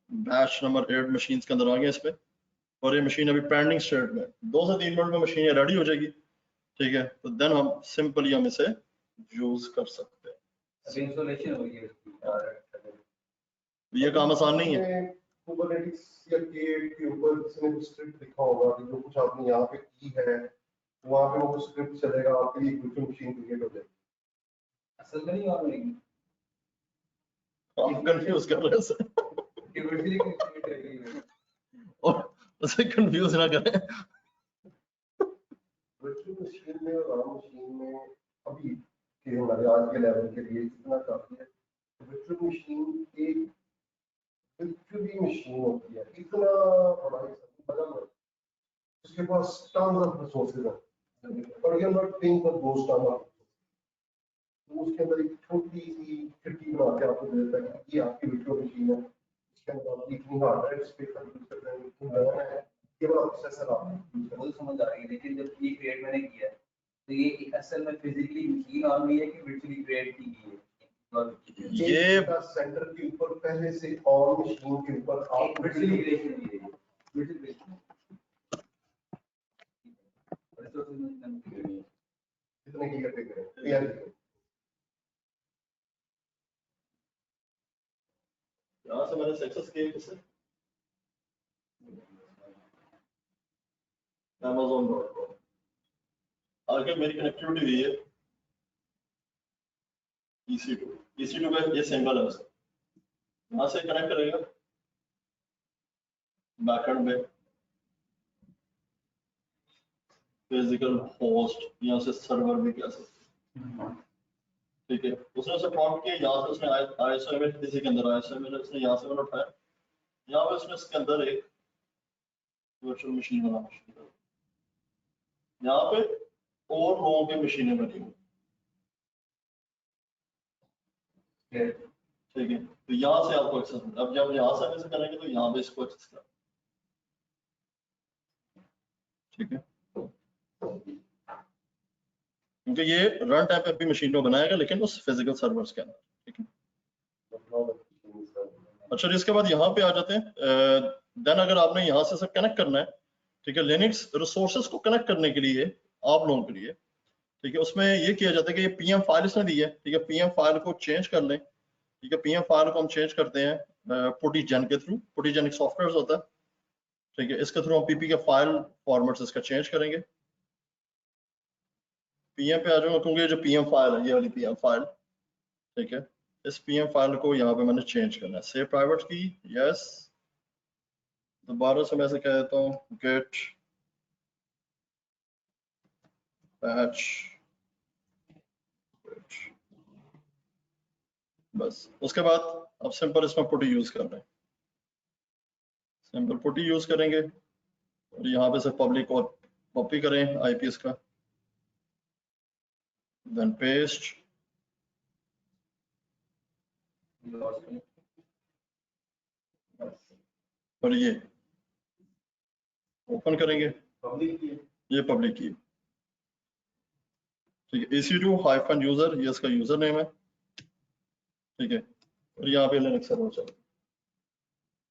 S2: बैच नंबर 8 मशीन के अंदर आ गए इस पे, और ये मशीन अभी पेंडिंग स्टेट में। 2 से 3 मिनट में मशीन ये रेडी हो जाएगी। ठीक है, तो देन हम सिंपली हम इसे यूज कर सकते हैं।
S12: अभी इंस्टॉलेशन हो गई है।
S2: ये काम आसान नहीं है।
S9: Kubernetes या K8 के ऊपर किसी ने कुछ स्क्रिप्ट लिखा होगा कि जो कुछ आपने यहाँ पे की है वहाँ पे वो कुछ स्क्रिप्ट चलेगा, आपके लिए वर्चुअल मशीन क्रिएट हो जाएगी।
S12: असल में नहीं और नहीं
S2: आप कंफ्यूज कर रहे हैं और उसे कंफ्यूज ना करें।
S9: वर्चुअल मशीन में और आम मशीन में अभी के हमारे आज के लेवल के लिए इतना काफी है। वर्चुअल मशीन एक virtually मशीन होती है, इतना बड़ा बदल है, उसके पास tons of resources हैं, but you are not paying for those tons of resources। तो उसके अंदर एक छोटी सी खिड़की बना के आपको दे देता है कि ये आपकी virtual मशीन है, इसके अंदर आप इतनी हार्ड ड्राइव स्पेस का यूज कर रहे हैं, इतनी रैम है, ये बड़ा प्रोसेसर आप
S12: वो तो समझ आ रही है, लेकिन जब ये क्रिएट मैंने किया है तो ये असल में फिजिकली मशीन ऑन हुई है कि वर्चुअली क्रिएट की गई है?
S2: ये
S9: सेंटर के ऊपर पहले से और मशीन के ऊपर आप
S12: वर्चुअली क्रिएशन की है, वर्चुअली
S9: कितने की करते हैं
S2: यहाँ से मैंने सक्सेस किया किसे Amazon.com। आगे मेरी कनेक्टिविटी हुई है EC2 का ये सिंबल है उसका, यहाँ से कनेक्ट करेगा बैकएंड में फिजिकल होस्ट, यहाँ से सर्वर भी कह सकते हैं। ठीक है, उसने उसे प्रॉम्प्ट किया, यहाँ से उसने ISO इमेज किसी के अंदर ISO इमेज उसने यहाँ से मैंने उठाया, यहाँ पे उसने इसके अंदर एक वर्चुअल मशीन बनाना शुरू कर। यहाँ पे और लोगों की मशीनें बनी हुई, ठीक है, तो यहाँ से आपको एक्सेस मिलता है। अब जब यहाँ से एक्सेस करेंगे तो यहाँ पे इसको एक्सेस करें, ठीक है, क्योंकि ये रन टाइम पे भी मशीन को बनाएगा लेकिन उस फिजिकल सर्वर्स के अंदर, ठीक है। अच्छा जी, इसके बाद यहाँ पे आ जाते हैं। देन अगर आपने यहाँ से कनेक्ट करना है, ठीक है, लिनक्स रिसोर्सेज को कनेक्ट करने के लिए आप लोगों के लिए, ठीक है, उसमें ये किया जाता है कि ये पीएम फाइल इसने दी है, ठीक है, पीएम फाइल को चेंज कर लें, ठीक है, पीएम फाइल को हम चेंज करते हैं पुटीजन के थ्रू, पुटीजन एक सॉफ्टवेयर होता है, ठीक है, इसके थ्रू हम पीपी के फाइल फॉर्मेट्स इसका चेंज करेंगे। पीएम पे आ जाऊंगा क्योंकि जो पीएम फाइल है ये वाली पीएम फाइल, ठीक है, इस पीएम फाइल को यहाँ पे मैंने चेंज करना है। सेव प्राइवेट की, यस, दोबारा से मैं ऐसे कह देता हूँ गेट पैच, बस। उसके बाद अब सिंपल इसमें पुटी यूज कर रहे हैं, सिंपल पुटी यूज करेंगे और यहाँ पे से पब्लिक और कॉपी करें आईपीएस का, देन पेस्ट, और ये ओपन करेंगे, ये पब्लिक की, ठीक है, EC2-user ये इसका यूजर नेम है, ठीक है, और यहाँ पे लिनक्स सर्वर चले,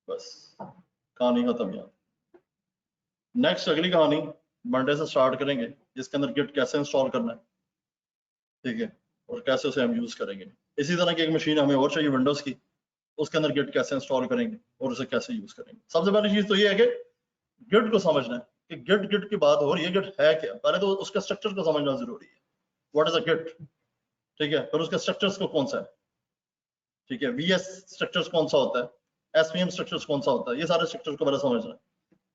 S2: बस कहानी खत्म। यहाँ नेक्स्ट अगली कहानी मंडे से स्टार्ट करेंगे, जिसके अंदर गिट कैसे इंस्टॉल करना है, ठीक है, और कैसे उसे हम यूज करेंगे। इसी तरह की एक मशीन हमें और चाहिए विंडोज की, उसके अंदर गिट कैसे इंस्टॉल करेंगे और उसे कैसे यूज करेंगे। सबसे पहली चीज तो ये है कि गिट को समझना है कि गिट की बात हो रही है, गिट है क्या। पहले तो उसके स्ट्रक्चर को समझना जरूरी है, व्हाट इज अ गिट, ठीक है, फिर उसके स्ट्रक्चर्स को कौन सा है, ठीक है, VS स्ट्रक्चर्स कौन सा होता है, SVM स्ट्रक्चर्स कौन सा होता है, ये सारे स्ट्रक्चर को पहले समझना है,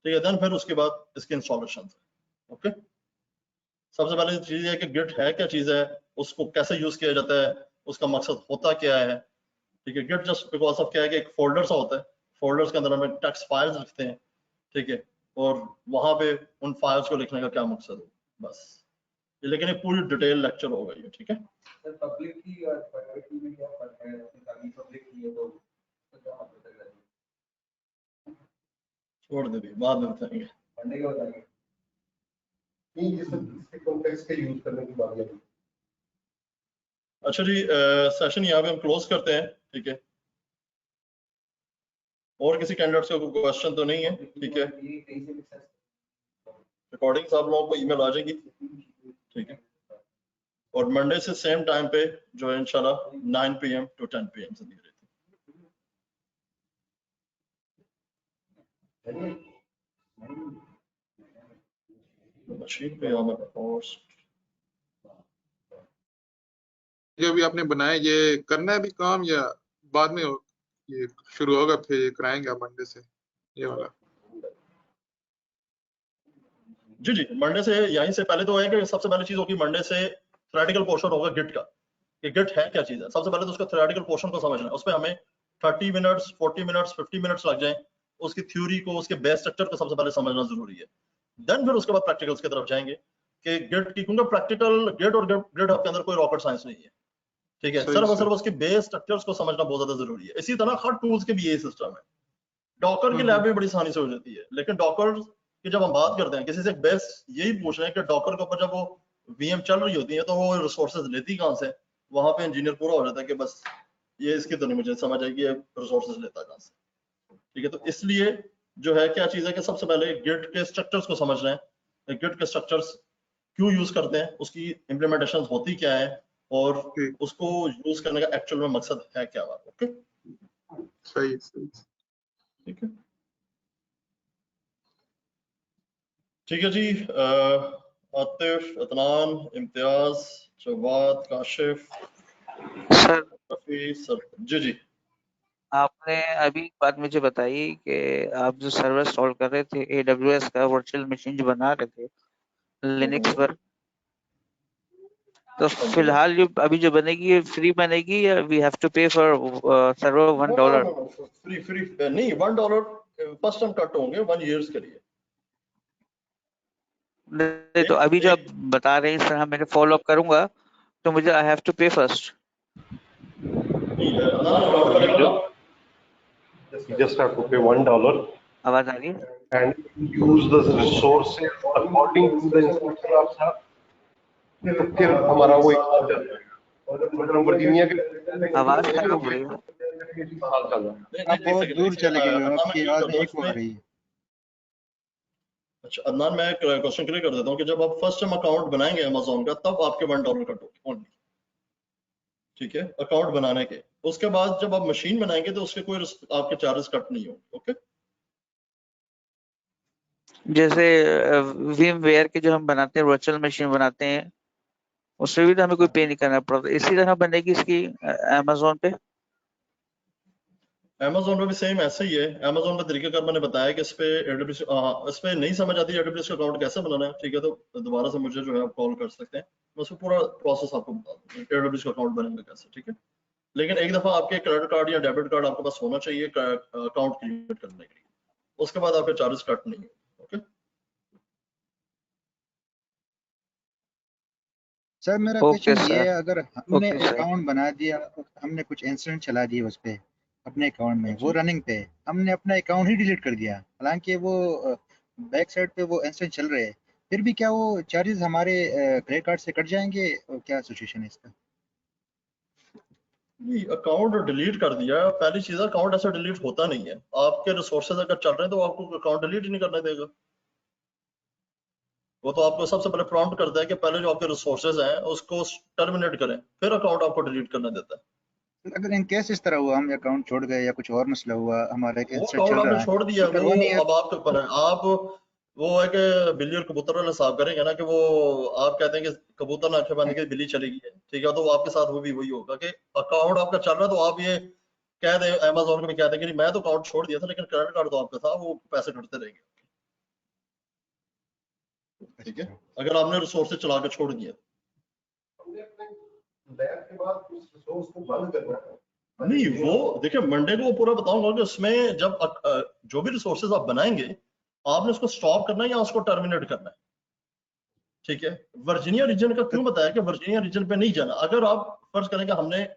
S2: ठीक है, देन फिर उसके बाद इसके इंस्टॉलेशन। ओके, सबसे पहले चीज है कि गिट है क्या चीज है, उसको कैसे यूज किया जाता है, उसका मकसद होता क्या है, ठीक है। गिट जस्ट बिकॉज ऑफ क्या है कि एक फोल्डर सा होता है, फोल्डर्स के अंदर हमें टेक्स्ट फाइल्स लिखते हैं, ठीक है, और वहां पे उन फाइल्स को लिखने का क्या मकसद है, बस। लेकिन ये पूरी डिटेल लेक्चर होगा ये, ठीक है।
S12: सर पब्लिक की और प्राइवेट की में क्या फर्क है? अभी पब्लिक की है तो क्या मतलब है?
S2: छोड़ दे भी, बाद में बताएंगे,
S12: पढ़ने के बताएंगे।
S9: नहीं, ये सब इसके कॉन्टेक्स्ट के यूज करने की बात है।
S2: अच्छा जी, सेशन यहाँ पे हम क्लोज करते हैं, ठीक है। और किसी कैंडिडेट्स का कोई क्वेश्चन तो नहीं है, ठीक है। रिकॉर्डिंग्स आप लोगों को ईमेल आ जाएगी, ठीक है, और मंडे से सेम टाइम पे जो है इंशाल्लाह 9 PM to 10 PM से दी रहती है। मशीन पे यहाँ पे पोस्ट
S3: जो भी आपने बनाया ये करना है अभी काम या बाद में ये शुरू होगा फिर ये कराएंगे आप मंडे से ये वाला?
S2: जी जी, मंडे से यहीं से पहले तो है कि सबसे पहली चीज होगी मंडे से थ्योरेटिकल पोर्शन होगा गिट का, कि गिट है क्या चीज है। सबसे पहले तो उसका थ्योरेटिकल पोर्शन को समझना है, उसमें हमें 30 मिनट्स 40 मिनट्स 50 मिनट्स लग जाए, उसकी थ्योरी को, उसके बेस स्ट्रक्चर को सबसे पहले समझना जरूरी है। देन फिर उसके बाद प्रैक्टिकल्स की तरफ जाएंगे कि गिट की, क्योंकि प्रैक्टिकल गिट और गिट हब के अंदर कोई रॉकेट साइंस नहीं है, ठीक है, सिर्फ और सिर्फ उसके बेस स्ट्रक्चर्स को समझना बहुत ज्यादा जरूरी है। इसी तरह हर टूल्स के भी यही सिस्टम है। डॉकर की लैब में बड़ी आसानी से हो जाती है, लेकिन डॉकर की जब हम बात करते हैं, किसी से बेस यही पूछ रहे हैं कि डॉकर के ऊपर जब वो VM चल रही होती है तो वो रिसोर्सेज लेती कहाँ से, वहां पे इंजीनियर पूरा हो जाता है कि बस ये इसकी तो नहीं मुझे समझ आएगी रिसोर्सेज लेता कहाँ से, ठीक है। तो इसलिए जो है क्या चीज है कि सबसे पहले गिट के स्ट्रक्चर्स को समझना है, गिट के स्ट्रक्चर्स क्यों यूज करते हैं, उसकी इम्प्लीमेंटेशन होती क्या है, और उसको यूज करने का एक्चुअल में मकसद है क्या। ओके,
S3: सही सही,
S2: ठीक है, ठीक है जी। आतिफ, अदनान, इम्तियाज, जवाद, काशिफ,
S11: सर
S2: रफी, सर, जी जी।
S11: आपने अभी बात मुझे बताई कि आप जो सर्वर इंस्टॉल कर रहे थे AWS का वर्चुअल मशीन जो बना रहे थे लिनक्स पर, तो फिलहाल जो अभी जो बनेगी ये फ्री बनेगी या वी हैव टू पे फॉर सर्वर $1?
S2: फ्री फ्री नहीं, $1 फर्स्ट टाइम कट होंगे 1 ईयर्स के लिए।
S11: नहीं, तो अभी जो आप बता रहे हैं इस तरह मैंने फॉलो अप करूंगा तो मुझे आई हैव टू पे first?
S9: You just have to pay $1
S11: आवाज आ रही है?
S9: and use the resources according to the instruction of साहब, तो फिर हमारा वो एक हो जाता है। और अगर हम वर्जीनिया के
S11: आवाज खत्म हो रही है।
S13: आप बहुत दूर चले गए हो, आपकी आवाज एक हो रही है।
S2: अच्छा अदनान, मैं क्वेश्चन क्लियर कर देता हूँ कि जब आप फर्स्ट टाइम अकाउंट बनाएंगे अमेज़न का तब आपके $1 कटोगे ओनली, ठीक है, अकाउंट बनाने के। उसके बाद जब आप मशीन बनाएंगे तो उसके कोई आपके चार्जेस कट नहीं होंगे। ओके,
S11: जैसे विम वेयर के जो हम बनाते हैं, वर्चुअल मशीन बनाते हैं, उसमें भी तो हमें कोई पे नहीं करना पड़ता। इसी तरह बनेगी इसकी अमेज़न पे?
S2: अमेज़न में भी सेम ऐसे ही है। अमेज़न का तरीकाकार मैंने बताया कि इस पे AWS इस पे नहीं समझ आती AWS का अकाउंट कैसे बनाना है, ठीक है, तो दोबारा से मुझे जो है आप कॉल कर सकते हैं, मैं उसको पूरा प्रोसेस आपको बता दूंगा AWS का अकाउंट बनेगा कैसे, ठीक है। लेकिन एक दफा आपके क्रेडिट कार्ड या डेबिट कार्ड आपके पास होना चाहिए अकाउंट क्रिएट करने के लिए, उसके बाद आपके चार्जेस कट नहीं है। ओके
S13: सर मेरा क्वेश्चन ये है, अगर हमने अकाउंट बना दिया, हमने कुछ इंसिडेंट चला दिए उस पे अपने अकाउंट में, वो रनिंग पे, हमने अपना अकाउंट ही डिलीट कर दिया, हालांकि वो बैक साइड पे वो इंसिडेंट चल रहे हैं, फिर भी क्या वो चार्जेस हमारे क्रेडिट कार्ड से कट जाएंगे? क्या सिचुएशन है इसका?
S2: नहीं, अकाउंट डिलीट कर दिया, पहली चीज अकाउंट ऐसा डिलीट होता नहीं है। आपके रिसोर्सेज अगर चल रहे हैं तो आपको अकाउंट डिलीट ही नहीं करने देगा। वो तो आपको सबसे पहले प्रॉम्प्ट करता है कि पहले जो आपके रिसोर्सेज हैं उसको टर्मिनेट करें, फिर अकाउंट आपको डिलीट करना देता है।
S13: अगर इन केस इस तरह हुआ, हम अकाउंट छोड़ गए या कुछ और मसला हुआ, हमारा एक इंसिडेंट
S2: अकाउंट
S13: चल रहा
S2: आपने
S13: है,
S2: छोड़ दिया,
S13: अगर
S2: वो
S13: 1 ईयर
S2: अब आपके ऊपर है। आप वो है कि बिल्ली और कबूतर वाला हिसाब करेंगे ना, कि वो आप कहते हैं कि कबूतर ने आंखें बंद की बिल्ली चली गई है, ठीक है, तो आपके साथ वो भी वही होगा कि अकाउंट आपका चल रहा है तो आप ये कह दें, अमेज़न को भी कहते हैं कि नहीं मैं तो अकाउंट छोड़ दिया था लेकिन क्रेडिट कार्ड तो आपका था, वो पैसे कटते रहेंगे, ठीक है, अगर आपने रिसोर्सेज चला के छोड़ दिया।
S9: के बाद उस रिसोर्स को बंद करना है।
S2: नहीं, वो देखिए मंडे को वो पूरा बताऊंगा कि उसमें जब जो भी रिसोर्सेज आप बनाएंगे आपने उसको स्टॉप करना है या उसको टर्मिनेट करना है, ठीक है। वर्जीनिया रीजन का क्यों बताया कि वर्जीनिया रीजन पे नहीं जाना। अगर आप फर्ज करें कि हमने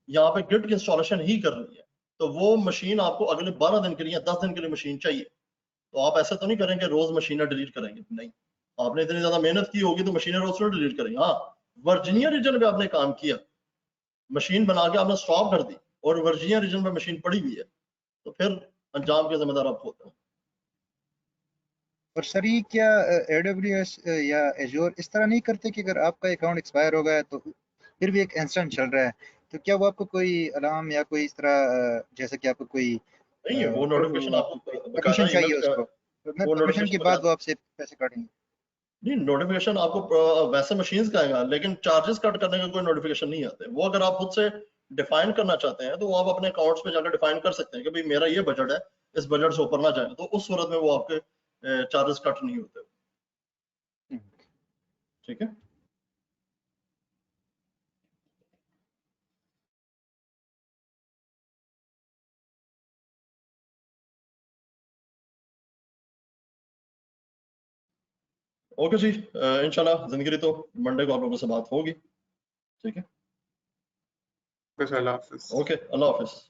S2: यहाँ पे गिट की इंस्टॉलेशन ही करनी है तो वो मशीन आपको अगले 12 दिन के लिए या 10 दिन के लिए मशीन चाहिए, तो आप ऐसा तो नहीं करेंगे रोज मशीनें डिलीट करेंगे, नहीं, आपने इतनी ज्यादा मेहनत की होगी तो मशीनें रोज थोड़ी डिलीट करेंगे। हाँ, वर्जीनिया रीजन पे आपने काम किया, मशीन बना के आपने स्टॉप कर दी और वर्जीनिया रीजन पे मशीन पड़ी हुई है, तो फिर अंजाम के जिम्मेदार आप होते हैं।
S13: और सर ये क्या AWS या एजोर इस तरह नहीं करते कि अगर आपका अकाउंट एक्सपायर हो गया तो फिर भी एक इंस्टेंट चल रहा है, तो क्या वो आपको कोई अलार्म या कोई इस तरह जैसे कि आपको कोई
S2: नहीं है, वो नोटिफिकेशन आपको
S13: परमिशन चाहिए उसको, तो परमिशन के बाद वो आपसे पैसे काटेंगे?
S2: नहीं, नोटिफिकेशन आपको वैसे मशीन्स का आएगा लेकिन चार्जेस कट करने का कोई नोटिफिकेशन नहीं आते। वो अगर आप खुद से डिफाइन करना चाहते हैं तो वो आप अपने अकाउंट्स पे जाकर डिफाइन कर सकते हैं कि भाई मेरा ये बजट है, इस बजट से ऊपर ना जाए, तो उस सूरत में वो आपके चार्जेस कट नहीं होते, ठीक है। ओके जी, इंशाल्लाह जिंदगी तो मंडे को आप लोगों से बात होगी, ठीक है।
S3: अल्लाह हाफिज।
S2: ओके, अल्लाह हाफिज।